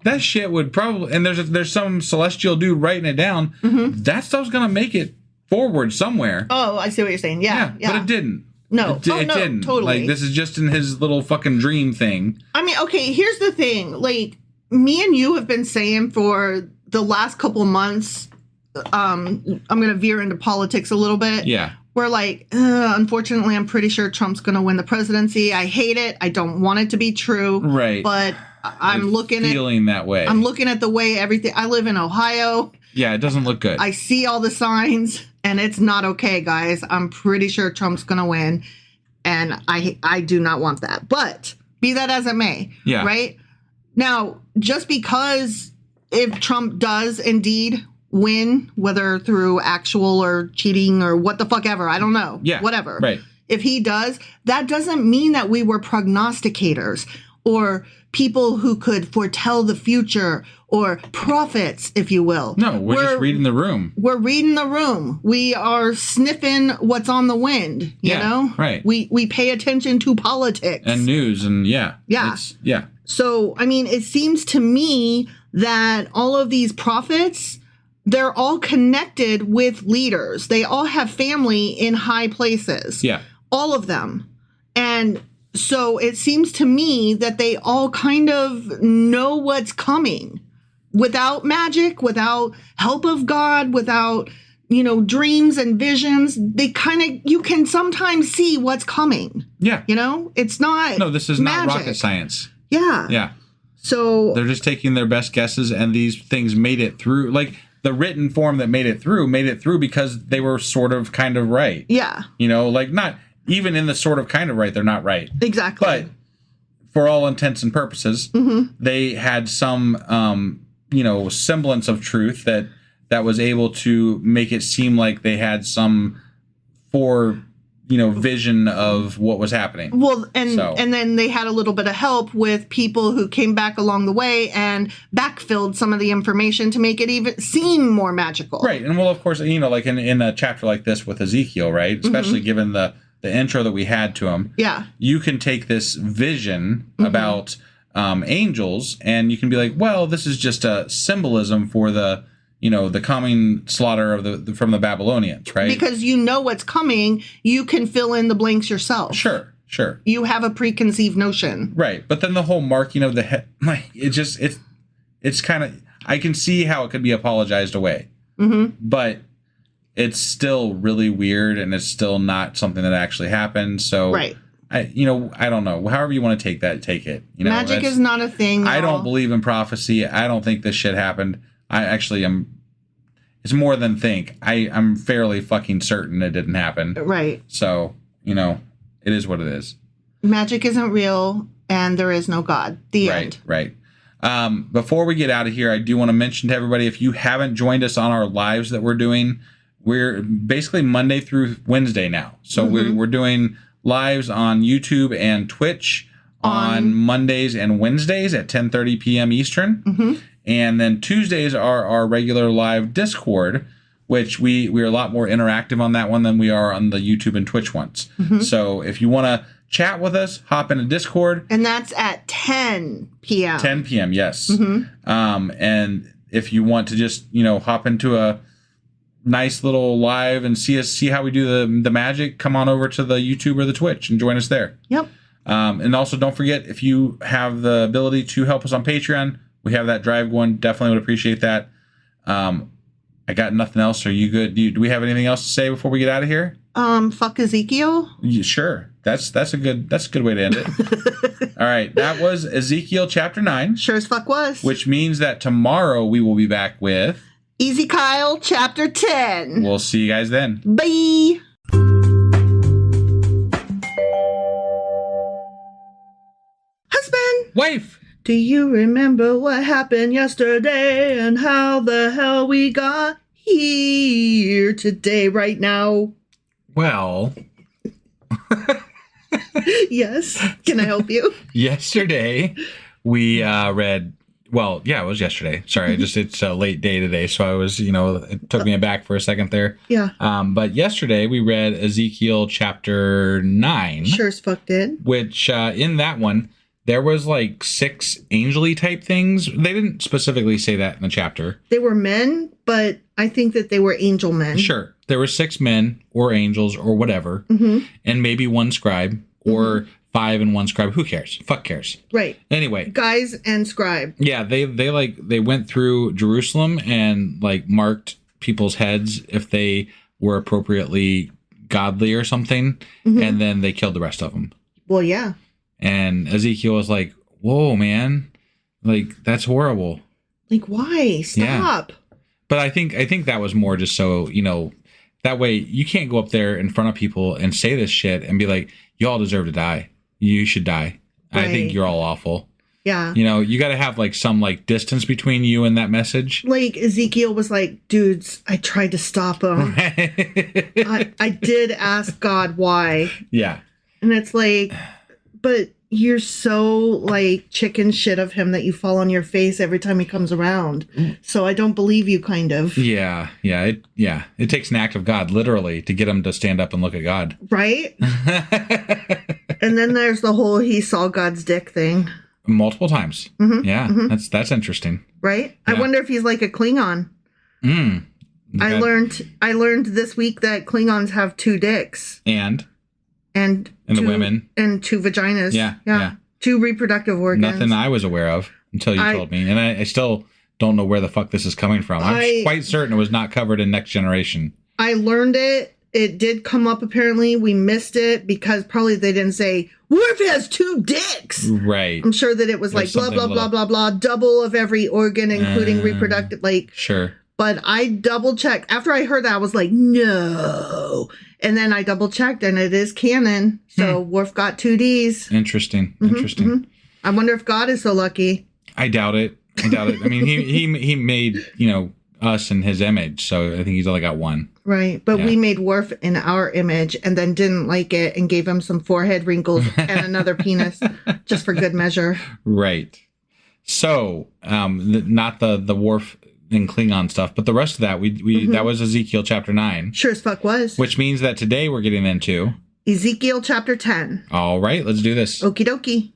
that shit would probably, and there's some celestial dude writing it down, that stuff's going to make it forward somewhere. Oh, I see what you're saying. Yeah. But it didn't. No. It didn't. Totally. Like, this is just in his little fucking dream thing. Okay, here's the thing. Like, me and you have been saying for the last couple of months, I'm going to veer into politics a little bit. Yeah. We're like, unfortunately, I'm pretty sure Trump's going to win the presidency. I hate it. I don't want it to be true. Right. But I'm feeling that way. I'm looking at the way everything. I live in Ohio. Yeah, it doesn't look good. I see all the signs, and it's not okay, guys. I'm pretty sure Trump's going to win, and I do not want that. But be that as it may, right? Now, just because if Trump does indeed win, whether through actual or cheating or what the fuck ever, I don't know. Yeah. Whatever. Right. If he does, that doesn't mean that we were prognosticators or people who could foretell the future or prophets, if you will. No, we're just reading the room. We're reading the room. We are sniffing what's on the wind, you know? Right. We pay attention to politics. And news and Yeah. Yeah. So, it seems to me that all of these prophets, they're all connected with leaders. They all have family in high places. Yeah. All of them. And so it seems to me that they all kind of know what's coming without magic, without help of God, without, dreams and visions. You can sometimes see what's coming. Yeah. It's not. No, this is magic. not rocket science. Yeah. Yeah. So they're just taking their best guesses, and these things made it through. Like the written form that made it through because they were sort of kind of right. Yeah. Not even in the sort of kind of right, they're not right. Exactly. But for all intents and purposes, they had some, semblance of truth that was able to make it seem like they had some vision of what was happening. Well, and then they had a little bit of help with people who came back along the way and backfilled some of the information to make it even seem more magical. Right. And well, of course, like in a chapter like this with Ezekiel, right? Especially given the intro that we had to him. Yeah. You can take this vision about angels and you can be like, well, this is just a symbolism for the coming slaughter from the Babylonians, right? Because what's coming, you can fill in the blanks yourself. Sure. Sure. You have a preconceived notion. Right. But then the whole marking of the head, like, it's kind of, I can see how it could be apologized away. Mm-hmm. But it's still really weird, and it's still not something that actually happened. So, right. I don't know. However you want to take that, take it. Magic is not a thing. I don't believe in prophecy. I don't think this shit happened. I actually am. It's more than think. I'm fairly fucking certain it didn't happen. Right. So, it is what it is. Magic isn't real, and there is no God. The end. Right. Before we get out of here, I do want to mention to everybody, if you haven't joined us on our lives that we're doing, we're basically Monday through Wednesday now. So we're doing lives on YouTube and Twitch on Mondays and Wednesdays at 10:30 p.m. Eastern. Mm-hmm. And then Tuesdays are our regular live Discord, which we're a lot more interactive on that one than we are on the YouTube and Twitch ones. Mm-hmm. So if you want to chat with us, hop into Discord. And that's at 10 p.m. 10 p.m., yes. Mm-hmm. And if you want to just, hop into a nice little live and see how we do the magic, come on over to the YouTube or the Twitch and join us there. Yep. And also don't forget, if you have the ability to help us on Patreon, we have that drive going. Definitely would appreciate that. I got nothing else. Are you good? Do we have anything else to say before we get out of here? Fuck Ezekiel. Yeah, sure. That's a good way to end it. All right. That was Ezekiel chapter 9. Sure as fuck was. Which means that tomorrow we will be back with Ezekiel chapter 10. We'll see you guys then. Bye. Husband. Wife. Do you remember what happened yesterday and how the hell we got here today right now? Well. Yes. Can I help you? Yesterday, we read. Well, yeah, it was yesterday. Sorry, it's a late day today, so I was, it took me aback for a second there. Yeah. But yesterday we read Ezekiel chapter 9. Sure as fuck did. Which in that one there was like 6 angel-y type things. They didn't specifically say that in the chapter. They were men, but I think that they were angel men. Sure. There were 6 men or angels or whatever, and maybe 1 scribe or 5 and 1 scribe. Who cares? Fuck cares. Right. Anyway. Guys and scribe. Yeah, they went through Jerusalem and like marked people's heads if they were appropriately godly or something, and then they killed the rest of them. Well, yeah. And Ezekiel was like, whoa, man. Like, that's horrible. Like, why? Stop. Yeah. But I think that was more just so, that way you can't go up there in front of people and say this shit and be like, you all deserve to die. You should die. Right. I think you're all awful. Yeah. You got to have like some like distance between you and that message. Like Ezekiel was like, dudes, I tried to stop him. I did ask God why. Yeah. And it's like, but you're so like chicken shit of him that you fall on your face every time he comes around. So I don't believe you, kind of. Yeah. It takes an act of God, literally, to get him to stand up and look at God. Right? And then there's the whole he saw God's dick thing. Multiple times. Yeah. That's interesting. Right? Yeah. I wonder if he's like a Klingon. I learned this week that Klingons have 2 dicks. And the women. And 2 vaginas. Yeah. 2 reproductive organs. Nothing I was aware of until you told me. And I still don't know where the fuck this is coming from. I'm quite certain it was not covered in Next Generation. I learned it. It did come up, apparently. We missed it because probably they didn't say, Worf has 2 dicks. Right. I'm sure that it was like blah, blah, blah, blah, blah, double of every organ, including reproductive, like. Sure. But I double checked. After I heard that, I was like, no. And then I double checked, and it is canon. So Worf got 2 Ds. Interesting. I wonder if God is so lucky. I doubt it. I mean, he made, us in his image. So I think he's only got 1. Right. But we made Worf in our image and then didn't like it and gave him some forehead wrinkles and another penis just for good measure. Right. So, not the Worf and Klingon stuff, but the rest of that, we that was Ezekiel chapter 9. Sure as fuck was. Which means that today we're getting into Ezekiel chapter 10. All right, let's do this. Okie dokie.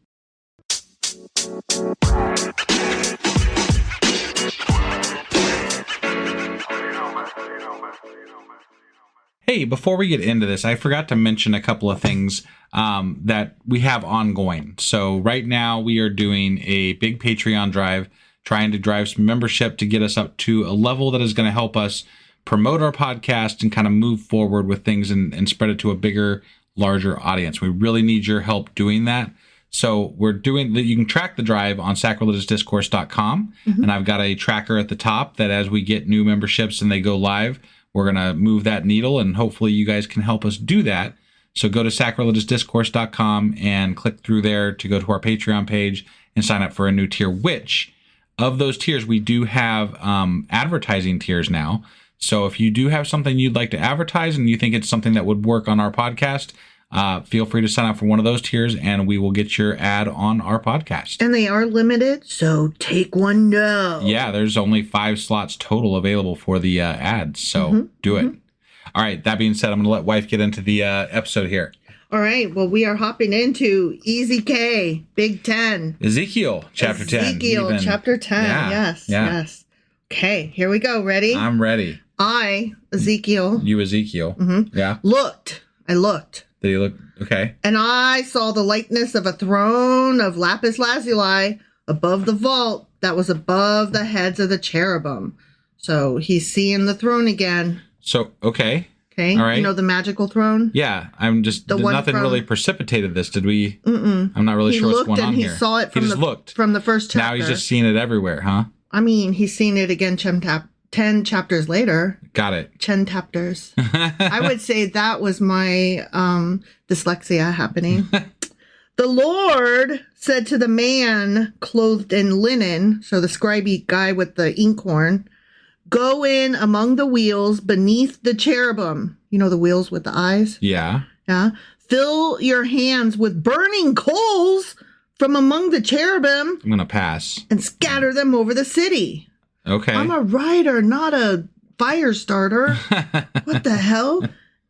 Hey, before we get into this, I forgot to mention a couple of things that we have ongoing. So right now we are doing a big Patreon drive, trying to drive some membership to get us up to a level that is going to help us promote our podcast and kind of move forward with things and spread it to a bigger, larger audience. We really need your help doing that. So we're doing that. You can track the drive on sacrilegiousdiscourse.com. And I've got a tracker at the top that as we get new memberships and they go live, we're going to move that needle, and hopefully you guys can help us do that. So go to sacrilegiousdiscourse.com and click through there to go to our Patreon page and sign up for a new tier, which of those tiers, we do have advertising tiers now. So if you do have something you'd like to advertise and you think it's something that would work on our podcast, feel free to sign up for one of those tiers and we will get your ad on our podcast. And they are limited, so take one now. Yeah, there's only 5 slots total available for the ads, so do it. All right, that being said, I'm going to let wife get into the episode here. All right, well, we are hopping into Ezekiel, Big 10. Ezekiel, chapter 10. Ezekiel, chapter 10, yes. Okay, here we go. Ready? I'm ready. I, Ezekiel. You, Ezekiel. Yeah. I looked. Did he look? Okay. And I saw the likeness of a throne of lapis lazuli above the vault that was above the heads of the cherubim. So he's seeing the throne again. So, okay. Okay. All right. You know the magical throne? Yeah. I'm just, nothing really precipitated this. Did we? I'm not really sure what's going on here. He saw it from from the first chapter. Now he's just seeing it everywhere, huh? I mean, he's seen it again 10 chapters later. Got it. 10 chapters. I would say that was my dyslexia happening. The Lord said to the man clothed in linen, so the scribey guy with the inkhorn, go in among the wheels beneath the cherubim. You know the wheels with the eyes? Yeah. Yeah. Fill your hands with burning coals from among the cherubim. I'm going to pass. And scatter them over the city. Okay. I'm a rider, not a fire starter. What the hell?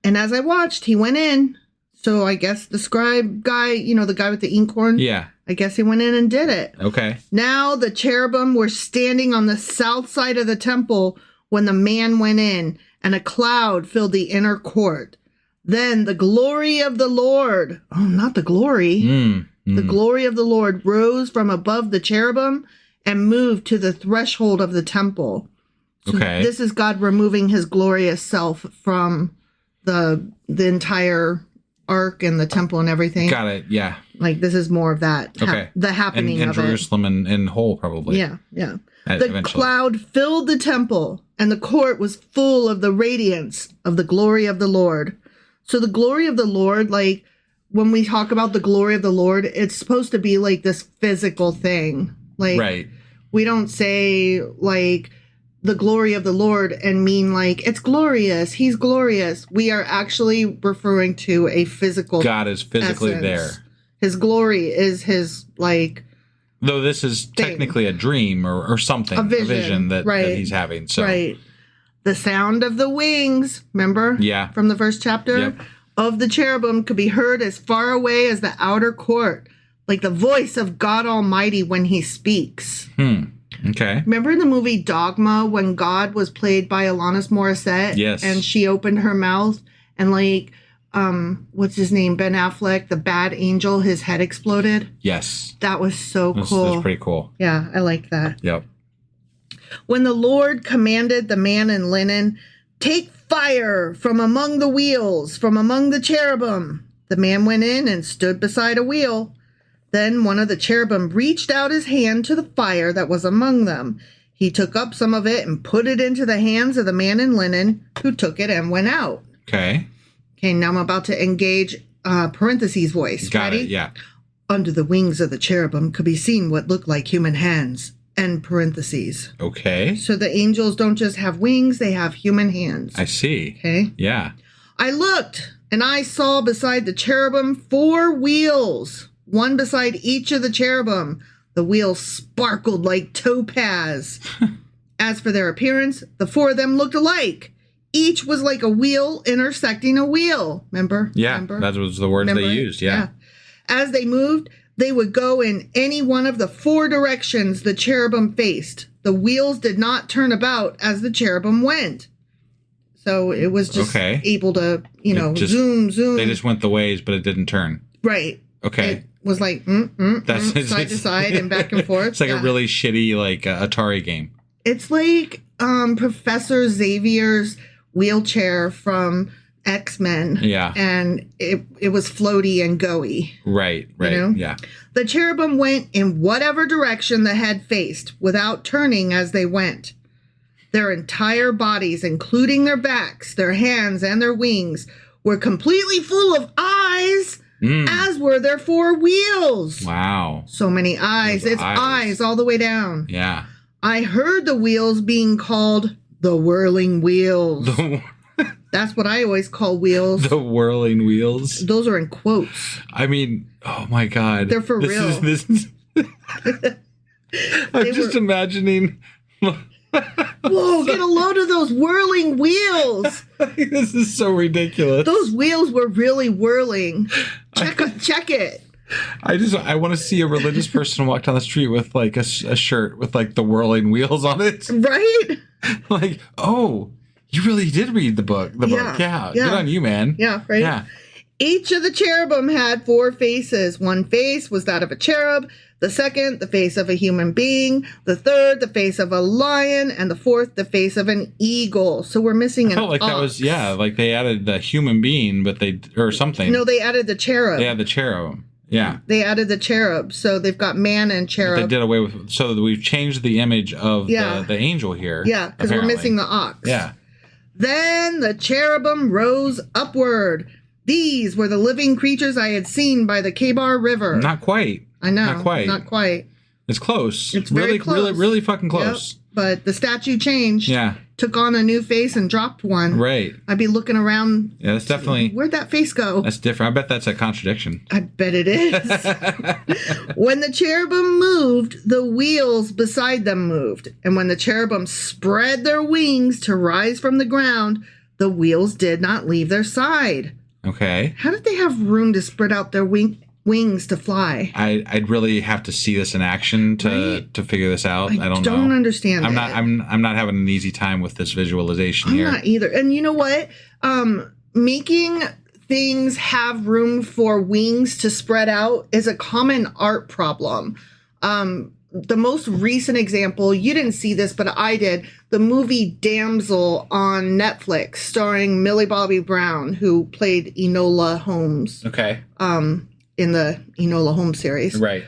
And as I watched, he went in. So I guess the scribe guy, you know, the guy with the inkhorn. Yeah. I guess he went in and did it. Okay. Now the cherubim were standing on the south side of the temple when the man went in, and a cloud filled the inner court. Then the glory of the Lord, not the glory, the glory of the Lord rose from above the cherubim and moved to the threshold of the temple. So this is God removing his glorious self from the entire ark and the temple and everything. Got it. Yeah. Like this is more of that. Okay. The happening and of Jerusalem it. in whole, probably. Yeah. The Eventually. cloud filled the temple, and the court was full of the radiance of the glory of the Lord. So the glory of the Lord, like when we talk about the glory of the Lord, it's supposed to be like this physical thing. Like right. We don't say like the glory of the Lord and mean like it's glorious. He's glorious. We are actually referring to a physical God is physically essence. there. His glory is his like. Though this is technically a dream or something, a vision that he's having. So. Right. The sound of the wings, remember? Yeah. From the first chapter? Yep. Of the cherubim could be heard as far away as the outer court, like the voice of God Almighty when he speaks. Okay. Remember in the movie Dogma when God was played by Alanis Morissette? Yes. And she opened her mouth and like, what's his name? Ben Affleck, the bad angel, his head exploded. Yes. That was so cool. That's pretty cool. Yeah, I like that. Yep. When the Lord commanded the man in linen, take fire from among the wheels, from among the cherubim. The man went in and stood beside a wheel. Then one of the cherubim reached out his hand to the fire that was among them. He took up some of it and put it into the hands of the man in linen, who took it and went out. Okay. Okay, now I'm about to engage parentheses voice. Got Ready? it, yeah. Under the wings of the cherubim could be seen what looked like human hands. End parentheses. Okay. So the angels don't just have wings, they have human hands. I see. Okay. Yeah. I looked, and I saw beside the cherubim 4 wheels, one beside each of the cherubim. The wheels sparkled like topaz. As for their appearance, the 4 of them looked alike. Each was like a wheel intersecting a wheel. Remember? Yeah, Remember? that was the words they used. Yeah. As they moved, they would go in any one of the 4 directions the cherubim faced. The wheels did not turn about as the cherubim went. So it was just able to, zoom. They just went the ways, but it didn't turn. Right. Okay. It was like side to side and back and forth. It's like a really shitty Atari game. It's like Professor Xavier's wheelchair from X-Men. Yeah. And it was floaty and goey. Right. Yeah. The cherubim went in whatever direction the head faced without turning as they went. Their entire bodies, including their backs, their hands, and their wings, were completely full of eyes, as were their 4 wheels. Wow. So many eyes. It's eyes all the way down. Yeah. I heard the wheels being called the whirling wheels. That's what I always call wheels. The whirling wheels. Those are in quotes. I mean, oh my God. They're for real. I'm just imagining. Whoa, get a load of those whirling wheels. This is so ridiculous. Those wheels were really whirling. Check it. I want to see a religious person walk down the street with like a shirt with like the whirling wheels on it. Right? Like, oh, you really did read the book. Book. Yeah. Good on you, man. Yeah, right? Yeah. Each of the cherubim had 4 faces. One face was that of a cherub. The second, the face of a human being. The third, the face of a lion. And the fourth, the face of an eagle. So we're missing an ox. That was, like they added the human being, or something. No, they added the cherub. They had the cherub. Yeah. They added the cherub. So they've got man and cherub. But they did away with, so that we've changed the image of the angel here. Yeah, because we're missing the ox. Yeah. Then the cherubim rose upward. These were the living creatures I had seen by the Kabar River. Not quite. I know. Not quite. It's close. It's really very close. Really fucking close. Yep. But the statue changed. Yeah. Took on a new face and dropped one. Right. I'd be looking around. Yeah, that's definitely... Where'd that face go? That's different. I bet that's a contradiction. I bet it is. When the cherubim moved, the wheels beside them moved. And when the cherubim spread their wings to rise from the ground, the wheels did not leave their side. Okay. How did they have room to spread out their wings to fly? I'd really have to see this in action to figure this out. I don't know. Don't understand. I'm not having an easy time with this visualization here. I'm not either. And you know what? Making things have room for wings to spread out is a common art problem. The most recent example, you didn't see this, but I did. The movie Damsel on Netflix, starring Millie Bobby Brown, who played Enola Holmes. Okay. In the Enola Holmes series. Right.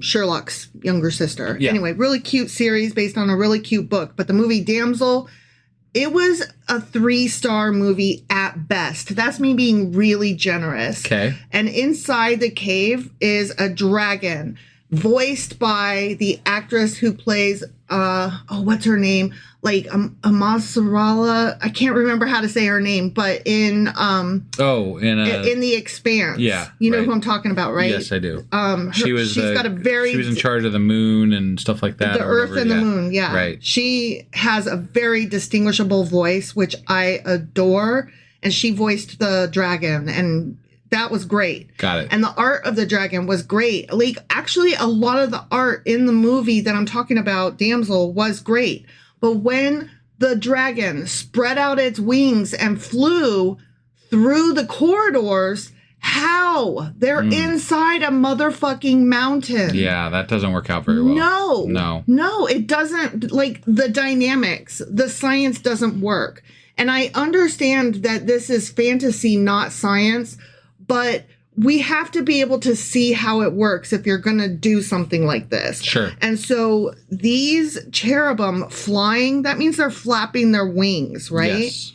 Sherlock's younger sister. Yeah. Anyway, really cute series based on a really cute book. But the movie Damsel, it was a 3-star movie at best. That's me being really generous. Okay. And inside the cave is a dragon, voiced by the actress who plays, what's her name? Like, Amasarala. I can't remember how to say her name, but in The Expanse. Yeah. You know who I'm talking about, right? Yes, I do. She was in charge of the moon and stuff like that. The Earth and the moon, yeah. Right. She has a very distinguishable voice, which I adore, and she voiced the dragon, and that was great. Got it. And the art of the dragon was great. Like, actually, a lot of the art in the movie that I'm talking about, Damsel, was great. But when the dragon spread out its wings and flew through the corridors, how? They're inside a motherfucking mountain. Yeah, that doesn't work out very well. No, it doesn't. Like, the dynamics, the science doesn't work. And I understand that this is fantasy, not science, but we have to be able to see how it works if you're going to do something like this. Sure. And so these cherubim flying, that means they're flapping their wings, right? Yes.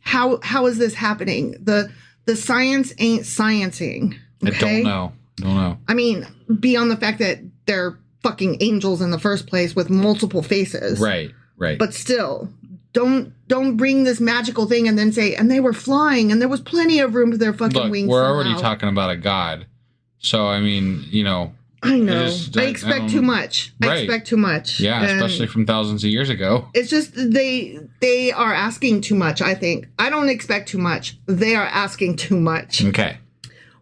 How is this happening? The science ain't sciencing. Okay? I don't know. I mean, beyond the fact that they're fucking angels in the first place with multiple faces. Right. But still, don't bring this magical thing and then say, and they were flying and there was plenty of room for their fucking wings. We're already talking about a god. So, I mean, I know. I expect too much. Right. I expect too much. Yeah, and especially from thousands of years ago. It's just they are asking too much, I think. I don't expect too much. They are asking too much. Okay.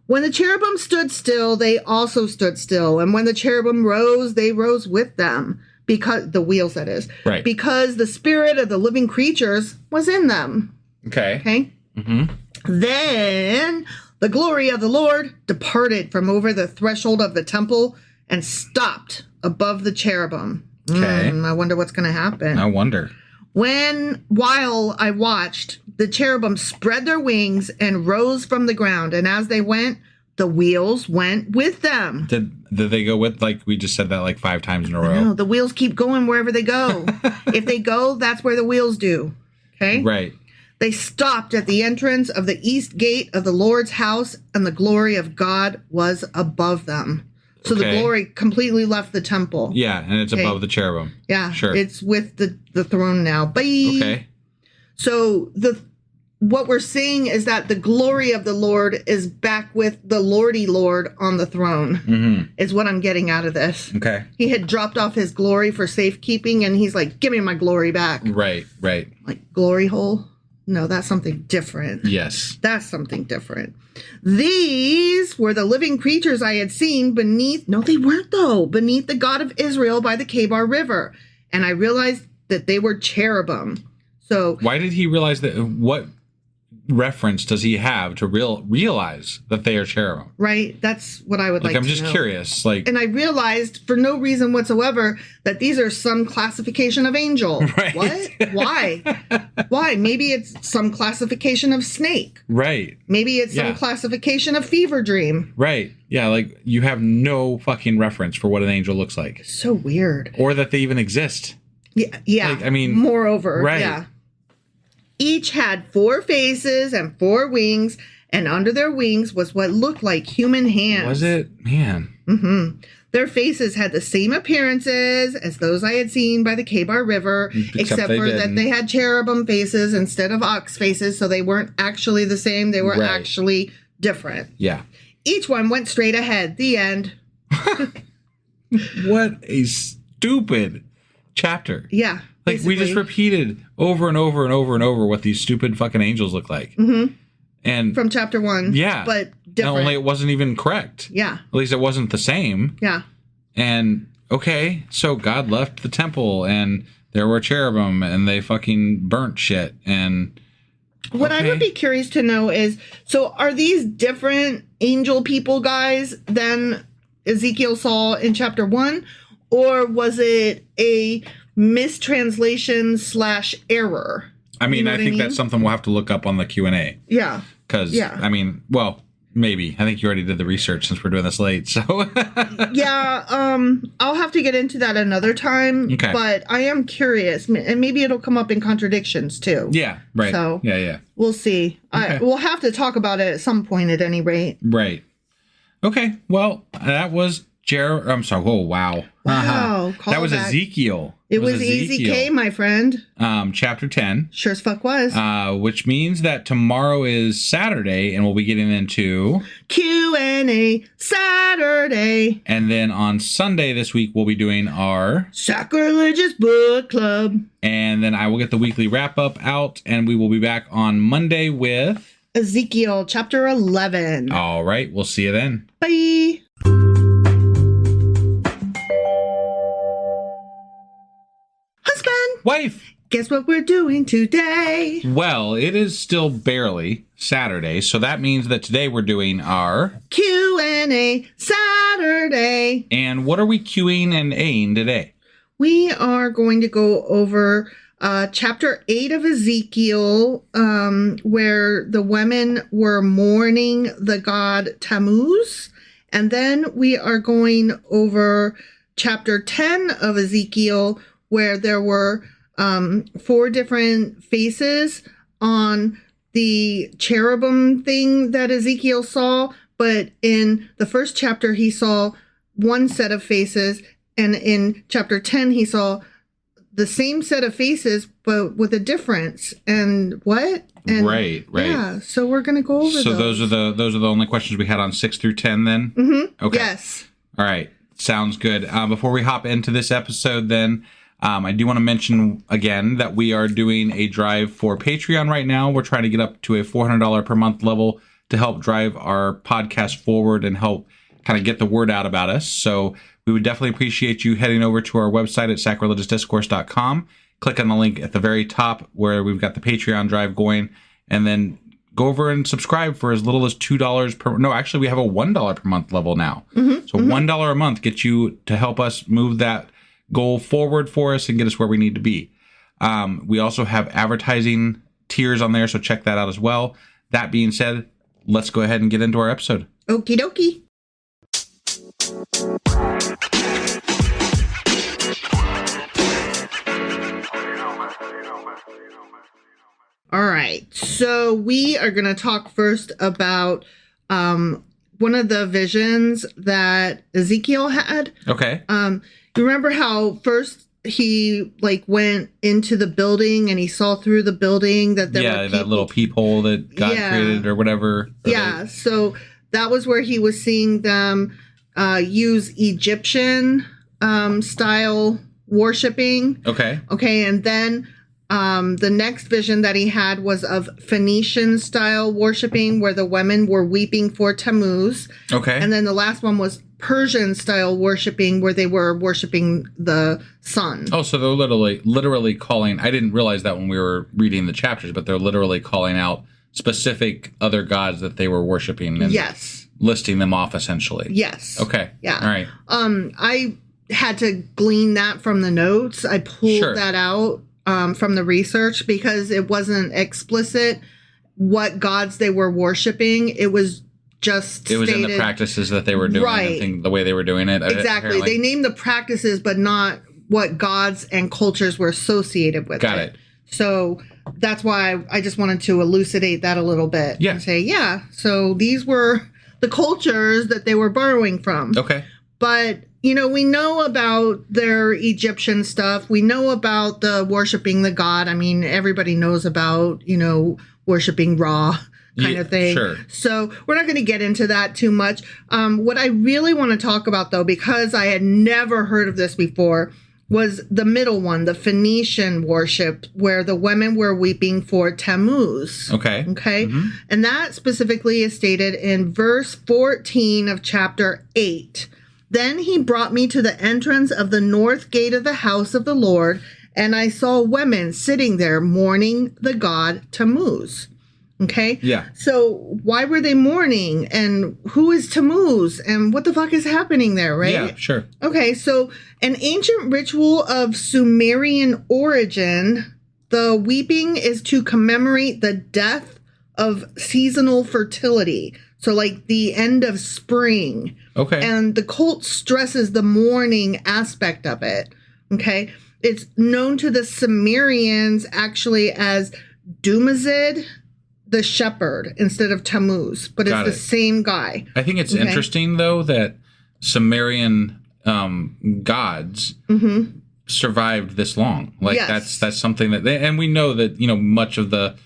When the cherubim stood still, they also stood still. And when the cherubim rose, they rose with them. Because the wheels, that is. Right. Because the spirit of the living creatures was in them. Okay. Okay? Mm-hmm. Then the glory of the Lord departed from over the threshold of the temple and stopped above the cherubim. Okay. I wonder what's going to happen. I wonder. While I watched, the cherubim spread their wings and rose from the ground. And as they went, the wheels went with them. Did they go with, like, we just said that like 5 times in a row? No, the wheels keep going wherever they go. If they go, that's where the wheels do. Okay? Right. They stopped at the entrance of the east gate of the Lord's house, and the glory of God was above them. So the glory completely left the temple. Yeah, and it's above the cherubim. Yeah, sure. It's with the throne now. Bye. Okay. So what we're seeing is that the glory of the Lord is back with the Lordy Lord on the throne, is what I'm getting out of this. Okay. He had dropped off his glory for safekeeping, and he's like, give me my glory back. Right. Like glory hole? No, that's something different. Yes. That's something different. These were the living creatures I had seen beneath the God of Israel by the Kebar River. And I realized that they were cherubim. So why did he realize that? What reference does he have to realize that they are cherubim? Right? That's what I would like to know. I'm just curious. And I realized for no reason whatsoever that these are some classification of angel. Right. What? Why? Maybe it's some classification of snake. Right. Maybe it's some classification of fever dream. Right. Yeah, like you have no fucking reference for what an angel looks like. So weird. Or that they even exist. Yeah. Like, I mean, moreover, right. Yeah. Each had 4 faces and 4 wings, and under their wings was what looked like human hands. Was it? Man. Mm-hmm. Their faces had the same appearances as those I had seen by the Kebar River, except for that they had cherubim faces instead of ox faces, so they weren't actually the same. They were actually different. Yeah. Each one went straight ahead. The end. What a stupid chapter. Yeah. Like, we just repeated over and over and over and over what these stupid fucking angels look like. Mm-hmm. And from chapter 1. Yeah. But different. Only it wasn't even correct. Yeah. At least it wasn't the same. Yeah. And, okay, so God left the temple, and there were cherubim, and they fucking burnt shit, and... What I would be curious to know is, so are these different angel people, guys, than Ezekiel saw in chapter 1? Or was it a mistranslation / error? I mean, I think that's something we'll have to look up on the Q&A. Yeah. Because, I mean, well, maybe. I think you already did the research since we're doing this late, so... Yeah, I'll have to get into that another time. Okay. But I am curious, and maybe it'll come up in contradictions, too. Yeah, right. So, yeah. We'll see. Okay. We'll have to talk about it at some point, at any rate. Right. Okay, well, that was... I'm sorry. Oh, wow. Wow. That was Ezekiel. It was Ezekiel, my friend. Chapter 10. Sure as fuck was. Which means that tomorrow is Saturday, and we'll be getting into... Q&A Saturday. And then on Sunday this week, we'll be doing our... Sacrilegious Book Club. And then I will get the weekly wrap-up out, and we will be back on Monday with... Ezekiel chapter 11. All right. We'll see you then. Bye. Wife! Guess what we're doing today? Well, it is still barely Saturday, so that means that today we're doing our... Q&A Saturday. And what are we Qing and Aing today? We are going to go over chapter 8 of Ezekiel, where the women were mourning the god Tammuz. And then we are going over chapter 10 of Ezekiel, where there were 4 different faces on the cherubim thing that Ezekiel saw. But in the first chapter, he saw one set of faces. And in chapter 10, he saw the same set of faces, but with a difference. And what? And right. Yeah, so we're going to go over those. So those are the only questions we had on 6 through 10 then? Mm-hmm. Okay. Yes. All right. Sounds good. Before we hop into this episode then, I do want to mention again that we are doing a drive for Patreon right now. We're trying to get up to a $400 per month level to help drive our podcast forward and help kind of get the word out about us. So we would definitely appreciate you heading over to our website at sacrilegiousdiscourse.com. Click on the link at the very top where we've got the Patreon drive going, and then go over and subscribe for as little as $2 per. No, actually, we have a $1 per month level now. So $1 a month gets you to help us move that goal forward for us and get us where we need to be. We also have advertising tiers on there, so check that out as well. That being said, let's go ahead and get into our episode. Okie dokie. All right, so we are going to talk first about one of the visions that Ezekiel had. Okay. You remember how first he went into the building and he saw through the building that there were people, that little peephole that God created or whatever. So that was where he was seeing them use Egyptian style worshiping. Okay, and then the next vision that he had was of Phoenician style worshiping where the women were weeping for Tammuz. Okay. And then the last one was Persian style worshiping where they were worshiping the sun. Oh, so they're literally calling, I didn't realize that when we were reading the chapters, but they're literally calling out specific other gods that they were worshiping and listing them off essentially. Yes. Okay. Yeah. All right. I had to glean that from the notes. I pulled that out from the research because it wasn't explicit what gods they were worshiping. It was just it was stated, in the practices that they were doing, and the way they were doing it. Exactly. Apparently. They named the practices, but not what gods and cultures were associated with. Got it. So that's why I just wanted to elucidate that a little bit. Yeah. And say, so these were the cultures that they were borrowing from. Okay. But, we know about their Egyptian stuff. We know about the worshiping the god. I mean, everybody knows about, worshiping Ra kind of thing. Sure. So we're not going to get into that too much. What I really want to talk about, though, because I had never heard of this before, was the middle one, the Phoenician worship, where the women were weeping for Tammuz. Okay. Okay. Mm-hmm. And that specifically is stated in verse 14 of chapter 8. Then he brought me to the entrance of the north gate of the house of the Lord, and I saw women sitting there mourning the god Tammuz. Okay? Yeah. So why were they mourning? And who is Tammuz? And what the fuck is happening there, right? Yeah, sure. Okay, so an ancient ritual of Sumerian origin, the weeping is to commemorate the death of seasonal fertility. So like the end of spring. Okay. And the cult stresses the mourning aspect of it. Okay. It's known to the Sumerians actually as Dumazid, the shepherd, instead of Tammuz, but it's the same guy. I think it's interesting, though, that Sumerian gods survived this long. Like that's something that and we know that much of the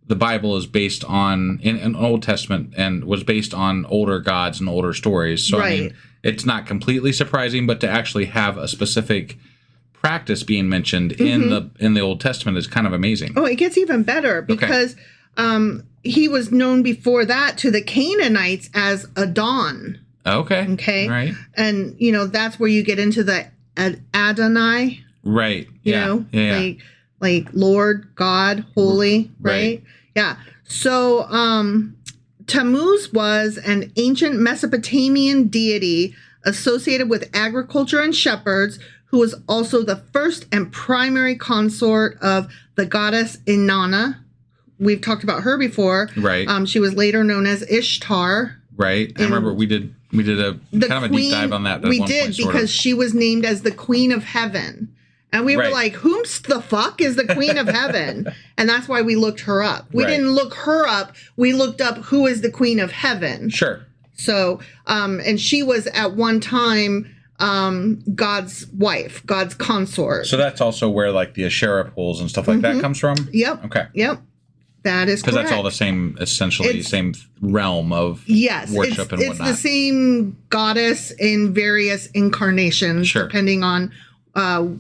Bible is based on in Old Testament and was based on older gods and older stories. So I mean, it's not completely surprising, but to actually have a specific practice being mentioned in the Old Testament is kind of amazing. Oh, it gets even better because he was known before that to the Canaanites as Adon. Okay. Okay. Right. And that's where you get into the Adonai. Right. You know, like Lord, God, holy, right? Yeah. So Tammuz was an ancient Mesopotamian deity associated with agriculture and shepherds, who was also the first and primary consort of the goddess Inanna. We've talked about her before. Right. She was later known as Ishtar. Right. I remember we did a kind of a deep dive on that. We did because she was named as the Queen of Heaven. And we were like, whom's the fuck is the Queen of Heaven? And that's why we looked her up. We didn't look her up. We looked up who is the Queen of Heaven. Sure. So, and she was at one time God's wife, God's consort. So that's also where like the Asherah poles and stuff like that comes from? Yep. Okay. Yep. That is correct. Because that's all the same, essentially, same realm of worship and whatnot. It's the same goddess in various incarnations, depending on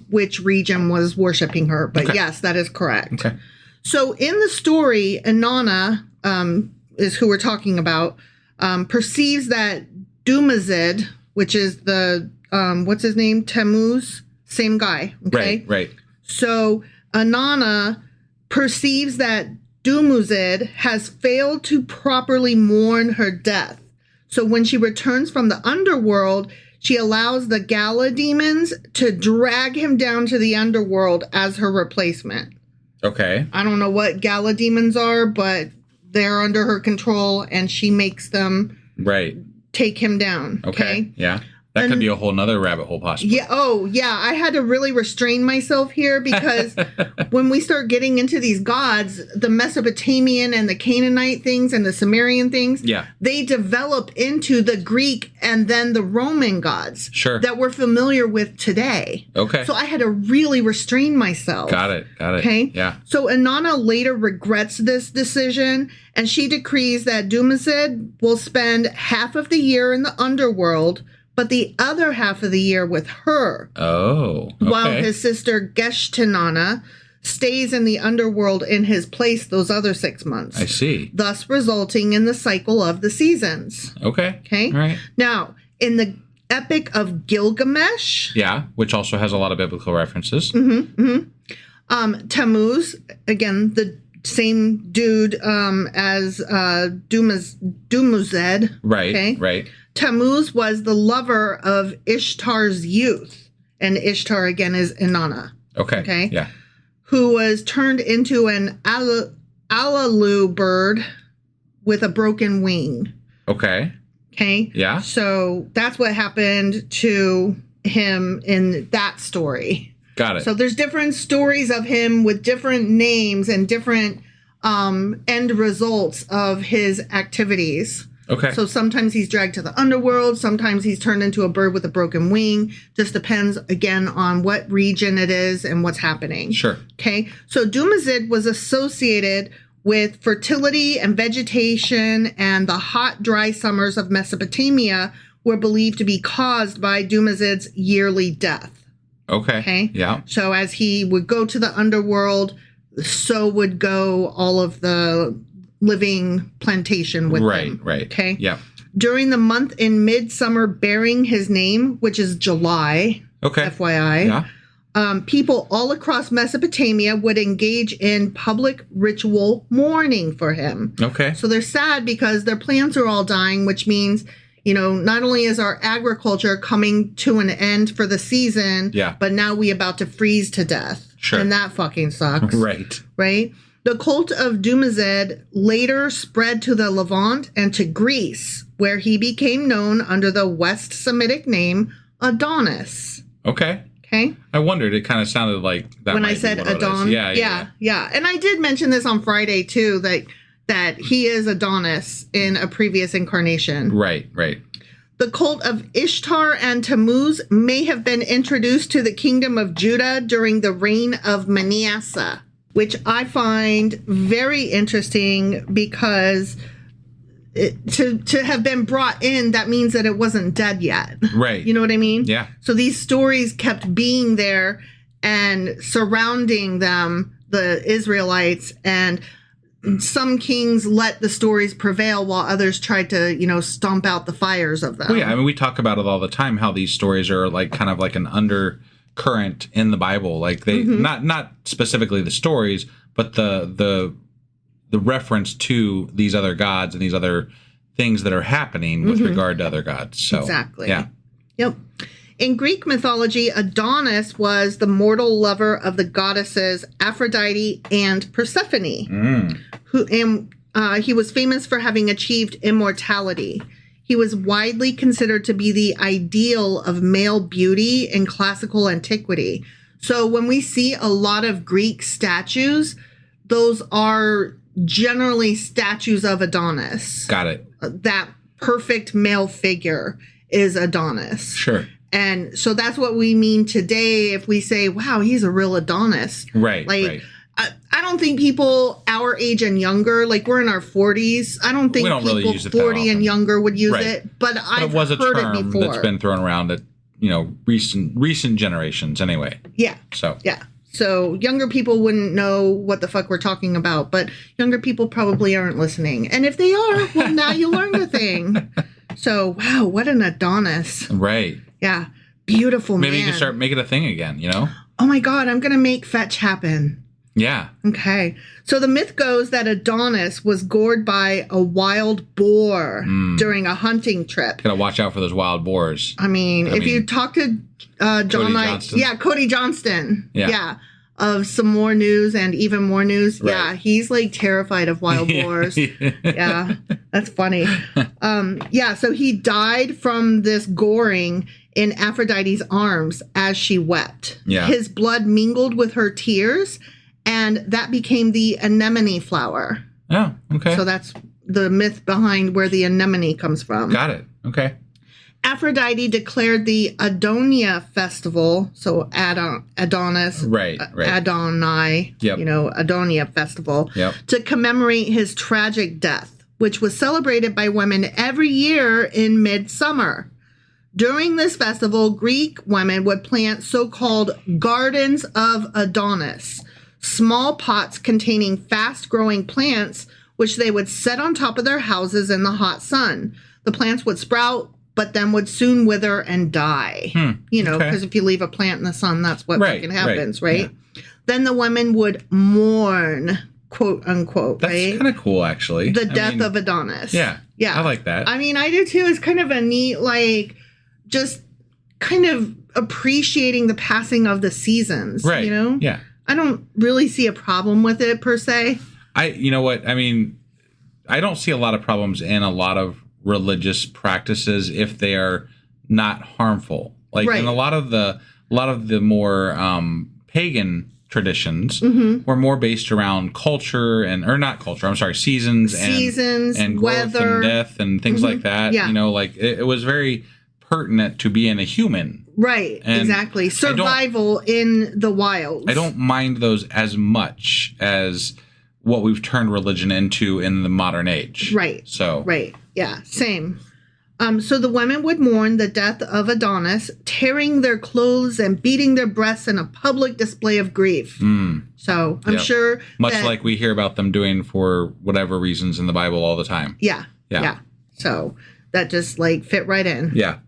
which region was worshiping her. But yes, that is correct. Okay. So in the story, Inanna is who we're talking about, perceives that Dumazid, which is the, what's his name? Tammuz, same guy. Okay. Right. So Inanna perceives that Dumuzid has failed to properly mourn her death. So when she returns from the underworld, she allows the Gala demons to drag him down to the underworld as her replacement. Okay. I don't know what Gala demons are, but they're under her control, and she makes them take him down. Okay. Yeah. That could be a whole nother rabbit hole possibly. Yeah. Oh, yeah. I had to really restrain myself here because when we start getting into these gods, the Mesopotamian and the Canaanite things and the Sumerian things, they develop into the Greek and then the Roman gods that we're familiar with today. Okay. So I had to really restrain myself. Got it. Okay. Yeah. So Inanna later regrets this decision, and she decrees that Dumuzid will spend half of the year in the underworld, but the other half of the year with her. Oh, okay. While his sister Geshtinana stays in the underworld in his place those other 6 months. I see. Thus resulting in the cycle of the seasons. Okay. Okay. All right. Now, in the Epic of Gilgamesh. Yeah, which also has a lot of biblical references. Tammuz, again, the same dude as Dumuzid. Right. Okay. Right. Tammuz was the lover of Ishtar's youth. And Ishtar, again, is Inanna. Okay. Yeah. Who was turned into an Alalu bird with a broken wing. Okay. Okay. Yeah. So that's what happened to him in that story. Got it. So there's different stories of him with different names and different end results of his activities. Okay. So sometimes he's dragged to the underworld. Sometimes he's turned into a bird with a broken wing. Just depends, again, on what region it is and what's happening. Sure. Okay. So Dumuzid was associated with fertility and vegetation, and the hot, dry summers of Mesopotamia were believed to be caused by Dumuzid's yearly death. Okay. Yeah. So as he would go to the underworld, so would go all of the living plantation with him. Right. Okay. Yeah. During the month in midsummer bearing his name, which is July. Okay. FYI. Yeah. People all across Mesopotamia would engage in public ritual mourning for him. Okay. So they're sad because their plants are all dying, which means, you know, not only is our agriculture coming to an end for the season, but now we about to freeze to death. Sure. And that fucking sucks. Right. Right? The cult of Dumuzid later spread to the Levant and to Greece, where he became known under the West Semitic name Adonis. Okay. Okay. I wondered. It kind of sounded like that when might I be said what it is. Adon. Yeah. And I did mention this on Friday too, that he is Adonis in a previous incarnation. Right. The cult of Ishtar and Tammuz may have been introduced to the kingdom of Judah during the reign of Manasseh, which I find very interesting because to have been brought in, that means that it wasn't dead yet. Right. You know what I mean? Yeah. So these stories kept being there and surrounding them, the Israelites, and some kings let the stories prevail while others tried to, you know, stomp out the fires of them. Well, yeah. I mean, we talk about it all the time, how these stories are like kind of like an undercurrent in the Bible. Like they, not specifically the stories, but the reference to these other gods and these other things that are happening with regard to other gods. So exactly. Yeah. Yep. In Greek mythology, Adonis was the mortal lover of the goddesses Aphrodite and Persephone, he was famous for having achieved immortality. He was widely considered to be the ideal of male beauty in classical antiquity. So when we see a lot of Greek statues, those are generally statues of Adonis. Got it. That perfect male figure is Adonis. Sure. And so that's what we mean today if we say, wow, he's a real Adonis. Right. Like, I don't think people our age and younger, like we're in our 40s, I don't think we don't people really use it 40 and younger would use it. But I've it was a heard term it before. that's been thrown around at, you know, recent generations anyway. Yeah. So. Yeah. So younger people wouldn't know what the fuck we're talking about, but younger people probably aren't listening. And if they are, well, now you learned a thing. So, wow, what an Adonis. Right. Yeah. Beautiful Maybe man. you can start making it a thing again, you know? Oh my God, I'm going to make fetch happen. Yeah. Okay. So the myth goes that Adonis was gored by a wild boar during a hunting trip. Gotta watch out for those wild boars. I mean, you talk to John Knight, Cody Johnston, of Some More News and Even More News, he's like terrified of wild boars. Yeah, that's funny. So he died from this goring in Aphrodite's arms as she wept. Yeah. His blood mingled with her tears, and that became the anemone flower. Oh, okay. So that's the myth behind where the anemone comes from. Got it. Okay. Aphrodite declared the Adonia festival, so Adonis, right. Adonai, Adonia festival, to commemorate his tragic death, which was celebrated by women every year in midsummer. During this festival, Greek women would plant so-called gardens of Adonis, small pots containing fast-growing plants, which they would set on top of their houses in the hot sun. The plants would sprout, but then would soon wither and die. Because if you leave a plant in the sun, that's what fucking happens, right? Yeah. Then the women would mourn, quote unquote, that's right? That's kind of cool, actually. The death of Adonis. Yeah. I like that. I mean, I do too. It's kind of a neat, just kind of appreciating the passing of the seasons, right? Yeah. I don't really see a problem with it per se. You know what? I mean, I don't see a lot of problems in a lot of religious practices if they are not harmful. In a lot of the more pagan traditions were more based around culture seasons and weather, growth and death and things like that. Yeah. It was very pertinent to being a human. Right, and exactly. Survival in the wild. I don't mind those as much as what we've turned religion into in the modern age. Right. So. Right. Yeah, same. So the women would mourn the death of Adonis, tearing their clothes and beating their breasts in a public display of grief. So I'm sure much like we hear about them doing for whatever reasons in the Bible all the time. Yeah. So that just fit right in. Yeah.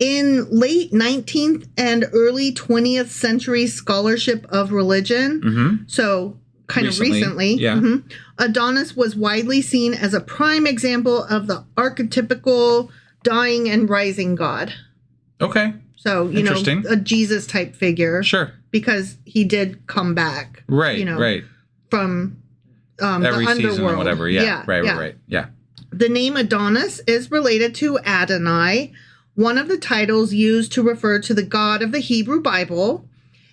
In late 19th and early 20th century scholarship of religion, so kind of recently, Adonis was widely seen as a prime example of the archetypical dying and rising god. Okay. So, a Jesus type figure. Sure. Because he did come back. Right, right. From every the season underworld. Or whatever. Yeah. Right. Yeah. The name Adonis is related to Adonai, one of the titles used to refer to the God of the Hebrew Bible,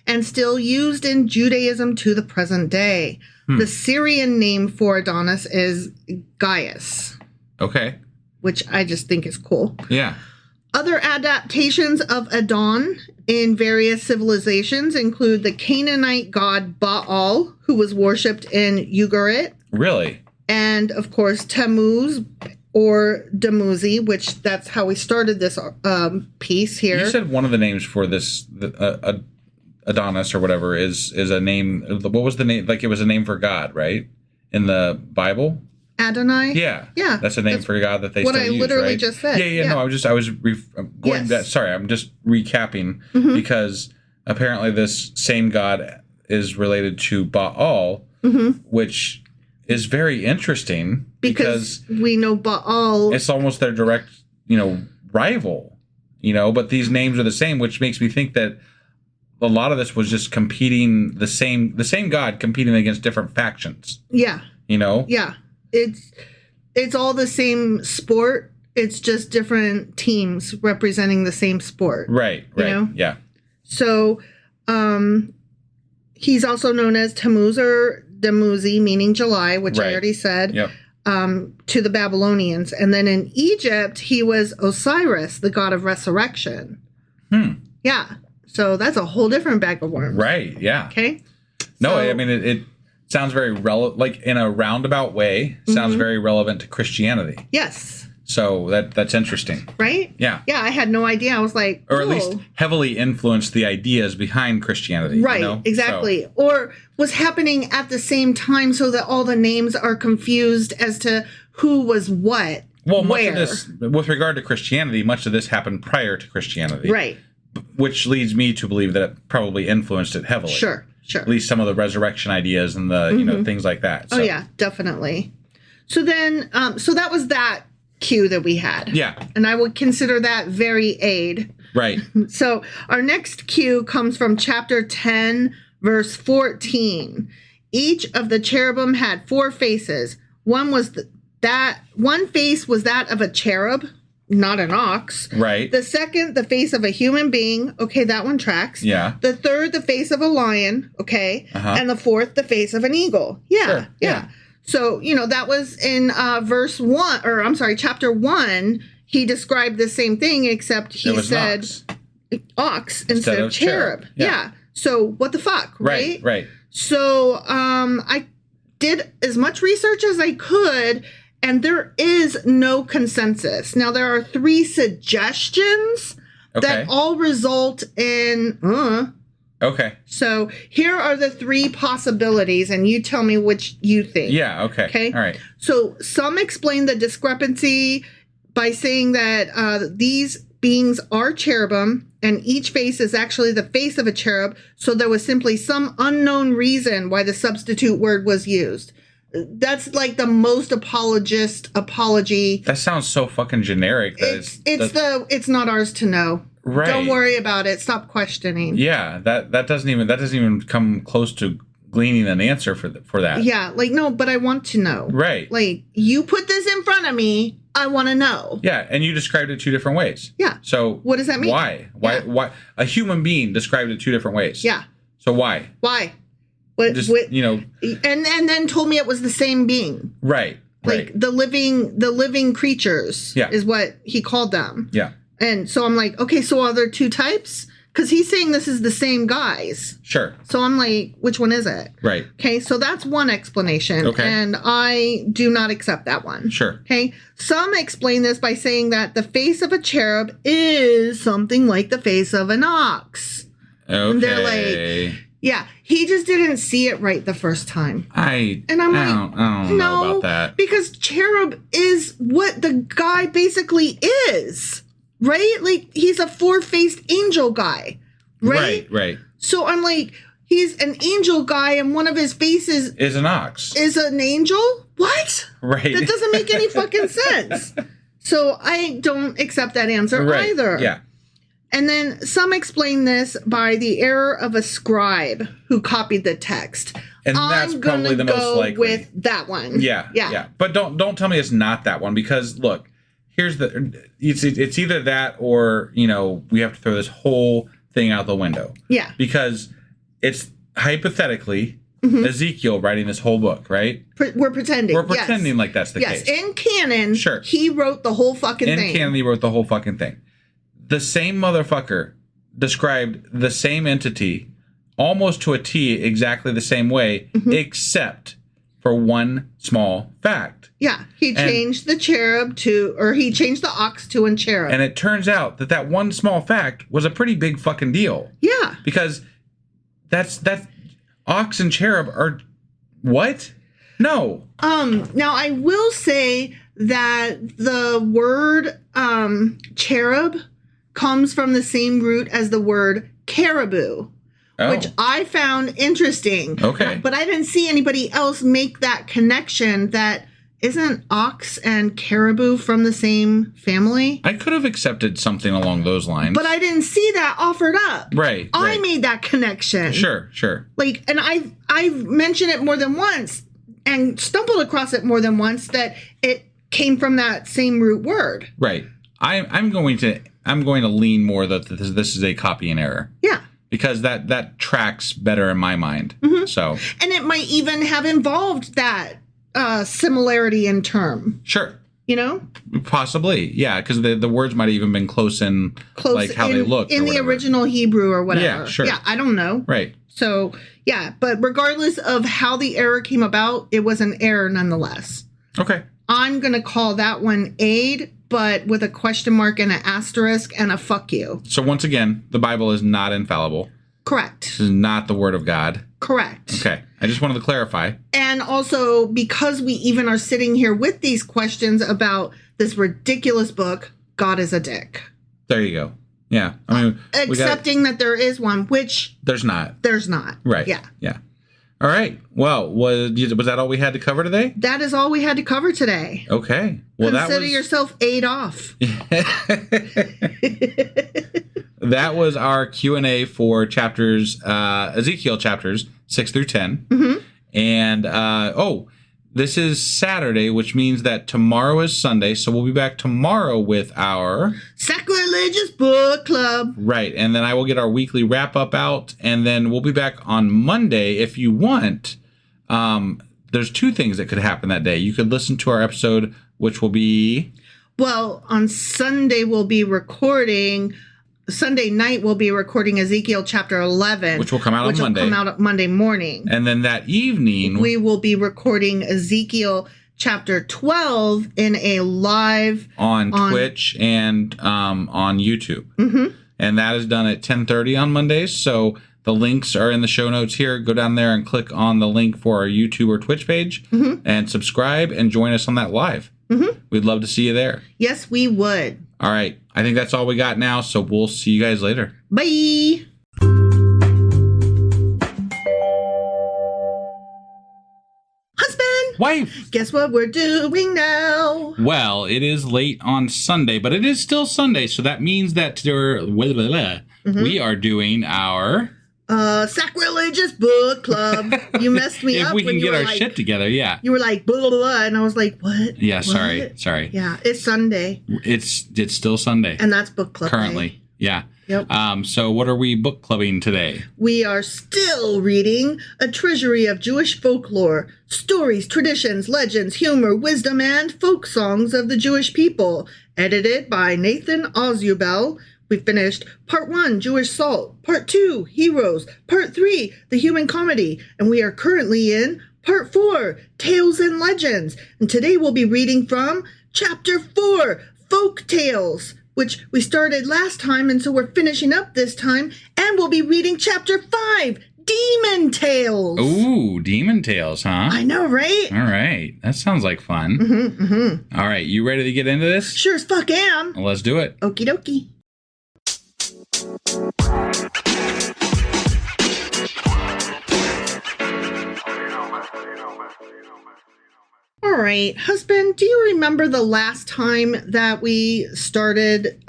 and still used in Judaism to the present day. The Syrian name for Adonis is Gaius. Okay. Which I just think is cool. Yeah. Other adaptations of Adon in various civilizations include the Canaanite god Baal, who was worshipped in Ugarit. Really? And, of course, Tammuz or Dumuzi, which that's how we started this piece here. You said one of the names for this Adonis or whatever is a name. What was the name? It was a name for God, right? In the Bible? Adonai? Yeah. Yeah. That's a name for God that they what still I use, literally right? just said. Yeah. No, I was going back. Sorry, I'm just recapping because apparently this same God is related to Baal, which is very interesting because we know Baal. It's almost their direct, rival, but these names are the same, which makes me think that a lot of this was just competing the same God competing against different factions. Yeah. Yeah. It's all the same sport. It's just different teams representing the same sport. Right. Yeah. So, he's also known as Tammuz or Dumuzi, meaning July, which I already said. Yep. To the Babylonians. And then in Egypt, he was Osiris, the god of resurrection. Yeah. So that's a whole different bag of worms. Right. Yeah. Okay. No, I mean, it sounds very relevant, in a roundabout way, sounds very relevant to Christianity. Yes. So that's interesting. Right? Yeah. Yeah, I had no idea. I was like, or at least heavily influenced the ideas behind Christianity. Right, exactly. So. Or was happening at the same time so that all the names are confused as to who was what. Well, much of this, with regard to Christianity, much of this happened prior to Christianity. Right. Which leads me to believe that it probably influenced it heavily. Sure. Sure. At least some of the resurrection ideas and the, you know, things like that. So. Oh, yeah, definitely. So then, so that was that cue that we had. Yeah. And I would consider that very aid. Right. So our next cue comes from chapter 10, verse 14. Each of the cherubim had 4 faces. One face was that of a cherub, not an ox. Right. The second, the face of a human being. Okay, that one tracks. Yeah. The third, the face of a lion. Okay. And the fourth, the face of an eagle. Yeah. Sure. Yeah. So, you know, that was in chapter 1. He described the same thing, except he said ox instead of cherub. Yeah. So what the fuck, right? Right. So I did as much research as I could, and there is no consensus. Now, there are 3 suggestions that all result in... Okay. So here are the 3 possibilities, and you tell me which you think. Yeah, okay. All right. So some explain the discrepancy by saying that these beings are cherubim, and each face is actually the face of a cherub, so there was simply some unknown reason why the substitute word was used. That's like the most apology. That sounds so fucking generic. It's not ours to know. Right. Don't worry about it. Stop questioning. Yeah, that doesn't even come close to gleaning an answer for that. Yeah, like, no, but I want to know. Right. Like, you put this in front of me, I want to know. Yeah, and you described it 2 different ways. Yeah. So what does that mean? Why? Why? A human being described it 2 different ways. Yeah. So why? What, you know, and then told me it was the same being. Right. Like the living creatures. Yeah. Is what he called them. Yeah. And so I'm like, okay, so are there 2 types? Because he's saying this is the same guys. Sure. So I'm like, which one is it? Right. Okay, so that's one explanation. Okay. And I do not accept that one. Sure. Okay. Some explain this by saying that the face of a cherub is something like the face of an ox. Okay. And they're like, yeah, he just didn't see it right the first time. I don't know about that. Because cherub is what the guy basically is. Right? Like, he's a 4-faced angel guy. Right? Right. So I'm like, he's an angel guy, and one of his faces is an ox. Is an angel? What? Right. That doesn't make any fucking sense. So I don't accept that answer either. Yeah. And then some explain this by the error of a scribe who copied the text. And that's probably the most likely. With that one. Yeah. But don't tell me it's not that one, because look, it's either that or, you know, we have to throw this whole thing out the window. Yeah. Because it's hypothetically Ezekiel writing this whole book, right? We're pretending. We're pretending like that's the case. Yes. In canon, he wrote the whole fucking thing. In canon, he wrote the whole fucking thing. The same motherfucker described the same entity almost to a T exactly the same way, except for one small fact. Yeah, he changed the cherub he changed the ox to a cherub. And it turns out that one small fact was a pretty big fucking deal. Yeah. Because that's ox and cherub are what? No. Now I will say that the word cherub comes from the same root as the word caribou. Which I found interesting. Okay. But I didn't see anybody else make that connection that isn't ox and caribou from the same family. I could have accepted something along those lines. But I didn't see that offered up. Right. I made that connection. Sure. Like, and I've mentioned it more than once and stumbled across it more than once that it came from that same root word. Right. I'm going to lean more that this is a copy and error. Yeah. Because that tracks better in my mind. So, and it might even have involved that similarity in term. Sure. You know? Possibly, yeah, because the words might have even been close like how they look in the original Hebrew or whatever. Yeah, sure. Yeah, I don't know. Right. So yeah, but regardless of how the error came about, it was an error nonetheless. Okay. I'm gonna call that one aid, but with a question mark and an asterisk and a fuck you. So once again, the Bible is not infallible. Correct. This is not the word of God. Correct. Okay. I just wanted to clarify. And also, because we even are sitting here with these questions about this ridiculous book, God is a dick. There you go. Yeah. I mean, accepting that there is one, which there's not. Right. Yeah. All right. Well, was that all we had to cover today? That is all we had to cover today. Okay. Well, Consider yourself 8 off. That was our Q&A for Ezekiel chapters 6 through 10. Mm-hmm. And, this is Saturday, which means that tomorrow is Sunday. So we'll be back tomorrow with our Sacrilegious Book Club. Right. And then I will get our weekly wrap up out. And then we'll be back on Monday if you want. There's 2 things that could happen that day. You could listen to our episode, which will be... Well, on Sunday Sunday night we'll be recording Ezekiel chapter 11. Which will come out on Monday. Which will come out Monday morning. And then that evening... we will be recording Ezekiel chapter 12 in a live... on Twitch and on YouTube. Mm-hmm. And that is done at 10:30 on Mondays. So the links are in the show notes here. Go down there and click on the link for our YouTube or Twitch page. Mm-hmm. And subscribe and join us on that live. Mm-hmm. We'd love to see you there. Yes, we would. All right. I think that's all we got now, so we'll see you guys later. Bye. Husband. Wife. Guess what we're doing now? Well, it is late on Sunday, but it is still Sunday, so that means that we are doing our... Sacrilegious Book Club. You messed me up. If we can get our shit together, yeah. You were like, blah, blah, blah, and I was like, what? Yeah, what? Sorry. Yeah, it's Sunday. It's still Sunday. And that's book club currently, day. Yeah. Yep. So what are we book clubbing today? We are still reading A Treasury of Jewish Folklore, Stories, Traditions, Legends, Humor, Wisdom, and Folk Songs of the Jewish People, edited by Nathan Ozubel. We finished Part 1, Jewish Salt, Part 2, Heroes, Part 3, The Human Comedy, and we are currently in Part 4, Tales and Legends. And today we'll be reading from Chapter 4, Folk Tales, which we started last time, and so we're finishing up this time, and we'll be reading Chapter 5, Demon Tales. Ooh, Demon Tales, huh? I know, right? All right. That sounds like fun. Mm-hmm, mm-hmm. All right. You ready to get into this? Sure as fuck am. Well, let's do it. Okie dokie. All right, husband, do you remember the last time that we started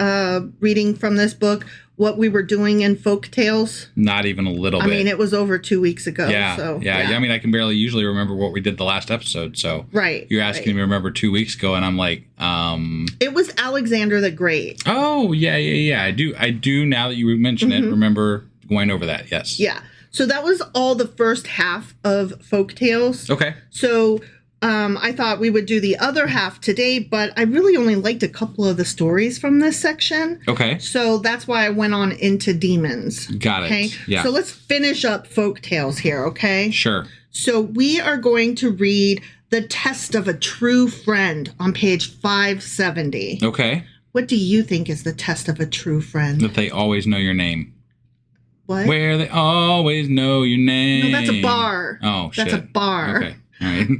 reading from this book, what we were doing in Folk Tales? Not even a little bit. I mean, it was over 2 weeks ago. Yeah, so, yeah. I mean, I can barely usually remember what we did the last episode. So right, you're asking me to remember 2 weeks ago, and I'm like, It was Alexander the Great. Oh, yeah. I do. Now that you mention it, remember going over that. Yes. Yeah. So that was all the first half of Folk Tales. Okay. So I thought we would do the other half today, but I really only liked a couple of the stories from this section. Okay. So that's why I went on into demons. Got it. Okay. Yeah. So let's finish up Folk Tales here, okay? Sure. So we are going to read The Test of a True Friend on page 570. Okay. What do you think is the test of a true friend? That they always know your name. What? Where they always know your name. No, that's a bar. Oh, shit. That's a bar. Okay.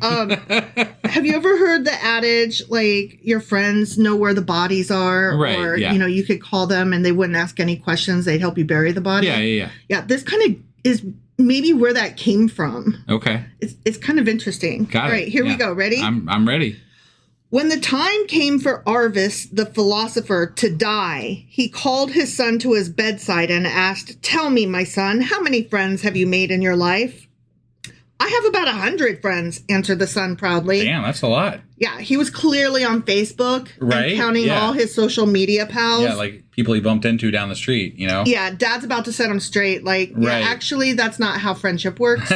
All right. Have you ever heard the adage, like, your friends know where the bodies are? Right, Or, yeah. you could call them and they wouldn't ask any questions. They'd help you bury the body. Yeah. Yeah, this kind of is maybe where that came from. Okay. It's kind of interesting. Got it. All right, here we go. Ready? I'm ready. When the time came for Arvis, the philosopher, to die, he called his son to his bedside and asked, "Tell me, my son, how many friends have you made in your life?" "I have about 100 friends," answered the son proudly. Damn, that's a lot. Yeah, he was clearly on Facebook Right, and counting yeah. all his social media pals. Yeah, like people he bumped into down the street, you know? Yeah, dad's about to set him straight. Like, yeah, Right. actually, that's not how friendship works.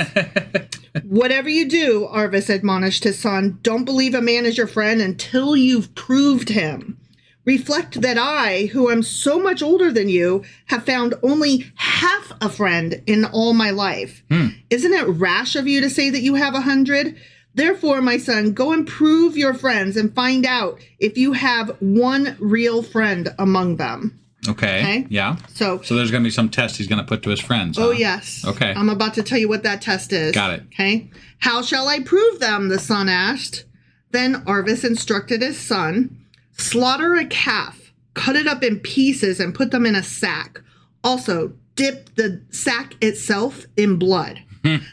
"Whatever you do," Arvis admonished his son, "don't believe a man is your friend until you've proved him. Reflect that I, who am so much older than you, have found only half a friend in all my life. Isn't it rash of you to say that you have 100? Therefore, my son, go and prove your friends and find out if you have one real friend among them." Okay. Yeah. So there's going to be some test he's going to put to his friends. Oh, huh? yes. Okay. I'm about to tell you what that test is. Got it. Okay. "How shall I prove them?" the son asked. Then Arvis instructed his son, "Slaughter a calf, cut it up in pieces and put them in a sack. Also, dip the sack itself in blood.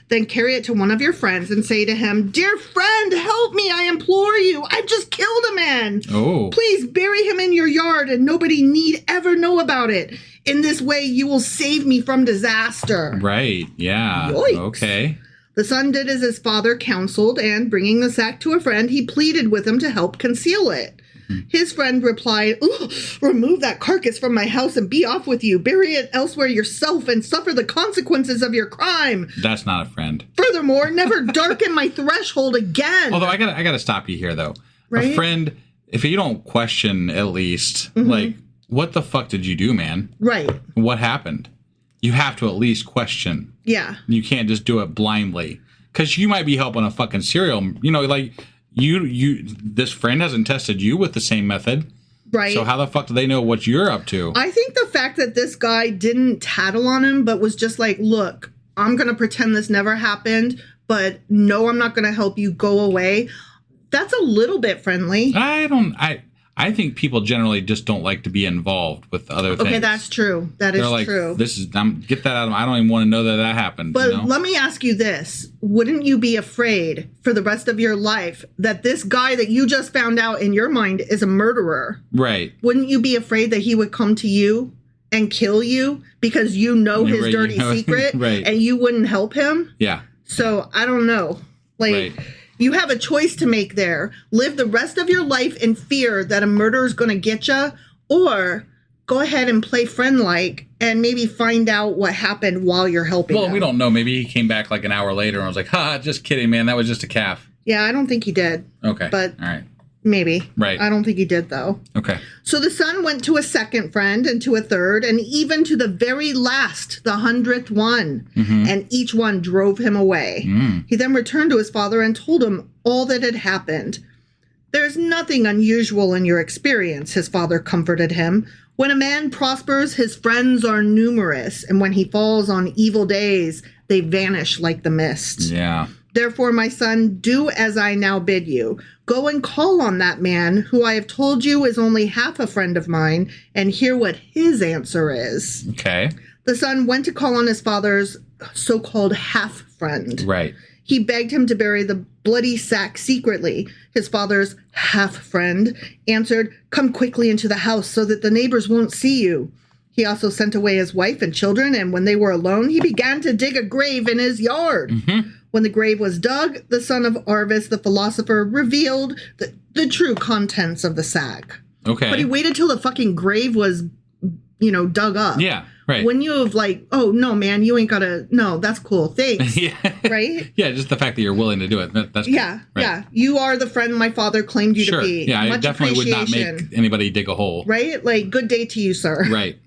Then carry it to one of your friends and say to him, "Dear friend, help me, I implore you. I've just killed a man. Oh. Please bury him in your yard and nobody need ever know about it. In this way, you will save me from disaster." Right. Yeah. Yikes. Okay. The son did as his father counseled, and bringing the sack to a friend, he pleaded with him to help conceal it. His friend replied, "Remove that carcass from my house and be off with you. Bury it elsewhere yourself and suffer the consequences of your crime. That's not a friend. Furthermore, never darken my threshold again." Although I gotta stop you here though. Right? A friend, if you don't question at least, like, what the fuck did you do, man? Right. What happened? You have to at least question. Yeah. You can't just do it blindly. Because you might be helping a fucking serial, you know, like this friend hasn't tested you with the same method. Right. So how the fuck do they know what you're up to? I think the fact that this guy didn't tattle on him, but was just like, "Look, I'm going to pretend this never happened, but no, I'm not going to help you, go away." That's a little bit friendly. I think people generally just don't like to be involved with other things. Okay, that's true. That is They're like, true. Get that out of I don't even want to know that happened. But you know? let me ask you this. Wouldn't you be afraid for the rest of your life that this guy that you just found out in your mind is a murderer? Right. Wouldn't you be afraid that he would come to you and kill you because you know his Right, dirty secret right. and you wouldn't help him? Yeah. So I don't know. Like, Right. you have a choice to make there. Live the rest of your life in fear that a murderer is going to get you, or go ahead and play friend-like and maybe find out what happened while you're helping Well, him. we don't know. Maybe he came back like an hour later and was like, "Ha, just kidding, man. That was just a calf." Yeah, I don't think he did. Okay. But all right. maybe. Right. I don't think he did, though. Okay. So the son went to a second friend and to a third and even to the very last, the 100th one. And each one drove him away. He then returned to his father and told him all that had happened. "There's nothing unusual in your experience," his father comforted him. "When a man prospers, his friends are numerous. And when he falls on evil days, they vanish like the mist. Yeah. Therefore, my son, do as I now bid you. Go and call on that man who I have told you is only half a friend of mine, and hear what his answer is." Okay. The son went to call on his father's so-called half-friend. Right. He begged him to bury the bloody sack secretly. His father's half-friend answered, "Come quickly into the house so that the neighbors won't see you." He also sent away his wife and children, and when they were alone, he began to dig a grave in his yard. When the grave was dug, the son of Arvis, the philosopher, revealed the true contents of the sack. Okay. But he waited till the fucking grave was, dug up. Yeah. Right. When you have like, "Oh, no, man, you ain't gotta, no, that's cool. Thanks." yeah. Right? Yeah. Just the fact that you're willing to do it. That's cool. Yeah, Right. yeah. You are the friend my father claimed you Sure. to be. Yeah. I Much definitely would not appreciation. make anybody dig a hole. Right? Like, good day to you, sir. Right.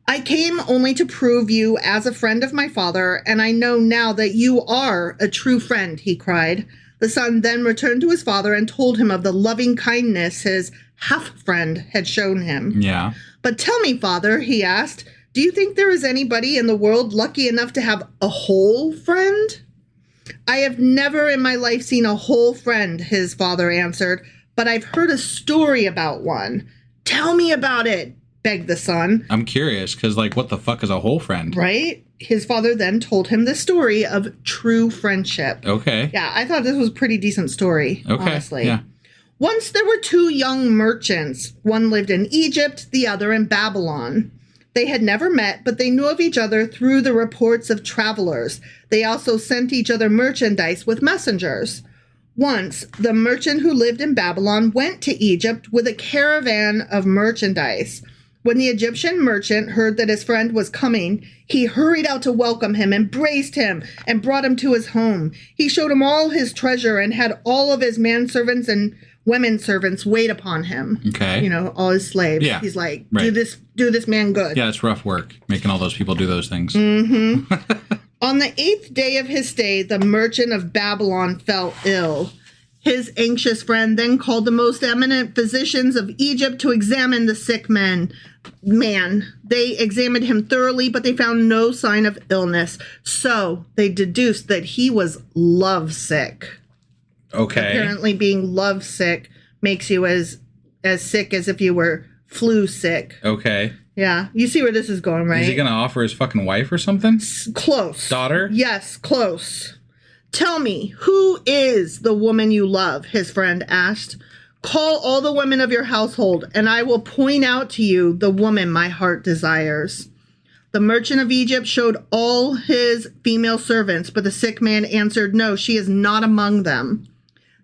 "I came only to prove you as a friend of my father, and I know now that you are a true friend," he cried. The son then returned to his father and told him of the loving kindness his half-friend had shown him. Yeah. "But tell me, father," he asked, "do you think there is anybody in the world lucky enough to have a whole friend?" "I have never in my life seen a whole friend," his father answered, "but I've heard a story about one." "Tell me about it," begged the son. I'm curious because, like, what the fuck is a whole friend? Right? His father then told him the story of true friendship. Okay. Yeah, I thought this was a pretty decent story, Okay. honestly. Yeah. "Once there were two young merchants. One lived in Egypt, the other in Babylon. They had never met, but they knew of each other through the reports of travelers. They also sent each other merchandise with messengers. Once, the merchant who lived in Babylon went to Egypt with a caravan of merchandise. When the Egyptian merchant heard that his friend was coming, he hurried out to welcome him, embraced him, and brought him to his home. He showed him all his treasure and had all of his manservants and women servants wait upon him. Okay. All his slaves. Yeah. He's like, Right. do this man good. Yeah, it's rough work making all those people do those things. On the 8th day of his stay, the merchant of Babylon fell ill. His anxious friend then called the most eminent physicians of Egypt to examine the sick man. They examined him thoroughly, but they found no sign of illness. So they deduced that he was lovesick. Okay. Apparently being lovesick makes you as sick as if you were flu sick. Okay. Yeah. You see where this is going, right? Is he going to offer his fucking wife or something? Close. Daughter? Yes, close. Tell me, who is the woman you love? His friend asked. Call all the women of your household, and I will point out to you the woman my heart desires. The merchant of Egypt showed all his female servants, but the sick man answered, no, she is not among them.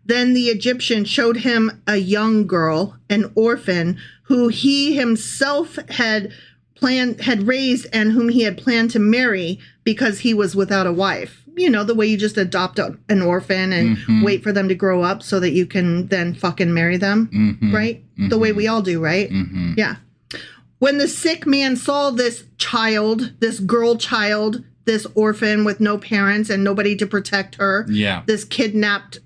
Then the Egyptian showed him a young girl, an orphan, who he himself had raised and whom he had planned to marry because he was without a wife. You know, the way you just adopt an orphan and wait for them to grow up so that you can then fucking marry them, right? The way we all do, right? Yeah. When the sick man saw this child, this girl child, this orphan with no parents and nobody to protect her, this kidnapped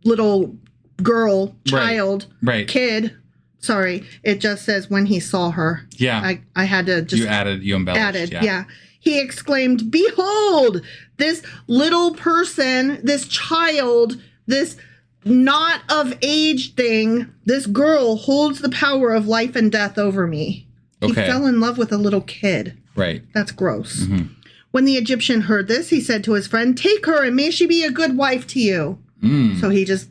little girl, child, kid, sorry, it just says when he saw her. Yeah. I had to just... You embellished. Yeah. He exclaimed, behold, this little person, this child, this not of age thing, this girl holds the power of life and death over me. He fell in love with a little kid. Right. That's gross. When the Egyptian heard this, he said to his friend, take her and may she be a good wife to you. So he just,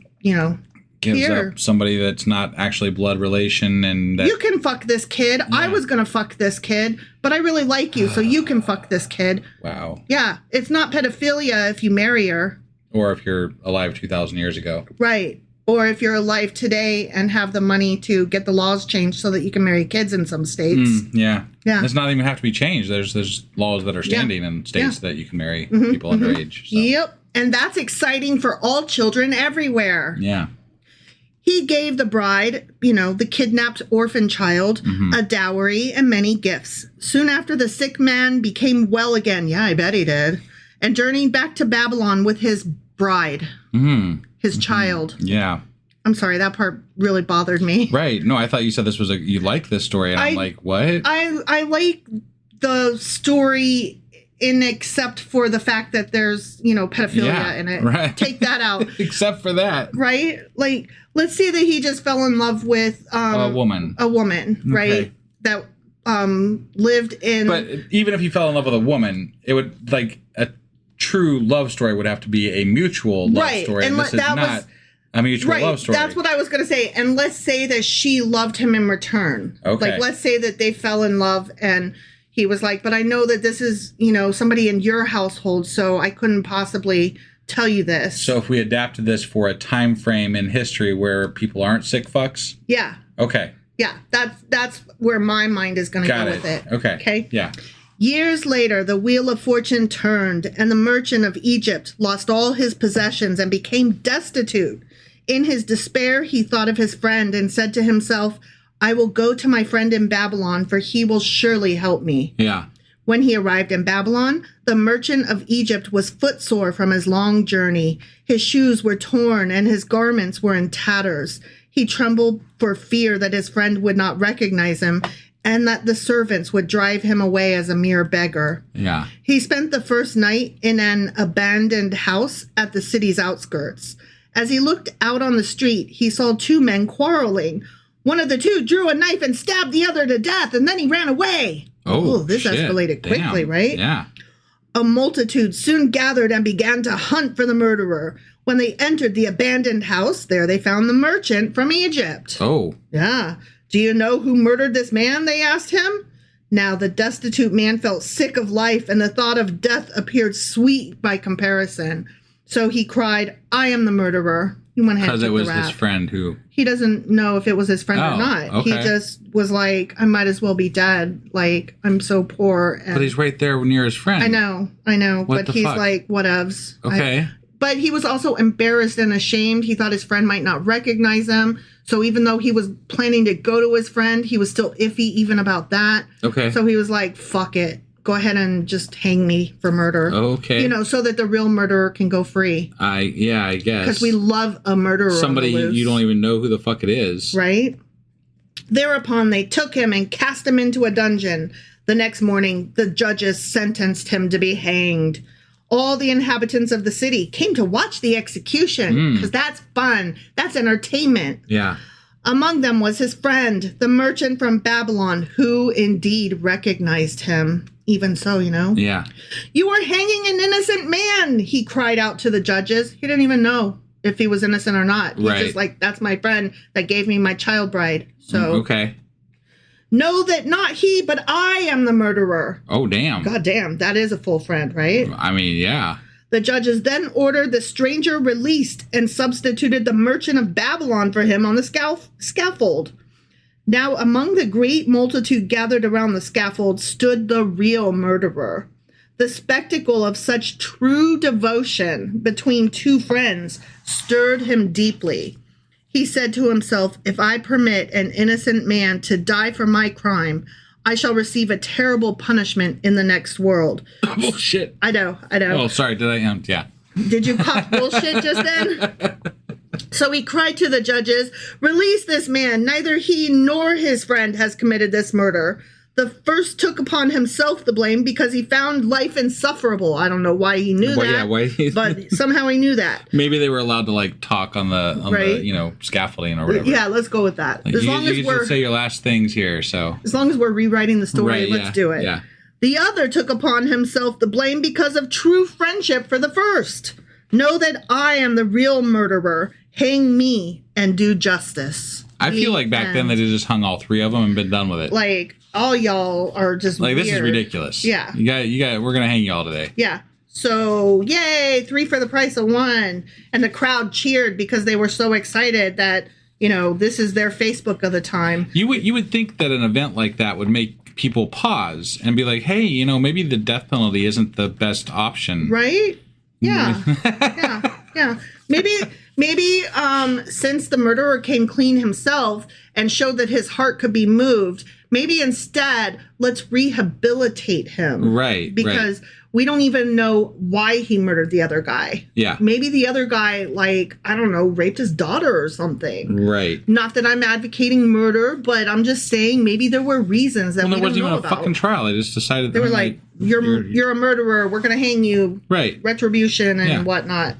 gives up somebody that's not actually blood relation, and you can fuck this kid. Yeah. I was gonna fuck this kid, but I really like you, so you can fuck this kid. Wow. Yeah, it's not pedophilia if you marry her, or if you're alive 2,000 years ago, right? Or if you're alive today and have the money to get the laws changed so that you can marry kids in some states. Yeah. It's not even have to be changed. There's laws that are standing in states that you can marry people underage. So. Yep, and that's exciting for all children everywhere. Yeah. He gave the bride, the kidnapped orphan child, a dowry and many gifts. Soon after, the sick man became well again. Yeah, I bet he did. And journeyed back to Babylon with his bride, his child. Yeah. I'm sorry, that part really bothered me. Right. No, I thought you said this was you liked this story, and I'm like, what? I like the story except for the fact that there's, pedophilia in it. Right. Take that out. Except for that. Right? Like, let's say that he just fell in love with a woman. Right? That lived in... But even if he fell in love with a woman, it would, like, a true love story would have to be a mutual love story. And this is not a mutual love story. That's what I was going to say. And let's say that she loved him in return. Okay. Like, let's say that they fell in love and... He was like, but I know that this is, somebody in your household, so I couldn't possibly tell you this. So if we adapted this for a time frame in history where people aren't sick fucks? Yeah. Okay. Yeah, that's where my mind is going to go with it. Okay. Yeah. Years later, the wheel of fortune turned, and the merchant of Egypt lost all his possessions and became destitute. In his despair, he thought of his friend and said to himself, I will go to my friend in Babylon, for he will surely help me. Yeah. When he arrived in Babylon, the merchant of Egypt was footsore from his long journey. His shoes were torn and his garments were in tatters. He trembled for fear that his friend would not recognize him and that the servants would drive him away as a mere beggar. Yeah. He spent the first night in an abandoned house at the city's outskirts. As he looked out on the street, he saw two men quarreling. One of the two drew a knife and stabbed the other to death, and then he ran away. Oh, this shit. escalated quickly, right? Yeah. A multitude soon gathered and began to hunt for the murderer. When they entered the abandoned house, there they found the merchant from Egypt. Oh. Yeah. Do you know who murdered this man? They asked him. Now the destitute man felt sick of life, and the thought of death appeared sweet by comparison. So he cried, I am the murderer. He went ahead and took the rap. Because it was his friend who... He doesn't know if it was his friend or not. Okay. He just was like, I might as well be dead. Like, I'm so poor. And but he's right there near his friend. I know. What but he's fuck? like, whatevs. Okay. But he was also embarrassed and ashamed. He thought his friend might not recognize him. So even though he was planning to go to his friend, he was still iffy even about that. Okay. So he was like, fuck it. Go ahead and just hang me for murder. Okay. So that the real murderer can go free. I guess. Because we love a murderer. Somebody you don't even know who the fuck it is. Right? Thereupon they took him and cast him into a dungeon. The next morning, the judges sentenced him to be hanged. All the inhabitants of the city came to watch the execution because that's fun. That's entertainment. Yeah. Among them was his friend, the merchant from Babylon, who indeed recognized him. Even so, Yeah. You are hanging an innocent man, he cried out to the judges. He didn't even know if he was innocent or not. He's just like, that's my friend that gave me my child bride. So, okay. Know that not he, but I am the murderer. Oh, damn. God damn, that is a full friend, right? I mean, yeah. The judges then ordered the stranger released and substituted the merchant of Babylon for him on the scaffold. Now, among the great multitude gathered around the scaffold stood the real murderer. The spectacle of such true devotion between two friends stirred him deeply. He said to himself, if I permit an innocent man to die for my crime, I shall receive a terrible punishment in the next world. Bullshit. I know. Oh, sorry. Did I? Yeah. Did you cough bullshit just then? So he cried to the judges, release this man. Neither he nor his friend has committed this murder. The first took upon himself the blame because he found life insufferable. I don't know why he knew that. Yeah, why? But somehow he knew that. Maybe they were allowed to talk on the scaffolding or whatever. Yeah, let's go with that. As long as we're say your last things here. So as long as we're rewriting the story, let's do it. Yeah. The other took upon himself the blame because of true friendship for the first. Know that I am the real murderer. Hang me and do justice. I feel like back then they just hung all three of them and been done with it. Like, all y'all are just weird. This is ridiculous. Yeah. You got. We're gonna hang y'all today. Yeah. So, yay, 3 for the price of 1. And the crowd cheered because they were so excited that, this is their Facebook of the time. You would think that an event like that would make people pause and be like, hey, maybe the death penalty isn't the best option. Right? Yeah. Yeah. Maybe since the murderer came clean himself and showed that his heart could be moved, maybe instead let's rehabilitate him. Right. Because we don't even know why he murdered the other guy. Yeah. Maybe the other guy, raped his daughter or something. Right. Not that I'm advocating murder, but I'm just saying maybe there were reasons that we don't know about. There wasn't even a fucking trial. They just decided they were like, you're a murderer. We're going to hang you. Right. Retribution and whatnot.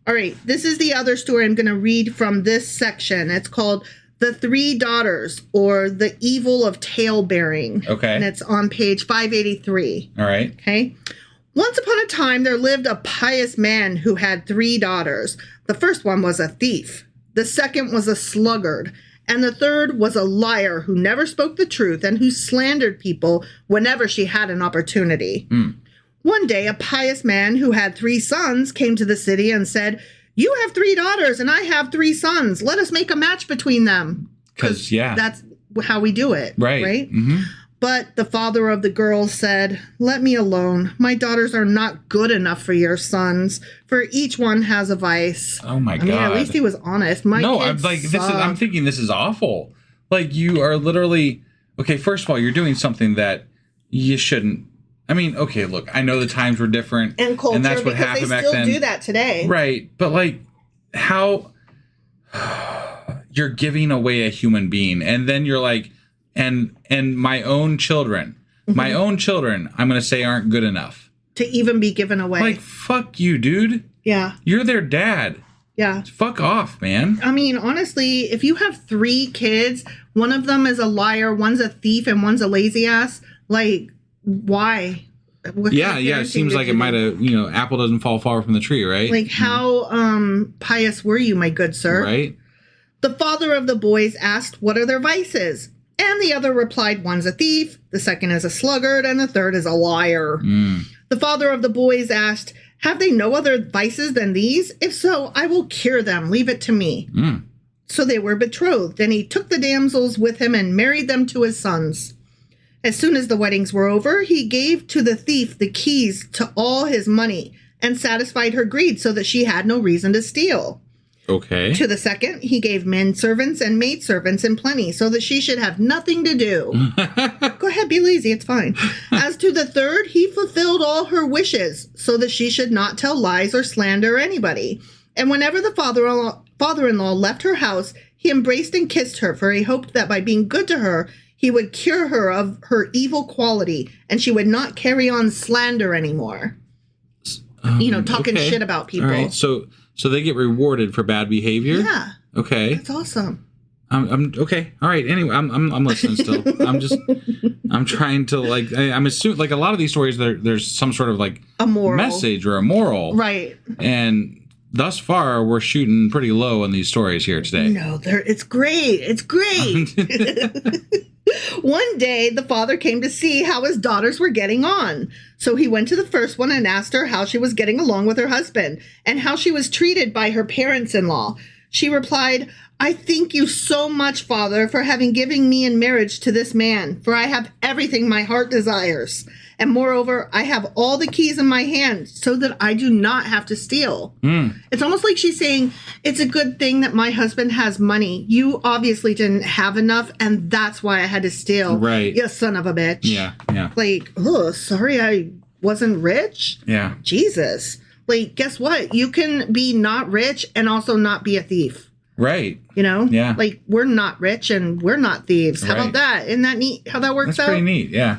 All right. This is the other story I'm going to read from this section. It's called The 3 Daughters, or The Evil of Tale-Bearing. Okay. And it's on page 583. All right. Okay. Once upon a time, there lived a pious man who had 3 daughters. The first one was a thief. The second was a sluggard. And the third was a liar who never spoke the truth and who slandered people whenever she had an opportunity. One day, a pious man who had 3 sons came to the city and said, you have 3 daughters and I have 3 sons. Let us make a match between them. Because that's how we do it. Right? Mm-hmm. But the father of the girls said, let me alone. My daughters are not good enough for your sons, for each one has a vice. Oh my God. At least he was honest. I'm thinking this is awful. You are literally, okay, first of all, you're doing something that you shouldn't. I mean, okay, look, I know the times were different. And culture, and that's what happened back then. They still do that today. Right. But how you're giving away a human being, and then you're like, and my own children, I'm going to say aren't good enough to even be given away. Fuck you, dude. Yeah. You're their dad. Yeah. Fuck off, man. I mean, honestly, if you have 3 kids, one of them is a liar, one's a thief, and one's a lazy ass, why? It seems like it might have, apple doesn't fall far from the tree, right? How pious were you, my good sir? Right. The father of the boys asked, what are their vices? And the other replied, one's a thief, the second is a sluggard, and the third is a liar. The father of the boys asked, have they no other vices than these? If so, I will cure them. Leave it to me. So they were betrothed, and he took the damsels with him and married them to his sons. As soon as the weddings were over, he gave to the thief the keys to all his money and satisfied her greed so that she had no reason to steal. Okay. To the second, he gave men servants and maid servants in plenty so that she should have nothing to do. Go ahead, be lazy, it's fine. As to the third, he fulfilled all her wishes so that she should not tell lies or slander anybody. And whenever the father-in-law left her house, he embraced and kissed her, for he hoped that by being good to her, he would cure her of her evil quality, and she would not carry on slander anymore. Talking shit about people. All right, so they get rewarded for bad behavior? Yeah. Okay. That's awesome. I'm okay. All right. Anyway, I'm listening still. I'm trying to like, I'm assuming like a lot of these stories, there's some sort of like a moral message or a moral. Right. And thus far, we're shooting pretty low on these stories here today. No, it's great. It's great. One day, the father came to see how his daughters were getting on. So he went to the first one and asked her how she was getting along with her husband and how she was treated by her parents-in-law. She replied, I thank you so much, Father, for having given me in marriage to this man, for I have everything my heart desires. And moreover, I have all the keys in my hand so that I do not have to steal. It's almost like she's saying, it's a good thing that my husband has money. You obviously didn't have enough, and that's why I had to steal. Right. You son of a bitch. Yeah, yeah. Like, oh, sorry I wasn't rich? Yeah. Jesus. Like, guess what? You can be not rich and also not be a thief. Right. You know? Yeah. Like, we're not rich and we're not thieves. How Right. about that? Isn't that neat how that works That's out? pretty neat, yeah.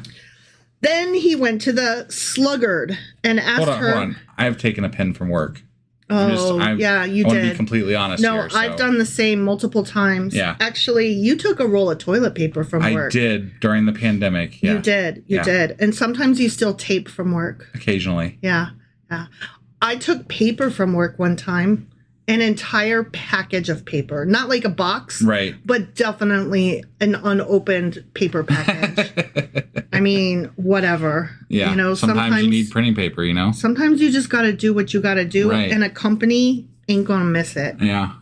Then he went to the sluggard and asked her. Hold on. I've taken a pen from work. Oh, yeah, you I want to did. be completely honest No, here. So. I've done the same multiple times. Yeah. Actually, you took a roll of toilet paper from I work. did during the pandemic. Yeah. You did. You Yeah. did. And sometimes you still tape from work. Occasionally. Yeah. Yeah. I took paper from work one time. An entire package of paper. Not like a box. Right. But definitely an unopened paper package. I mean, whatever. Yeah. You know, sometimes you need printing paper, you know? Sometimes you just got to do what you got to do. Right. And a company ain't going to miss it. Yeah.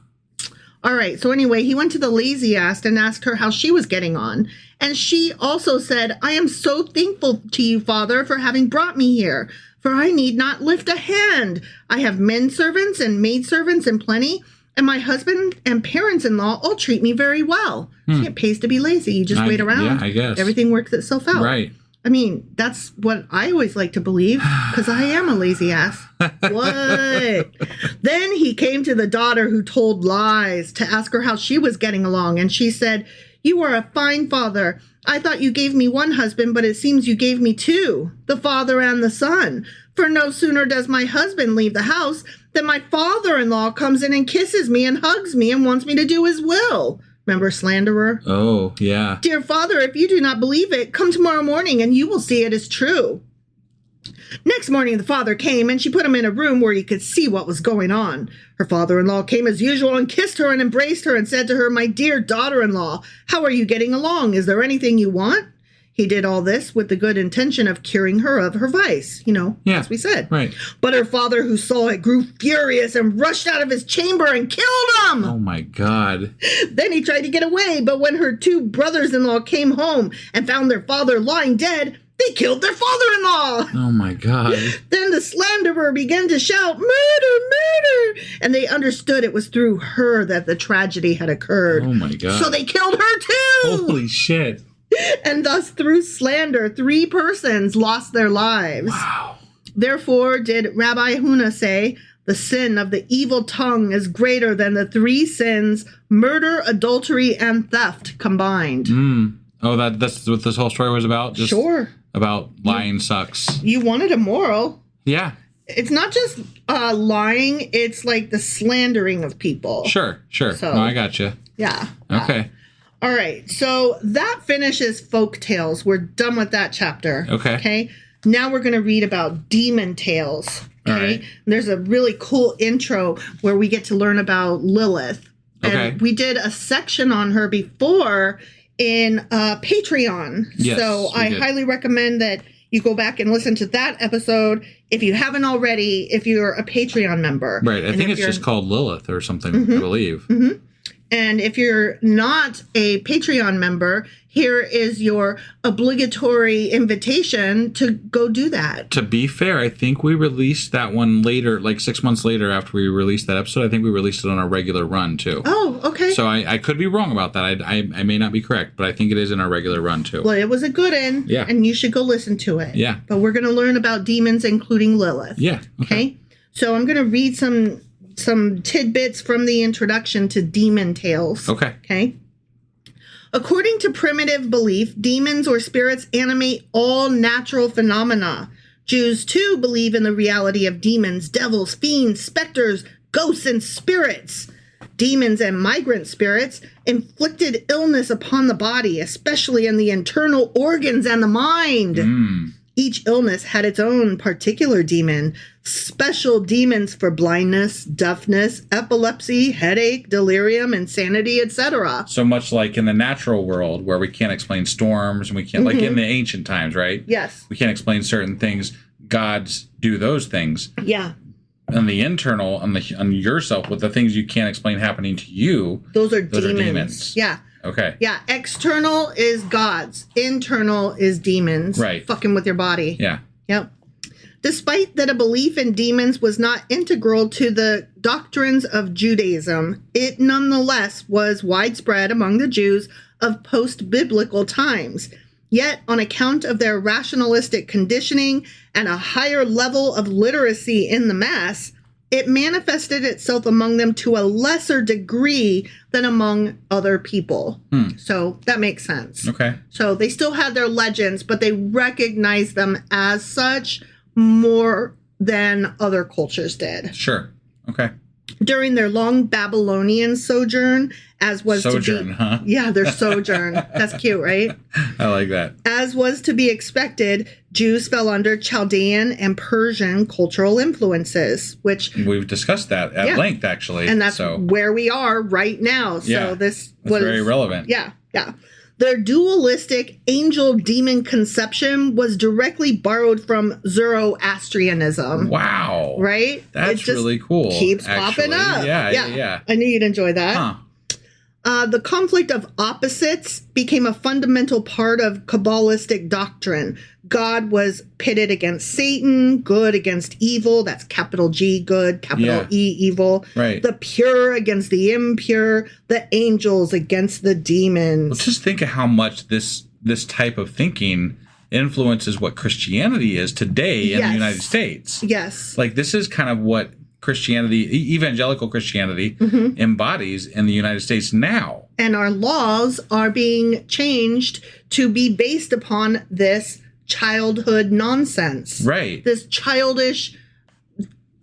All right. So anyway, he went to the lazy ass and asked her how she was getting on. And she also said, I am so thankful to you, Father, for having brought me here. For I need not lift a hand. I have men servants and maid servants in plenty. And my husband and parents-in-law all treat me very well. See, it pays to be lazy. You just wait around. Yeah, I guess. Everything works itself out. Right. I mean, that's what I always like to believe, because I am a lazy ass. What? Then he came to the daughter who told lies to ask her how she was getting along. And she said, you are a fine father. I thought you gave me one husband, but it seems you gave me two, the father and the son. For no sooner does my husband leave the house than my father-in-law comes in and kisses me and hugs me and wants me to do his will. Remember, slanderer? Oh, yeah. Dear father, if you do not believe it, come tomorrow morning and you will see it is true. Next morning, the father came and she put him in a room where he could see what was going on. Her father-in-law came as usual and kissed her and embraced her and said to her, my dear daughter-in-law, how are you getting along? Is there anything you want? He did all this with the good intention of curing her of her vice, you know, as we said. Right. But her father, who saw it, grew furious and rushed out of his chamber and killed him. Oh, my God. Then he tried to get away, but when her two brothers-in-law came home and found their father lying dead, they killed their father-in-law. Oh, my God. Then the slanderer began to shout, murder, murder. And they understood it was through her that the tragedy had occurred. Oh, my God. So they killed her too. Holy shit. And thus, through slander, 3 persons lost their lives. Wow. Therefore, did Rabbi Huna say, the sin of the evil tongue is greater than the 3 sins, murder, adultery, and theft combined. Oh, that's what this whole story was about? Just Sure. About lying sucks. You wanted a moral. Yeah. It's not just lying, it's like the slandering of people. Sure. So- No, I got you. Yeah. Okay. All right. So that finishes folk tales. We're done with that chapter. Okay. Okay. Now we're going to read about demon tales. Okay. All right. There's a really cool intro where we get to learn about Lilith. And Okay. we did a section on her before in Patreon. Yes, So we I did. highly recommend that you go back and listen to that episode if you haven't already, if you're a Patreon member. Right. I And think if it's you're- just called Lilith or something, I believe. And if you're not a Patreon member, here is your obligatory invitation to go do that. To be fair, I think we released that one later, like 6 months later after we released that episode. I think we released it on our regular run, too. Oh, okay. So I could be wrong about that. I may not be correct, but I think it is in our regular run, too. Well, it was a good one. Yeah. And you should go listen to it. Yeah. But we're going to learn about demons, including Lilith. Yeah. Okay. So I'm going to read some tidbits from the introduction to Demon Tales. Okay. Okay. According to primitive belief, demons or spirits animate all natural phenomena. Jews, too, believe in the reality of demons, devils, fiends, specters, ghosts, and spirits. Demons and migrant spirits inflicted illness upon the body, especially in the internal organs and the mind. Each illness had its own particular demon, special demons for blindness, deafness, epilepsy, headache, delirium, insanity, etc. So much like in the natural world where we can't explain storms and we can't, like in the ancient times, right? Yes. We can't explain certain things. Gods do those things. Yeah. On the internal, on yourself, with the things you can't explain happening to you, those are demons. Yeah. Okay. Yeah. External is gods. Internal is demons. Right. Fucking with your body. Yeah. Yep. Despite that a belief in demons was not integral to the doctrines of Judaism, it nonetheless was widespread among the Jews of post-biblical times. Yet, on account of their rationalistic conditioning and a higher level of literacy in the mass, it manifested itself among them to a lesser degree than among other people. So that makes sense. Okay. So they still had their legends, but they recognized them as such more than other cultures did. Sure. Okay. During their long Babylonian sojourn, as was sojourn, huh? Yeah, their sojourn. That's cute, right? I like that. As was to be expected, Jews fell under Chaldean and Persian cultural influences, which we've discussed that at length, actually. And that's where we are right now. So this was very relevant. Yeah, yeah. Their dualistic angel-demon conception was directly borrowed from Zoroastrianism. Wow. Right? That's really cool. Keeps popping up. Yeah. I knew you'd enjoy that. Huh. The conflict of opposites became a fundamental part of Kabbalistic doctrine. God was pitted against Satan, good against evil. That's capital G, good, capital E, evil. Right. The pure against the impure, the angels against the demons. Let's just think of how much this type of thinking influences what Christianity is today in the United States. Yes. Like, this is kind of what Christianity, evangelical Christianity, embodies in the United States now. And our laws are being changed to be based upon this childhood nonsense. Right. This childish,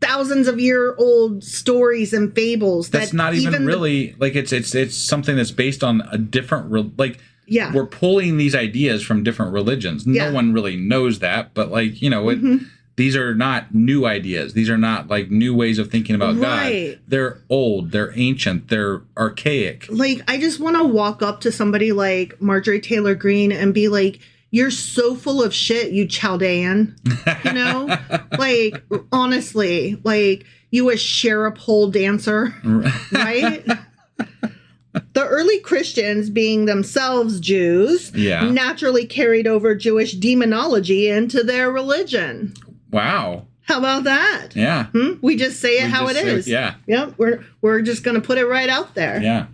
thousands of year old stories and fables. That's not even really, like, it's something that's based on a different, we're pulling these ideas from different religions. No one really knows that, but, like, you know, these are not new ideas. These are not like new ways of thinking about God. They're old. They're ancient. They're archaic. Like, I just want to walk up to somebody like Marjorie Taylor Greene and be like, you're so full of shit, you Chaldean. You know? Like, honestly, like, you a sheriff pole dancer. Right? The early Christians, being themselves Jews, naturally carried over Jewish demonology into their religion. Wow. How about that? Yeah. We just say it how it is. Yeah. Yep. We're just going to put it right out there. Yeah.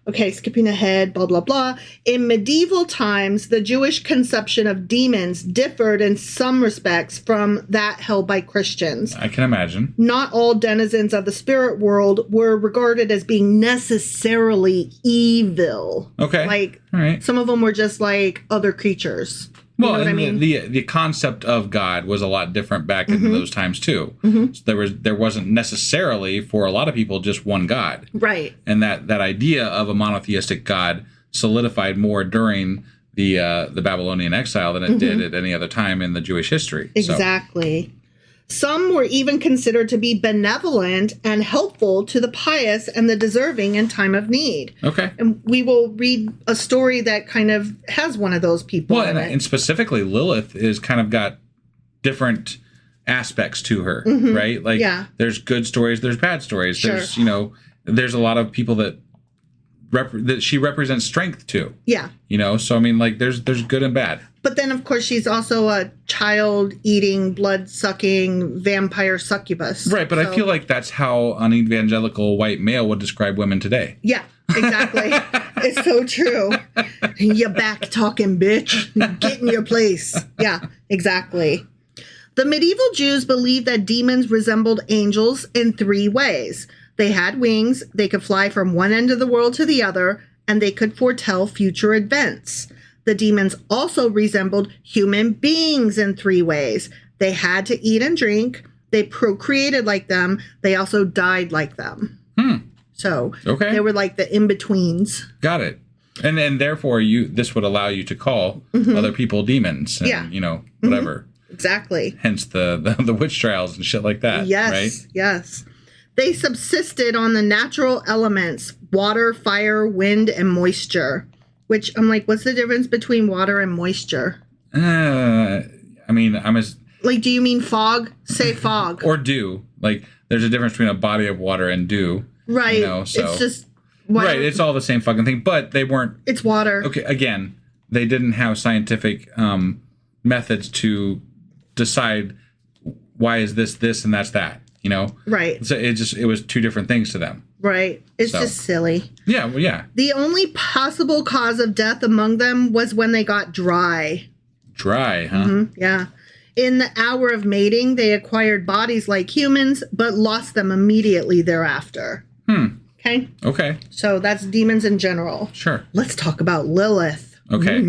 Okay, skipping ahead, blah, blah, blah. In medieval times, the Jewish conception of demons differed in some respects from that held by Christians. I can imagine. Not all denizens of the spirit world were regarded as being necessarily evil. Okay. Like, all right. Some of them were just like other creatures. You know what I mean? The concept of God was a lot different back in those times too. So there wasn't necessarily, for a lot of people, just one God. Right. And that idea of a monotheistic God solidified more during the Babylonian exile than it did at any other time in the Jewish history. Exactly. Some were even considered to be benevolent and helpful to the pious and the deserving in time of need. Okay. And we will read a story that kind of has one of those people. Well, and specifically Lilith is kind of got different aspects to her, right? Like, there's good stories, there's bad stories. Sure. There's, there's a lot of people that she represents strength to. Yeah. So I mean, like, there's good and bad. But then, of course, she's also a child-eating, blood-sucking vampire succubus. Right, but I feel like that's how an evangelical white male would describe women today. Yeah, exactly. It's so true. You back-talking bitch. Get in your place. Yeah, exactly. The medieval Jews believed that demons resembled angels in 3 ways. They had wings, they could fly from one end of the world to the other, and they could foretell future events. The demons also resembled human beings in 3 ways. They had to eat and drink. They procreated like them. They also died like them. So Okay. they were like the in-betweens. Got it. And therefore this would allow you to call other people demons and, whatever. Exactly. Hence the witch trials and shit like that. Yes. Right? Yes. They subsisted on the natural elements, water, fire, wind, and moisture. Which I'm like, what's the difference between water and moisture? Like, do you mean fog? Say fog. or dew. Like, there's a difference between a body of water and dew. Right. So it's just right. It's all the same fucking thing, but they weren't. It's water. Okay. Again, they didn't have scientific methods to decide why is this and that's that. Right. So it was two different things to them. Right. It's just silly. Yeah. Well, yeah. The only possible cause of death among them was when they got dry. Dry, huh? Yeah. In the hour of mating, they acquired bodies like humans, but lost them immediately thereafter. Okay? Okay. So that's demons in general. Sure. Let's talk about Lilith. Okay.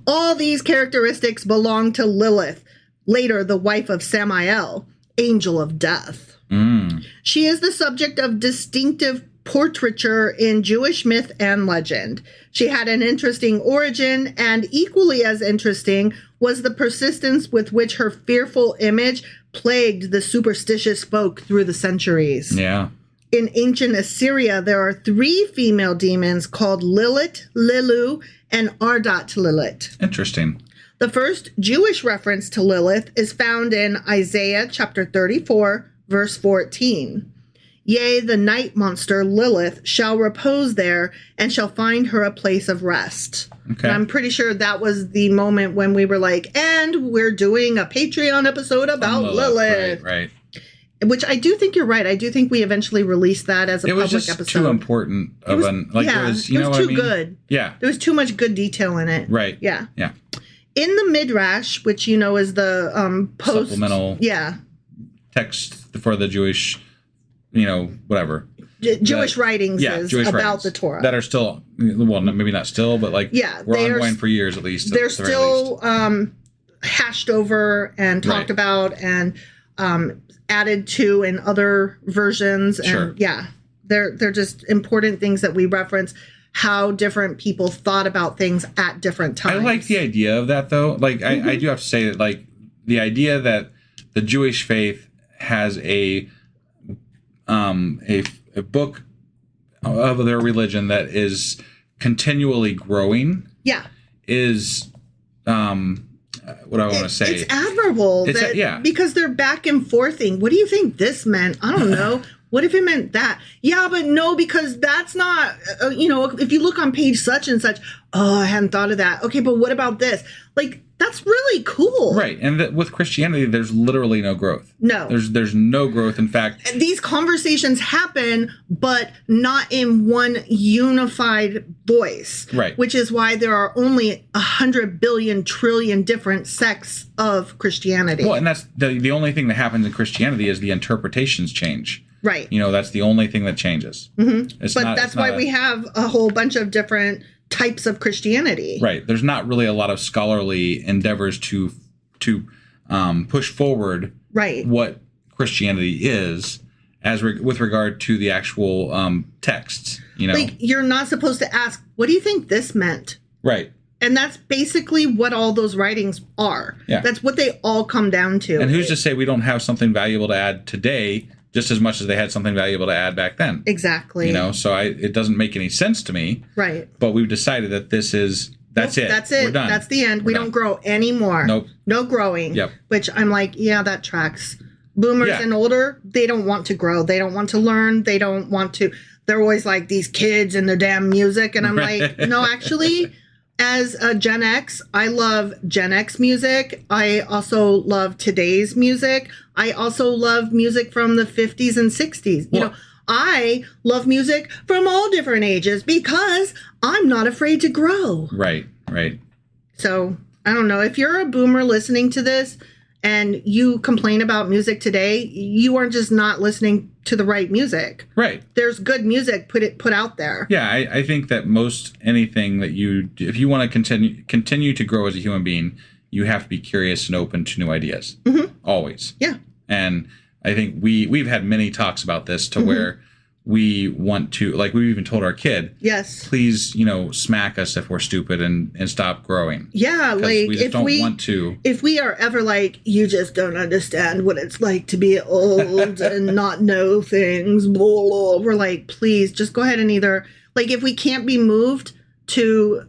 All these characteristics belong to Lilith, later the wife of Samael, angel of death. She is the subject of distinctive portraiture in Jewish myth and legend. She had an interesting origin, and equally as interesting was the persistence with which her fearful image plagued the superstitious folk through the centuries. Yeah. In ancient Assyria, there are 3 female demons called Lilith, Lilu, and Ardat Lilith. Interesting. The first Jewish reference to Lilith is found in Isaiah chapter 34, verse 14. Yea, the night monster Lilith shall repose there and shall find her a place of rest. Okay. And I'm pretty sure that was the moment when we were like, and we're doing a Patreon episode about Lilith. Right. Which I do think you're right. I do think we eventually released that as a public episode. It was just too important of it was too good. Yeah. There was too much good detail in it. Right. Yeah. Yeah. In the Midrash, which is the post supplemental text for the Jewish, whatever. Jewish writings Jewish about writings the Torah. That are still, well, maybe not still, but we're ongoing for years at least. They're still hashed over and talked about and added to in other versions. And sure. They're just important things that we reference, how different people thought about things at different times. I like the idea of that, though. I do have to say that, the idea that the Jewish faith has a book of their religion that is continually growing. Yeah. Is what I want to say. It's admirable. Because they're back and forthing. What do you think this meant? I don't know. What if it meant that? Yeah, but no, because that's not, if you look on page such and such, I hadn't thought of that. Okay, but what about this? That's really cool. Right. And with Christianity, there's literally no growth. No. There's no growth. In fact, these conversations happen, but not in one unified voice. Right. Which is why there are only 100 billion trillion different sects of Christianity. Well, and that's the only thing that happens in Christianity is the interpretations change. Right. That's the only thing that changes. Mm-hmm. But that's why we have a whole bunch of different types of Christianity. Right. There's not really a lot of scholarly endeavors to push forward what Christianity is with regard to the actual texts. You're not supposed to ask, what do you think this meant? Right. And that's basically what all those writings are. Yeah. That's what they all come down to. And who's to say we don't have something valuable to add today just as much as they had something valuable to add back then. Exactly. So it doesn't make any sense to me. Right. But we've decided that that's it. That's it. We're done. That's the end. We don't grow anymore. Nope. No growing. Yep. Which I'm like, that tracks. Boomers and older, they don't want to grow. They don't want to learn. They don't want to. They're always like these kids and their damn music. And I'm like, no, actually, as a Gen X, I love Gen X music. I also love today's music. I also love music from the 50s and 60s. I love music from all different ages because I'm not afraid to grow. Right. So, I don't know. If you're a boomer listening to this and you complain about music today, you are just not listening to the right music. Right. There's good music put out there. Yeah, I think that most anything that if you want to continue to grow as a human being, you have to be curious and open to new ideas. Mm-hmm. Always. Yeah. And I think we've had many talks about this to where we want to, like we've even told our kid, yes, please, smack us if we're stupid and stop growing. Yeah, like we just don't want to. If we are ever like, you just don't understand what it's like to be old and not know things, blah, blah, we're like, please just go ahead and either, like, if we can't be moved to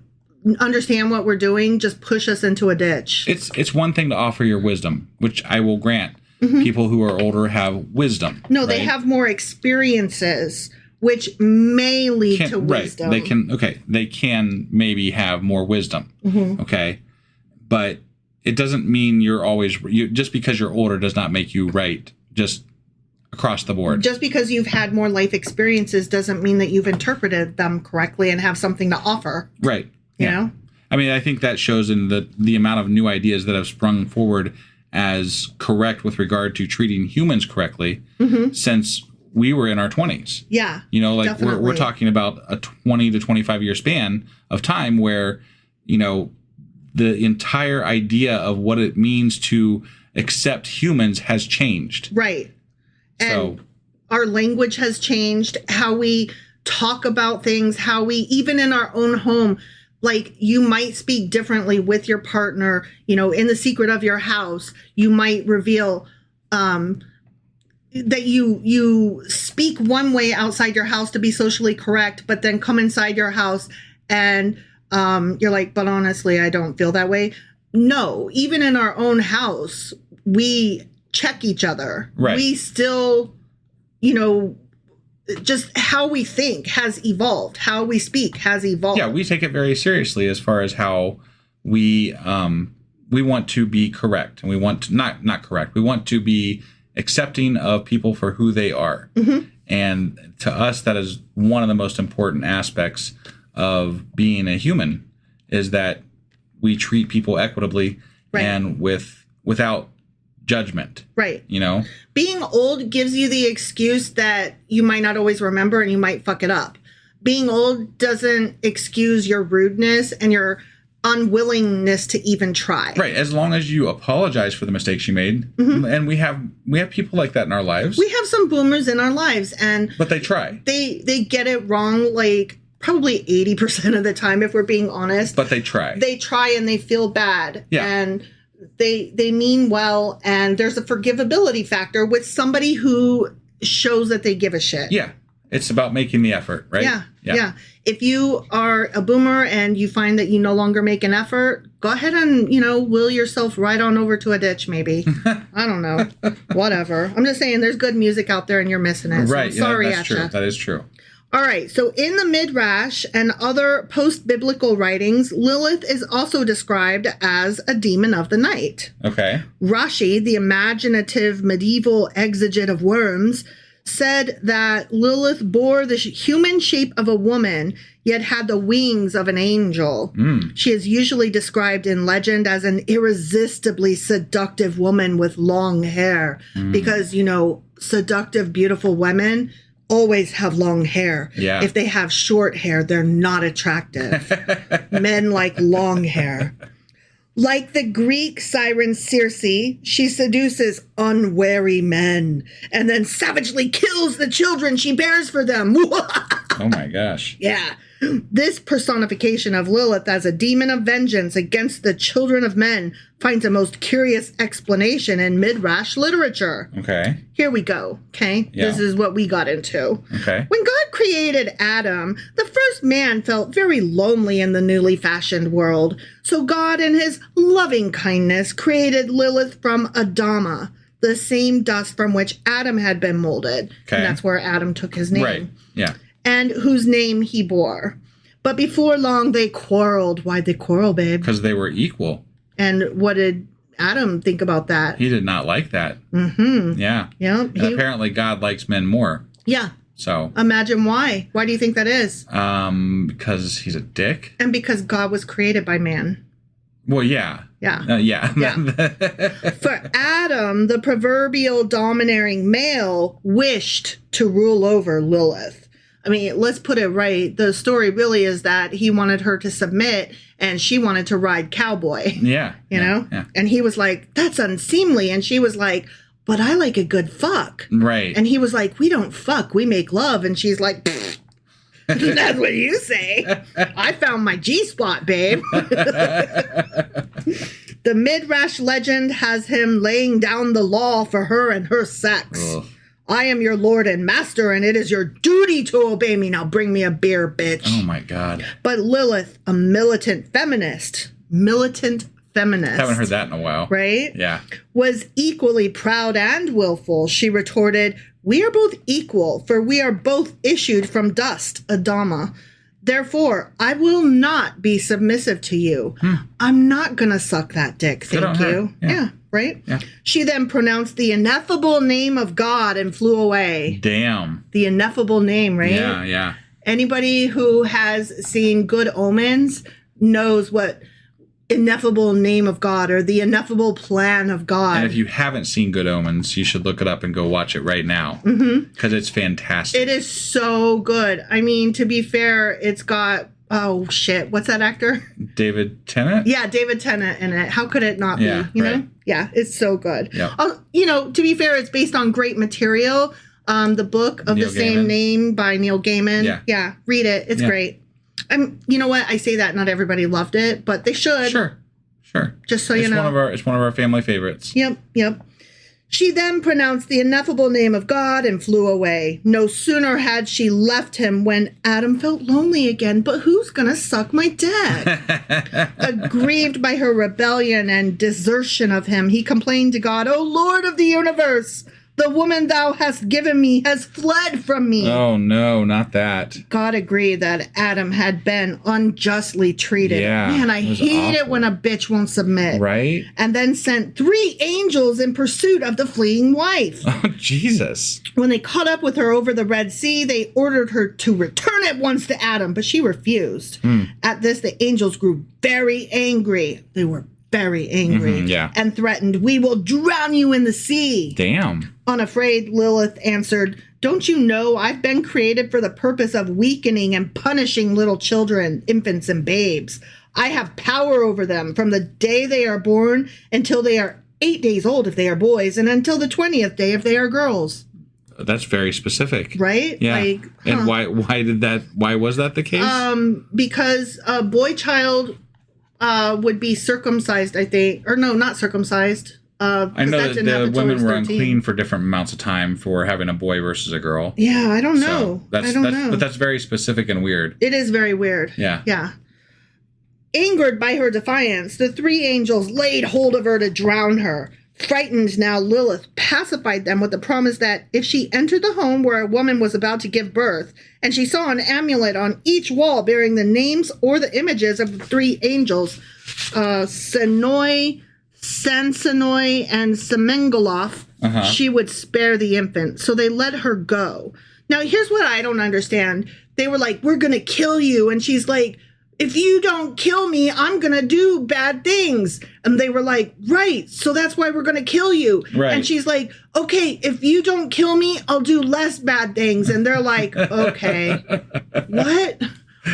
understand what we're doing, just push us into a ditch. It's one thing to offer your wisdom, which I will grant. People who are older have wisdom. No, they have more experiences, which may lead to wisdom. Right. They can maybe have more wisdom. Okay. But it doesn't mean just because you're older does not make you right. Just across the board. Just because you've had more life experiences doesn't mean that you've interpreted them correctly and have something to offer. Right. You know? I mean, I think that shows in the amount of new ideas that have sprung forward as correct with regard to treating humans correctly since we were in our 20s. Yeah. We're talking about a 20 to 25 year span of time where, the entire idea of what it means to accept humans has changed. Right. And our language has changed, how we talk about things, how we, even in our own home, like, you might speak differently with your partner, in the secret of your house. You might reveal that you speak one way outside your house to be socially correct, but then come inside your house and you're like, but honestly, I don't feel that way. No, even in our own house, we check each other. Right. We still, just how we think has evolved. How we speak has evolved. Yeah, we take it very seriously as far as how we want to be correct, and we want to not correct. We want to be accepting of people for who they are. And to us, that is one of the most important aspects of being a human, is that we treat people equitably and without judgment. Right. Being old gives you the excuse that you might not always remember and you might fuck it up. Being old doesn't excuse your rudeness and your unwillingness to even try. Right. As long as you apologize for the mistakes you made. And we have people like that in our lives. We have some boomers in our lives, but they try. They get it wrong, like probably 80% of the time, if we're being honest. But they try. They try and they feel bad. Yeah. And they mean well, and there's a forgivability factor with somebody who shows that they give a shit. Yeah. It's about making the effort, right? Yeah. If you are a boomer and you find that you no longer make an effort, go ahead and, will yourself right on over to a ditch, maybe. I don't know. Whatever. I'm just saying there's good music out there and you're missing it. Right. So sorry, that's true. That is true. All right, so in the Midrash and other post-biblical writings, Lilith is also described as a demon of the night. Okay. Rashi, the imaginative medieval exegete of worms, said that Lilith bore the human shape of a woman, yet had the wings of an angel. She is usually described in legend as an irresistibly seductive woman with long hair, because, seductive, beautiful women always have long hair. Yeah. If they have short hair, they're not attractive. Men like long hair. Like the Greek siren Circe, she seduces unwary men and then savagely kills the children she bears for them. Oh my gosh. Yeah. This personification of Lilith as a demon of vengeance against the children of men finds a most curious explanation in Midrash literature. Okay. Here we go, okay? Yeah. This is what we got into. Okay. When God created Adam, the first man felt very lonely in the newly fashioned world. So God, in his loving kindness, created Lilith from Adama, the same dust from which Adam had been molded. Okay. And that's where Adam took his name. Right, yeah. And whose name he bore. But before long, they quarreled. Why'd they quarrel, babe? Because they were equal. And what did Adam think about that? He did not like that. Mm-hmm. Yeah. Yeah. Apparently, God likes men more. Yeah. So. Imagine why. Why do you think that is? Because he's a dick. And because God was created by man. Well, yeah. Yeah. Yeah. For Adam, the proverbial domineering male wished to rule over Lilith. I mean, let's put it right. The story really is that he wanted her to submit and she wanted to ride cowboy. Yeah. You know? Yeah. And he was like, that's unseemly. And she was like, but I like a good fuck. Right. And he was like, we don't fuck, we make love. And she's like, that's what you say. I found my G-spot, babe. The Midrash legend has him laying down the law for her and her sex. Ugh. I am your Lord and Master, and it is your duty to obey me. Now bring me a beer, bitch. Oh, my God. But Lilith, a militant feminist. Haven't heard that in a while. Right? Yeah. Was equally proud and willful. She retorted, we are both equal, for we are both issued from dust, Adama. Therefore, I will not be submissive to you. I'm not going to suck that dick, thank you. Yeah, right? Yeah. She then pronounced the ineffable name of God and flew away. Damn. The ineffable name, right? Yeah, yeah. Anybody who has seen Good Omens knows what ineffable name of God or the ineffable plan of God. And if you haven't seen Good Omens, you should look it up and go watch it right now. Because it's fantastic. It is so good. I mean, to be fair, it's got, oh shit, what's that actor? David Tennant? Yeah, David Tennant in it. How could it not be? You know? Yeah, it's so good. Yep. You know, to be fair, it's based on great material. The book of Neil the same Gaiman. name by Neil Gaiman. Yeah. Read it. It's great. You know what? I say that not everybody loved it, but they should. Sure. Just so you know. It's one of our family favorites. Yep. She then pronounced the ineffable name of God and flew away. No sooner had she left him when Adam felt lonely again. But who's going to suck my dick? Aggrieved by her rebellion and desertion of him, he complained to God, O Lord of the universe, the woman thou hast given me has fled from me. Oh, no, not that. God agreed that Adam had been unjustly treated. Yeah, Man, I hate it when a bitch won't submit. Right? And then sent 3 angels in pursuit of the fleeing wife. Oh, Jesus. When they caught up with her over the Red Sea, they ordered her to return at once to Adam, but she refused. At this, the angels grew very angry. They were very angry. And threatened, we will drown you in the sea. Damn. Unafraid, Lilith answered, don't you know I've been created for the purpose of weakening and punishing little children, infants, and babes. I have power over them from the day they are born until they are 8 days old if they are boys, and until the 20th day if they are girls. That's very specific. Right? Yeah. And why was that the case? Because a boy child would be circumcised, I think. Or no, not circumcised. I know that the women were unclean for different amounts of time for having a boy versus a girl. Yeah, I don't know. I don't know. But that's very specific and weird. It is very weird. Yeah. Angered by her defiance, the 3 angels laid hold of her to drown her. Frightened now, Lilith pacified them with the promise that if she entered the home where a woman was about to give birth, and she saw an amulet on each wall bearing the names or the images of the 3 angels, Senoi, Sansanoi, and Semengoloth, she would spare the infant. So they let her go. Now, here's what I don't understand. They were like, we're going to kill you. And she's like, if you don't kill me, I'm going to do bad things. And they were like, right, so that's why we're going to kill you. Right. And she's like, okay, if you don't kill me, I'll do less bad things. And they're like, okay, what?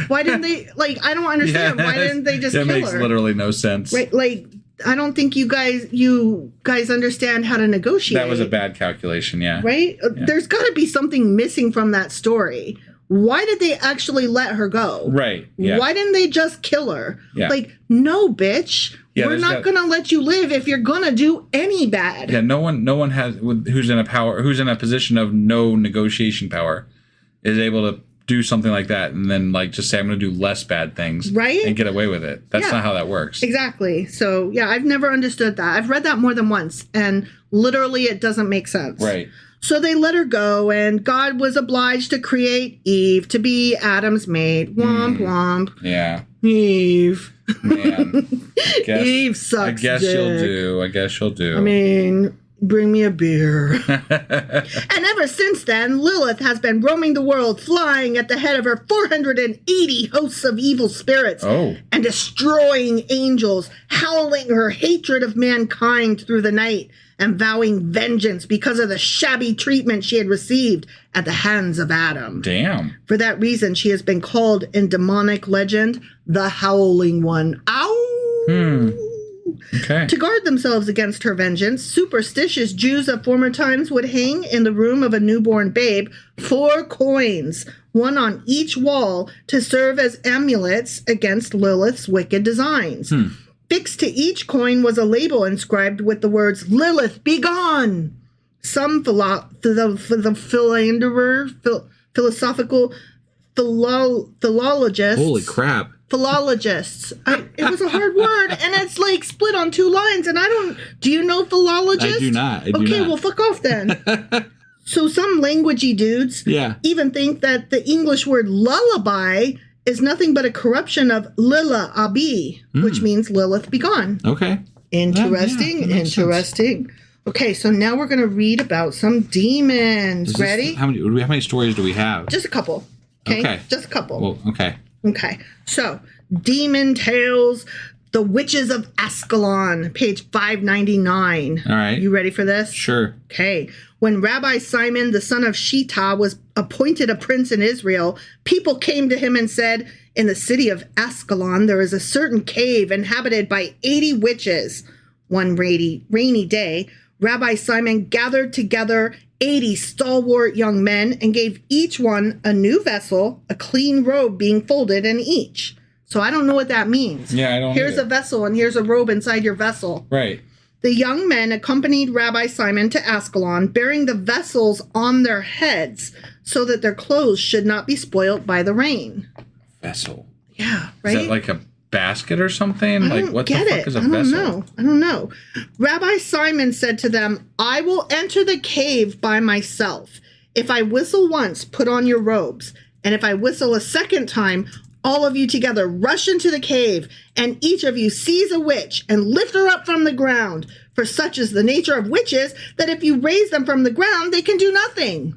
Why didn't they, like, I don't understand. Why didn't they just kill her? It makes literally no sense. Right, like, I don't think you guys understand how to negotiate. That was a bad calculation, yeah. Right? Yeah. There's got to be something missing from that story. Why did they actually let her go? Right. Yeah. Why didn't they just kill her? Yeah. Like, no, bitch. Yeah, we're not going to let you live if you're going to do any bad. Yeah, no one has who's in a position of no negotiation power is able to do something like that and then like just say I'm going to do less bad things, right, and get away with it. That's not how that works. Exactly. So yeah, I've never understood that. I've read that more than once, and literally it doesn't make sense. Right. So they let her go, and God was obliged to create Eve to be Adam's maid. Womp womp. Yeah. Eve. Man. Eve sucks. I guess you'll do. I mean, bring me a beer. And ever since then, Lilith has been roaming the world, flying at the head of her 480 hosts of evil spirits, and destroying angels, howling her hatred of mankind through the night, and vowing vengeance because of the shabby treatment she had received at the hands of Adam. Damn. For that reason, she has been called in demonic legend, the Howling One. Ow! Okay. To guard themselves against her vengeance, superstitious Jews of former times would hang in the room of a newborn babe 4 coins, one on each wall, to serve as amulets against Lilith's wicked designs. Fixed to each coin was a label inscribed with the words, "Lilith, be gone!" Some philosophical philologists. Holy crap. Philologists. It was a hard word, and it's like split on 2 lines, and do you know philologists? I do not. Okay, well, fuck off then. So some languagey dudes even think that the English word lullaby is nothing but a corruption of Lila Abi, which means Lilith be gone. Okay. Interesting, interesting. Sense. Okay, so now we're going to read about some demons. Ready? How many stories do we have? Just a couple. Okay. Just a couple. Well, okay. Okay, so Demon Tales, The Witches of Ascalon, page 599. All right. You ready for this? Sure. Okay. When Rabbi Simon, the son of Shita, was appointed a prince in Israel, people came to him and said, "In the city of Ascalon, there is a certain cave inhabited by 80 witches." One rainy day, Rabbi Simon gathered together 80 stalwart young men and gave each one a new vessel, a clean robe being folded in each. So I don't know what that means. Yeah, I don't Here's either. a vessel and here's a robe inside your vessel. Right. The young men accompanied Rabbi Simon to Ascalon, bearing the vessels on their heads so that their clothes should not be spoiled by the rain. Vessel. Yeah, right? Is that like a basket or something? Like, what the fuck is a vessel? I don't know. Rabbi Simon said to them, "I will enter the cave by myself. If I whistle once, put on your robes. And if I whistle a second time, all of you together rush into the cave, and each of you seize a witch and lift her up from the ground. For such is the nature of witches, that if you raise them from the ground, they can do nothing."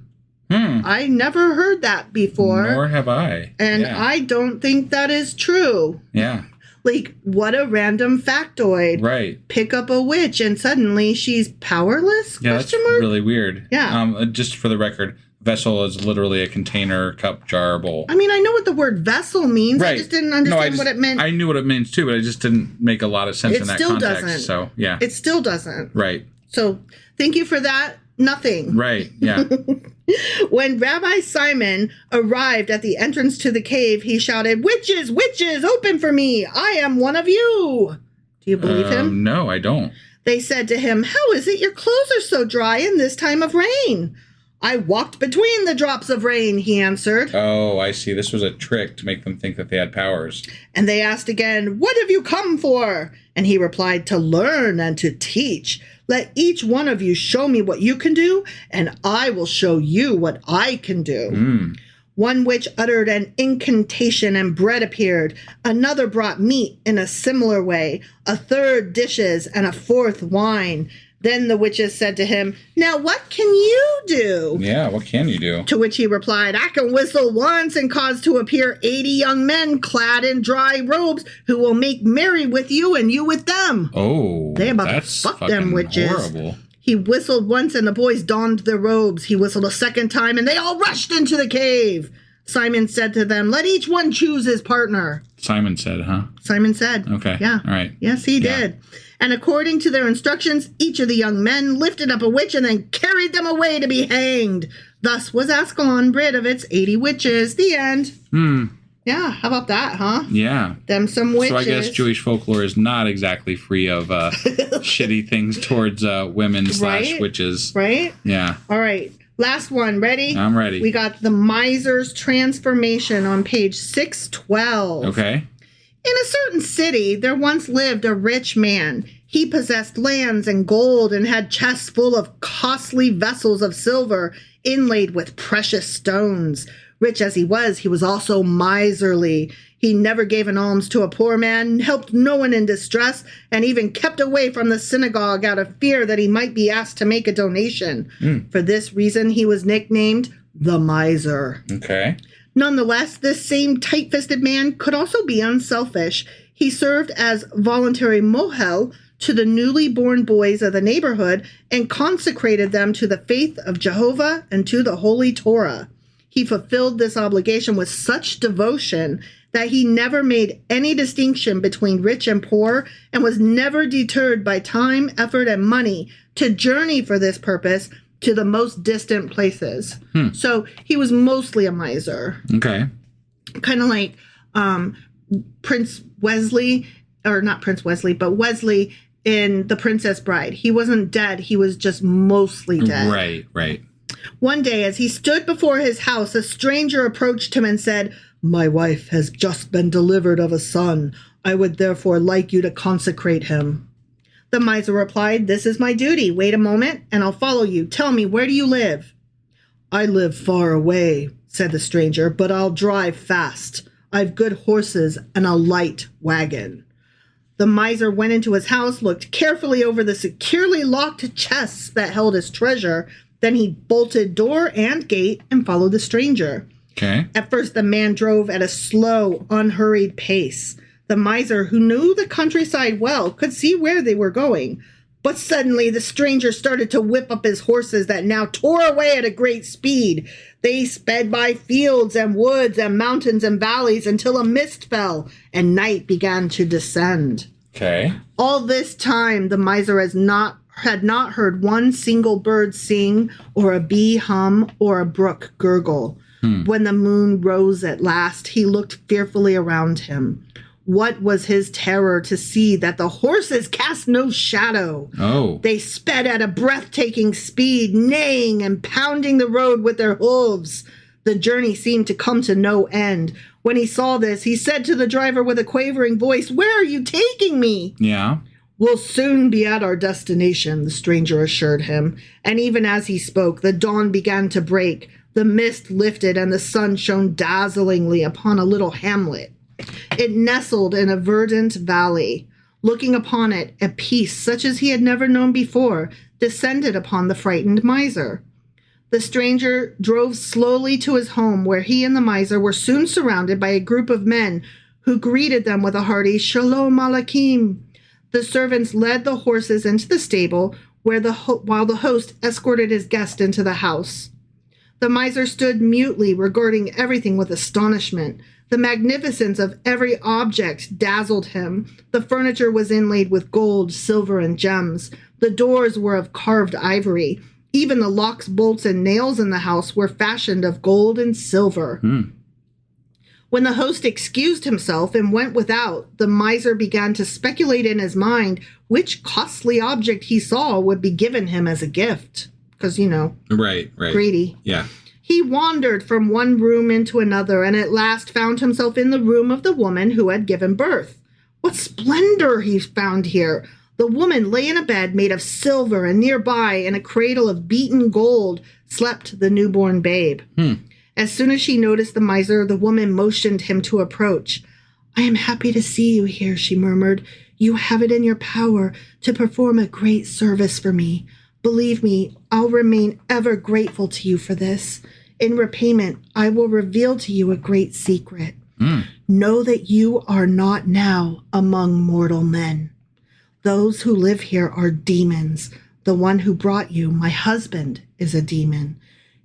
I never heard that before. Nor have I. And I don't think that is true. Yeah. Like, what a random factoid. Right. Pick up a witch and suddenly she's powerless? Yeah, that's really weird. Yeah. Just for the record, vessel is literally a container, cup, jar, bowl. I mean, I know what the word vessel means. Right. I just didn't understand what it meant. I knew what it means too, but it just didn't make a lot of sense in that context. It still doesn't. So, yeah. It still doesn't. Right. So, thank you for that. Nothing. Right. Yeah. When Rabbi Simon arrived at the entrance to the cave, he shouted, "Witches, witches, open for me. I am one of you." Do you believe him? No, I don't. They said to him, "How is it your clothes are so dry in this time of rain?" "I walked between the drops of rain," he answered. Oh, I see. This was a trick to make them think that they had powers. And they asked again, "What have you come for?" And he replied, "To learn and to teach. Let each one of you show me what you can do, and I will show you what I can do." One witch uttered an incantation and bread appeared. Another brought meat in a similar way. A third dishes, and a fourth wine. Then the witches said to him, "Now what can you do?" Yeah, what can you do? To which he replied, "I can whistle once and cause to appear 80 young men clad in dry robes who will make merry with you and you with them." Oh, they about that's to fuck them witches. Horrible. He whistled once and the boys donned their robes. He whistled a second time and they all rushed into the cave. Simon said to them, "Let each one choose his partner." Simon said, huh? Simon said. Okay. Yeah. All right. Yes, he did. And according to their instructions, each of the young men lifted up a witch and then carried them away to be hanged. Thus was Ascalon rid of its 80 witches. The end. Yeah, how about that, huh? Yeah. Them some witches. So I guess Jewish folklore is not exactly free of shitty things towards women / witches. Right? Yeah. All right. Last one. Ready? I'm ready. We got the miser's transformation on page 612. Okay. In a certain city, there once lived a rich man. He possessed lands and gold and had chests full of costly vessels of silver inlaid with precious stones. Rich as he was also miserly. He never gave an alms to a poor man, helped no one in distress, and even kept away from the synagogue out of fear that he might be asked to make a donation. For this reason, he was nicknamed the Miser. Okay. Nonetheless, this same tight-fisted man could also be unselfish. He served as voluntary mohel to the newly born boys of the neighborhood and consecrated them to the faith of Jehovah and to the Holy Torah. He fulfilled this obligation with such devotion that he never made any distinction between rich and poor and was never deterred by time, effort, and money to journey for this purpose to the most distant places. So he was mostly a miser. Okay. Kind of like Prince Wesley, or not Prince Wesley, but Wesley in The Princess Bride. He wasn't dead. He was just mostly dead. Right. One day, as he stood before his house, a stranger approached him and said, "My wife has just been delivered of a son. I would therefore like you to consecrate him." The miser replied, "This is my duty. Wait a moment, and I'll follow you. Tell me, where do you live?" "I live far away," said the stranger, "but I'll drive fast. I've good horses and a light wagon." The miser went into his house, looked carefully over the securely locked chests that held his treasure. Then he bolted door and gate and followed the stranger. Okay. At first, the man drove at a slow, unhurried pace. The miser, who knew the countryside well, could see where they were going. But suddenly, the stranger started to whip up his horses that now tore away at a great speed. They sped by fields and woods and mountains and valleys until a mist fell and night began to descend. Okay. All this time, the miser had not heard one single bird sing or a bee hum or a brook gurgle. When the moon rose at last, he looked fearfully around him. What was his terror to see that the horses cast no shadow. Oh. They sped at a breathtaking speed, neighing and pounding the road with their hooves. The journey seemed to come to no end. When he saw this, he said to the driver with a quavering voice, "Where are you taking me?" Yeah. "We'll soon be at our destination," the stranger assured him. And even as he spoke, the dawn began to break. The mist lifted and the sun shone dazzlingly upon a little hamlet. It nestled in a verdant valley. Looking upon it, a peace such as he had never known before descended upon the frightened miser. The stranger drove slowly to his home, where he and the miser were soon surrounded by a group of men who greeted them with a hearty "Shalom Aleichem." The servants led the horses into the stable, while the host escorted his guest into the house. The miser stood mutely, regarding everything with astonishment. The magnificence of every object dazzled him. The furniture was inlaid with gold, silver, and gems. The doors were of carved ivory. Even the locks, bolts, and nails in the house were fashioned of gold and silver. When the host excused himself and went without, the miser began to speculate in his mind which costly object he saw would be given him as a gift. Because, Right. greedy. Yeah. He wandered from one room into another and at last found himself in the room of the woman who had given birth. What splendor he found here! The woman lay in a bed made of silver, and nearby, in a cradle of beaten gold, slept the newborn babe. As soon as she noticed the miser, the woman motioned him to approach. "I am happy to see you here," she murmured. "You have it in your power to perform a great service for me. Believe me, I'll remain ever grateful to you for this. In repayment, I will reveal to you a great secret. Know that you are not now among mortal men. Those who live here are demons. The one who brought you, my husband, is a demon.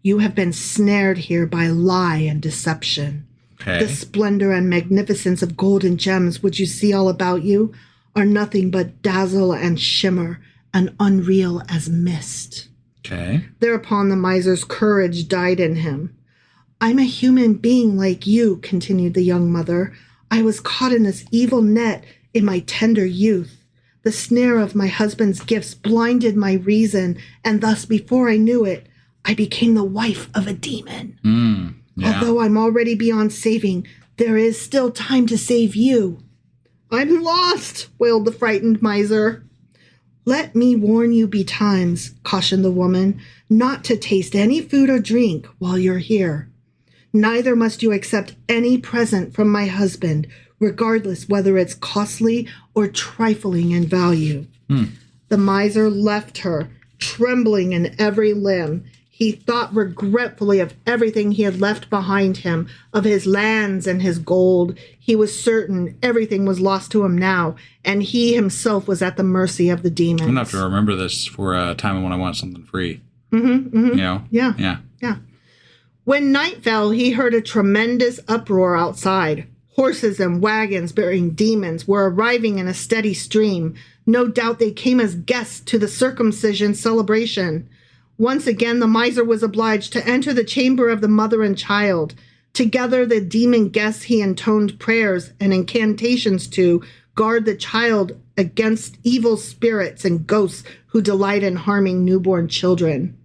You have been snared here by lie and deception. Okay. The splendor and magnificence of gold and gems which you see all about you are nothing but dazzle and shimmer, and unreal as mist." Okay. Thereupon the miser's courage died in him. "I'm a human being like you," continued the young mother. "I was caught in this evil net in my tender youth. The snare of my husband's gifts blinded my reason, and thus, before I knew it, I became the wife of a demon. Yeah. Although I'm already beyond saving, there is still time to save you." "I'm lost," wailed the frightened miser. "Let me warn you betimes," cautioned the woman, "not to taste any food or drink while you're here. Neither must you accept any present from my husband, regardless whether it's costly or trifling in value." The miser left her, trembling in every limb. He thought regretfully of everything he had left behind him, of his lands and his gold. He was certain everything was lost to him now, and he himself was at the mercy of the demons. I'm going to have to remember this for a time when I want something free. Yeah. Yeah. When night fell, he heard a tremendous uproar outside. Horses and wagons bearing demons were arriving in a steady stream. No doubt they came as guests to the circumcision celebration. Once again, the miser was obliged to enter the chamber of the mother and child. Together, the demon guests he intoned prayers and incantations to guard the child against evil spirits and ghosts who delight in harming newborn children.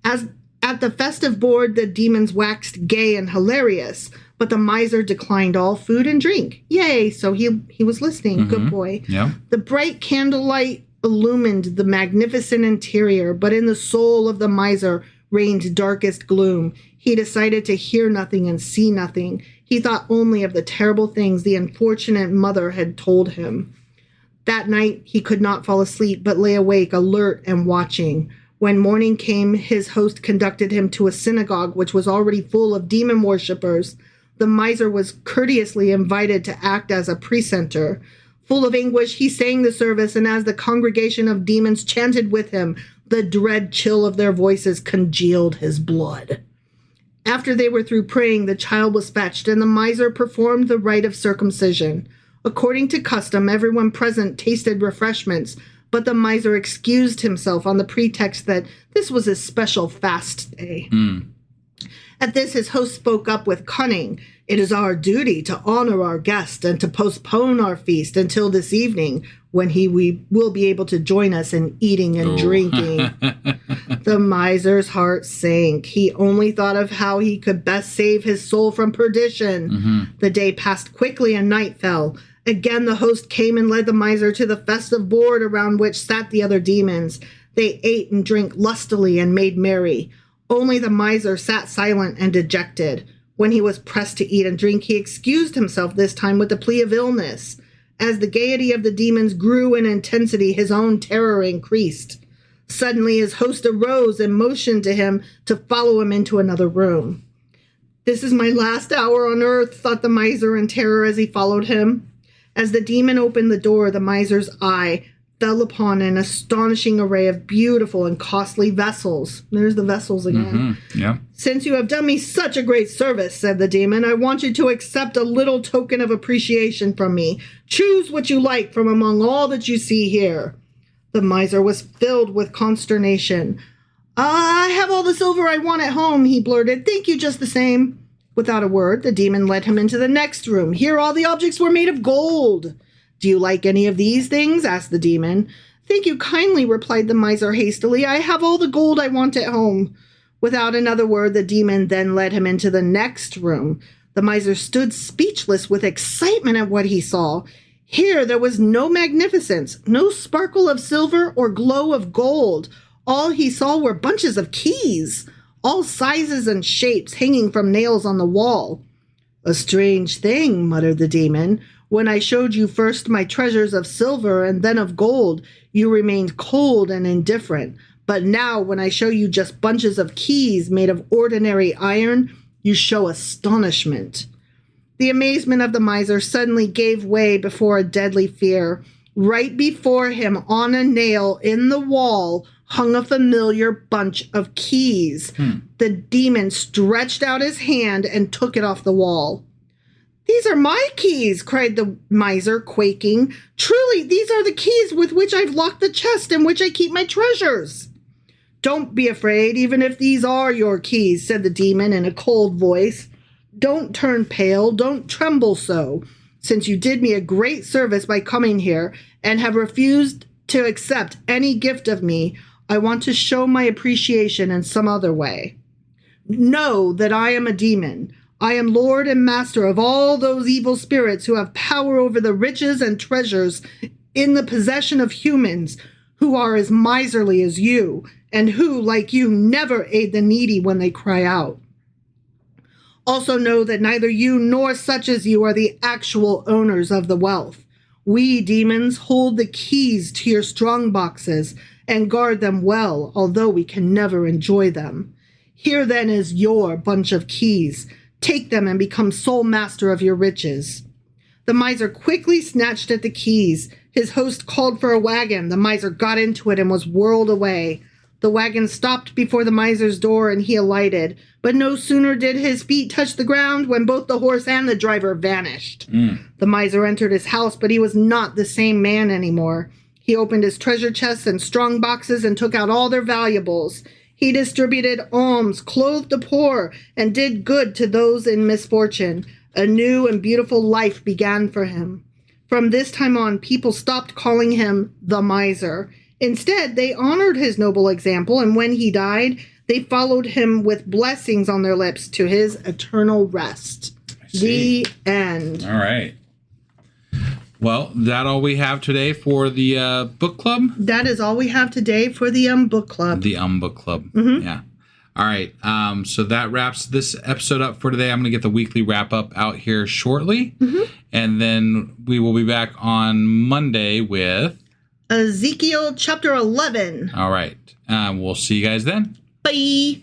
As at the festive board, the demons waxed gay and hilarious, but the miser declined all food and drink. Yay, so he was listening. Good boy. Yeah. The bright candlelight illumined the magnificent interior, but in the soul of the miser reigned darkest gloom. He decided to hear nothing and see nothing. He thought only of the terrible things the unfortunate mother had told him. That night he could not fall asleep, but lay awake, alert and watching. When morning came, his host conducted him to a synagogue which was already full of demon worshippers. The miser was courteously invited to act as a precentor. Full of anguish, he sang the service, and as the congregation of demons chanted with him, the dread chill of their voices congealed his blood. After they were through praying, the child was fetched, and the miser performed the rite of circumcision. According to custom, everyone present tasted refreshments, but the miser excused himself on the pretext that this was his special fast day. At this, his host spoke up with cunning. "It is our duty to honor our guest and to postpone our feast until this evening, when we will be able to join us in eating and drinking." The miser's heart sank. He only thought of how he could best save his soul from perdition. The day passed quickly and night fell. Again, the host came and led the miser to the festive board around which sat the other demons. They ate and drank lustily and made merry. Only the miser sat silent and dejected. When he was pressed to eat and drink, he excused himself this time with the plea of illness. As the gaiety of the demons grew in intensity, his own terror increased. Suddenly his host arose and motioned to him to follow him into another room. "This is my last hour on earth," thought the miser in terror as he followed him. As the demon opened the door, the miser's eye fell upon an astonishing array of beautiful and costly vessels. There's the vessels again. Yeah. "Since you have done me such a great service," said the demon, "I want you to accept a little token of appreciation from me. Choose what you like from among all that you see here." The miser was filled with consternation. "I have all the silver I want at home," he blurted. "Thank you just the same." Without a word, the demon led him into the next room. Here all the objects were made of gold. "Do you like any of these things?" asked the demon. "Thank you kindly," replied the miser hastily. "I have all the gold I want at home." Without another word, the demon then led him into the next room. The miser stood speechless with excitement at what he saw. Here there was no magnificence, no sparkle of silver or glow of gold. All he saw were bunches of keys, all sizes and shapes, hanging from nails on the wall. "A strange thing," muttered the demon. "When I showed you first my treasures of silver and then of gold, you remained cold and indifferent. But now, when I show you just bunches of keys made of ordinary iron, you show astonishment." The amazement of the miser suddenly gave way before a deadly fear. Right before him, on a nail in the wall, hung a familiar bunch of keys. The demon stretched out his hand and took it off the wall. "These are my keys," cried the miser, quaking. "Truly, these are the keys with which I've locked the chest in which I keep my treasures." "Don't be afraid, even if these are your keys," said the demon in a cold voice. "Don't turn pale, don't tremble so. Since you did me a great service by coming here and have refused to accept any gift of me, I want to show my appreciation in some other way. Know that I am a demon. I am lord and master of all those evil spirits who have power over the riches and treasures in the possession of humans who are as miserly as you, and who, like you, never aid the needy when they cry out. Also know that neither you nor such as you are the actual owners of the wealth. We demons hold the keys to your strong boxes and guard them well, although we can never enjoy them. Here then is your bunch of keys. Take them and become sole master of your riches." The miser quickly snatched at the keys. His host called for a wagon. The miser got into it and was whirled away. The wagon stopped before the miser's door and he alighted. But no sooner did his feet touch the ground when both the horse and the driver vanished. The miser entered his house, but he was not the same man anymore. He opened his treasure chests and strong boxes and took out all their valuables. He distributed alms, clothed the poor, and did good to those in misfortune. A new and beautiful life began for him. From this time on, people stopped calling him the miser. Instead, they honored his noble example, and when he died, they followed him with blessings on their lips to his eternal rest. The end. All right. Well, is that all we have today for the book club? That is all we have today for the book club. The book club. Yeah. All right. So that wraps this episode up for today. I'm going to get the weekly wrap up out here shortly. And then we will be back on Monday with Ezekiel chapter 11. All right. We'll see you guys then. Bye.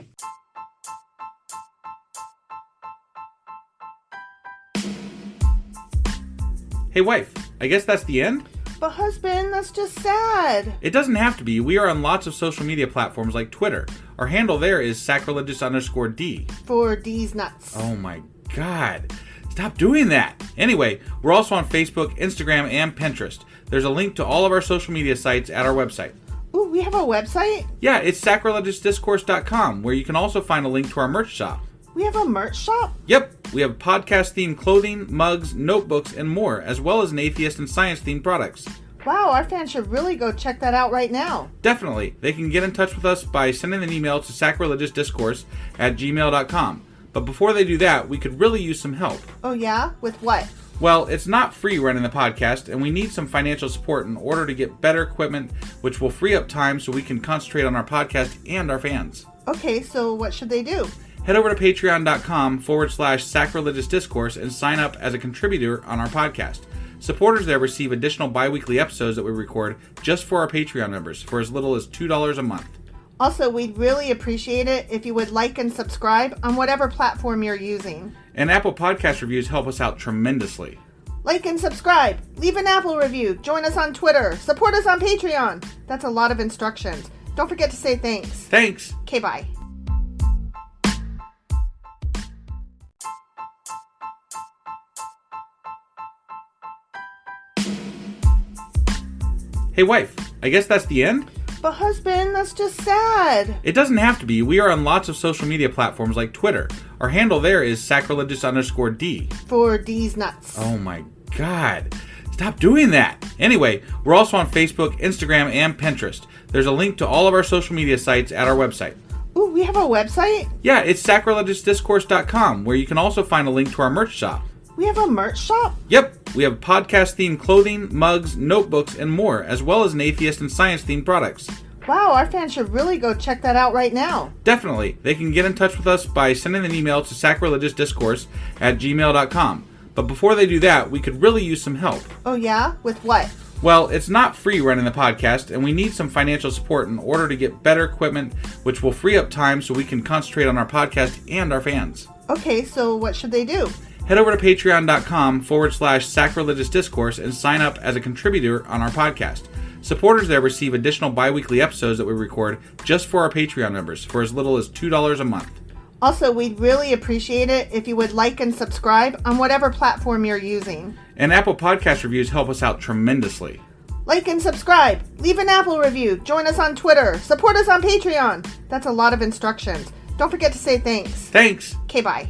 Hey, wife, I guess that's the end? But husband, that's just sad. It doesn't have to be. We are on lots of social media platforms like Twitter. Our handle there is sacrilegious_D. For D's nuts. Oh my God. Stop doing that. Anyway, we're also on Facebook, Instagram, and Pinterest. There's a link to all of our social media sites at our website. Ooh, we have a website? Yeah, it's sacrilegiousdiscourse.com, where you can also find a link to our merch shop. We have a merch shop? Yep, we have podcast-themed clothing, mugs, notebooks, and more, as well as an atheist and science-themed products. Wow, our fans should really go check that out right now. Definitely. They can get in touch with us by sending an email to sacrilegiousdiscourse@gmail.com. But before they do that, we could really use some help. Oh yeah? With what? Well, it's not free running the podcast, and we need some financial support in order to get better equipment, which will free up time so we can concentrate on our podcast and our fans. Okay, so what should they do? Head over to patreon.com/sacrilegious discourse and sign up as a contributor on our podcast. Supporters there receive additional bi-weekly episodes that we record just for our Patreon members for as little as $2 a month. Also, we'd really appreciate it if you would like and subscribe on whatever platform you're using. And Apple Podcast reviews help us out tremendously. Like and subscribe. Leave an Apple review. Join us on Twitter. Support us on Patreon. That's a lot of instructions. Don't forget to say thanks. Thanks. Okay, bye. Hey, wife, I guess that's the end? But husband, that's just sad. It doesn't have to be. We are on lots of social media platforms like Twitter. Our handle there is sacrilegious_D. For D's nuts. Oh my God. Stop doing that. Anyway, we're also on Facebook, Instagram, and Pinterest. There's a link to all of our social media sites at our website. Ooh, we have a website? Yeah, it's sacrilegiousdiscourse.com, where you can also find a link to our merch shop. We have a merch shop? Yep, we have podcast-themed clothing, mugs, notebooks, and more, as well as an atheist and science-themed products. Wow, our fans should really go check that out right now. Definitely. They can get in touch with us by sending an email to sacrilegiousdiscourse@gmail.com. But before they do that, we could really use some help. Oh yeah? With what? Well, it's not free running the podcast, and we need some financial support in order to get better equipment, which will free up time so we can concentrate on our podcast and our fans. Okay, so what should they do? Head over to patreon.com/sacrilegious discourse and sign up as a contributor on our podcast. Supporters there receive additional bi-weekly episodes that we record just for our Patreon members for as little as $2 a month. Also, we'd really appreciate it if you would like and subscribe on whatever platform you're using. And Apple Podcast reviews help us out tremendously. Like and subscribe. Leave an Apple review. Join us on Twitter. Support us on Patreon. That's a lot of instructions. Don't forget to say thanks. Thanks. Okay, bye.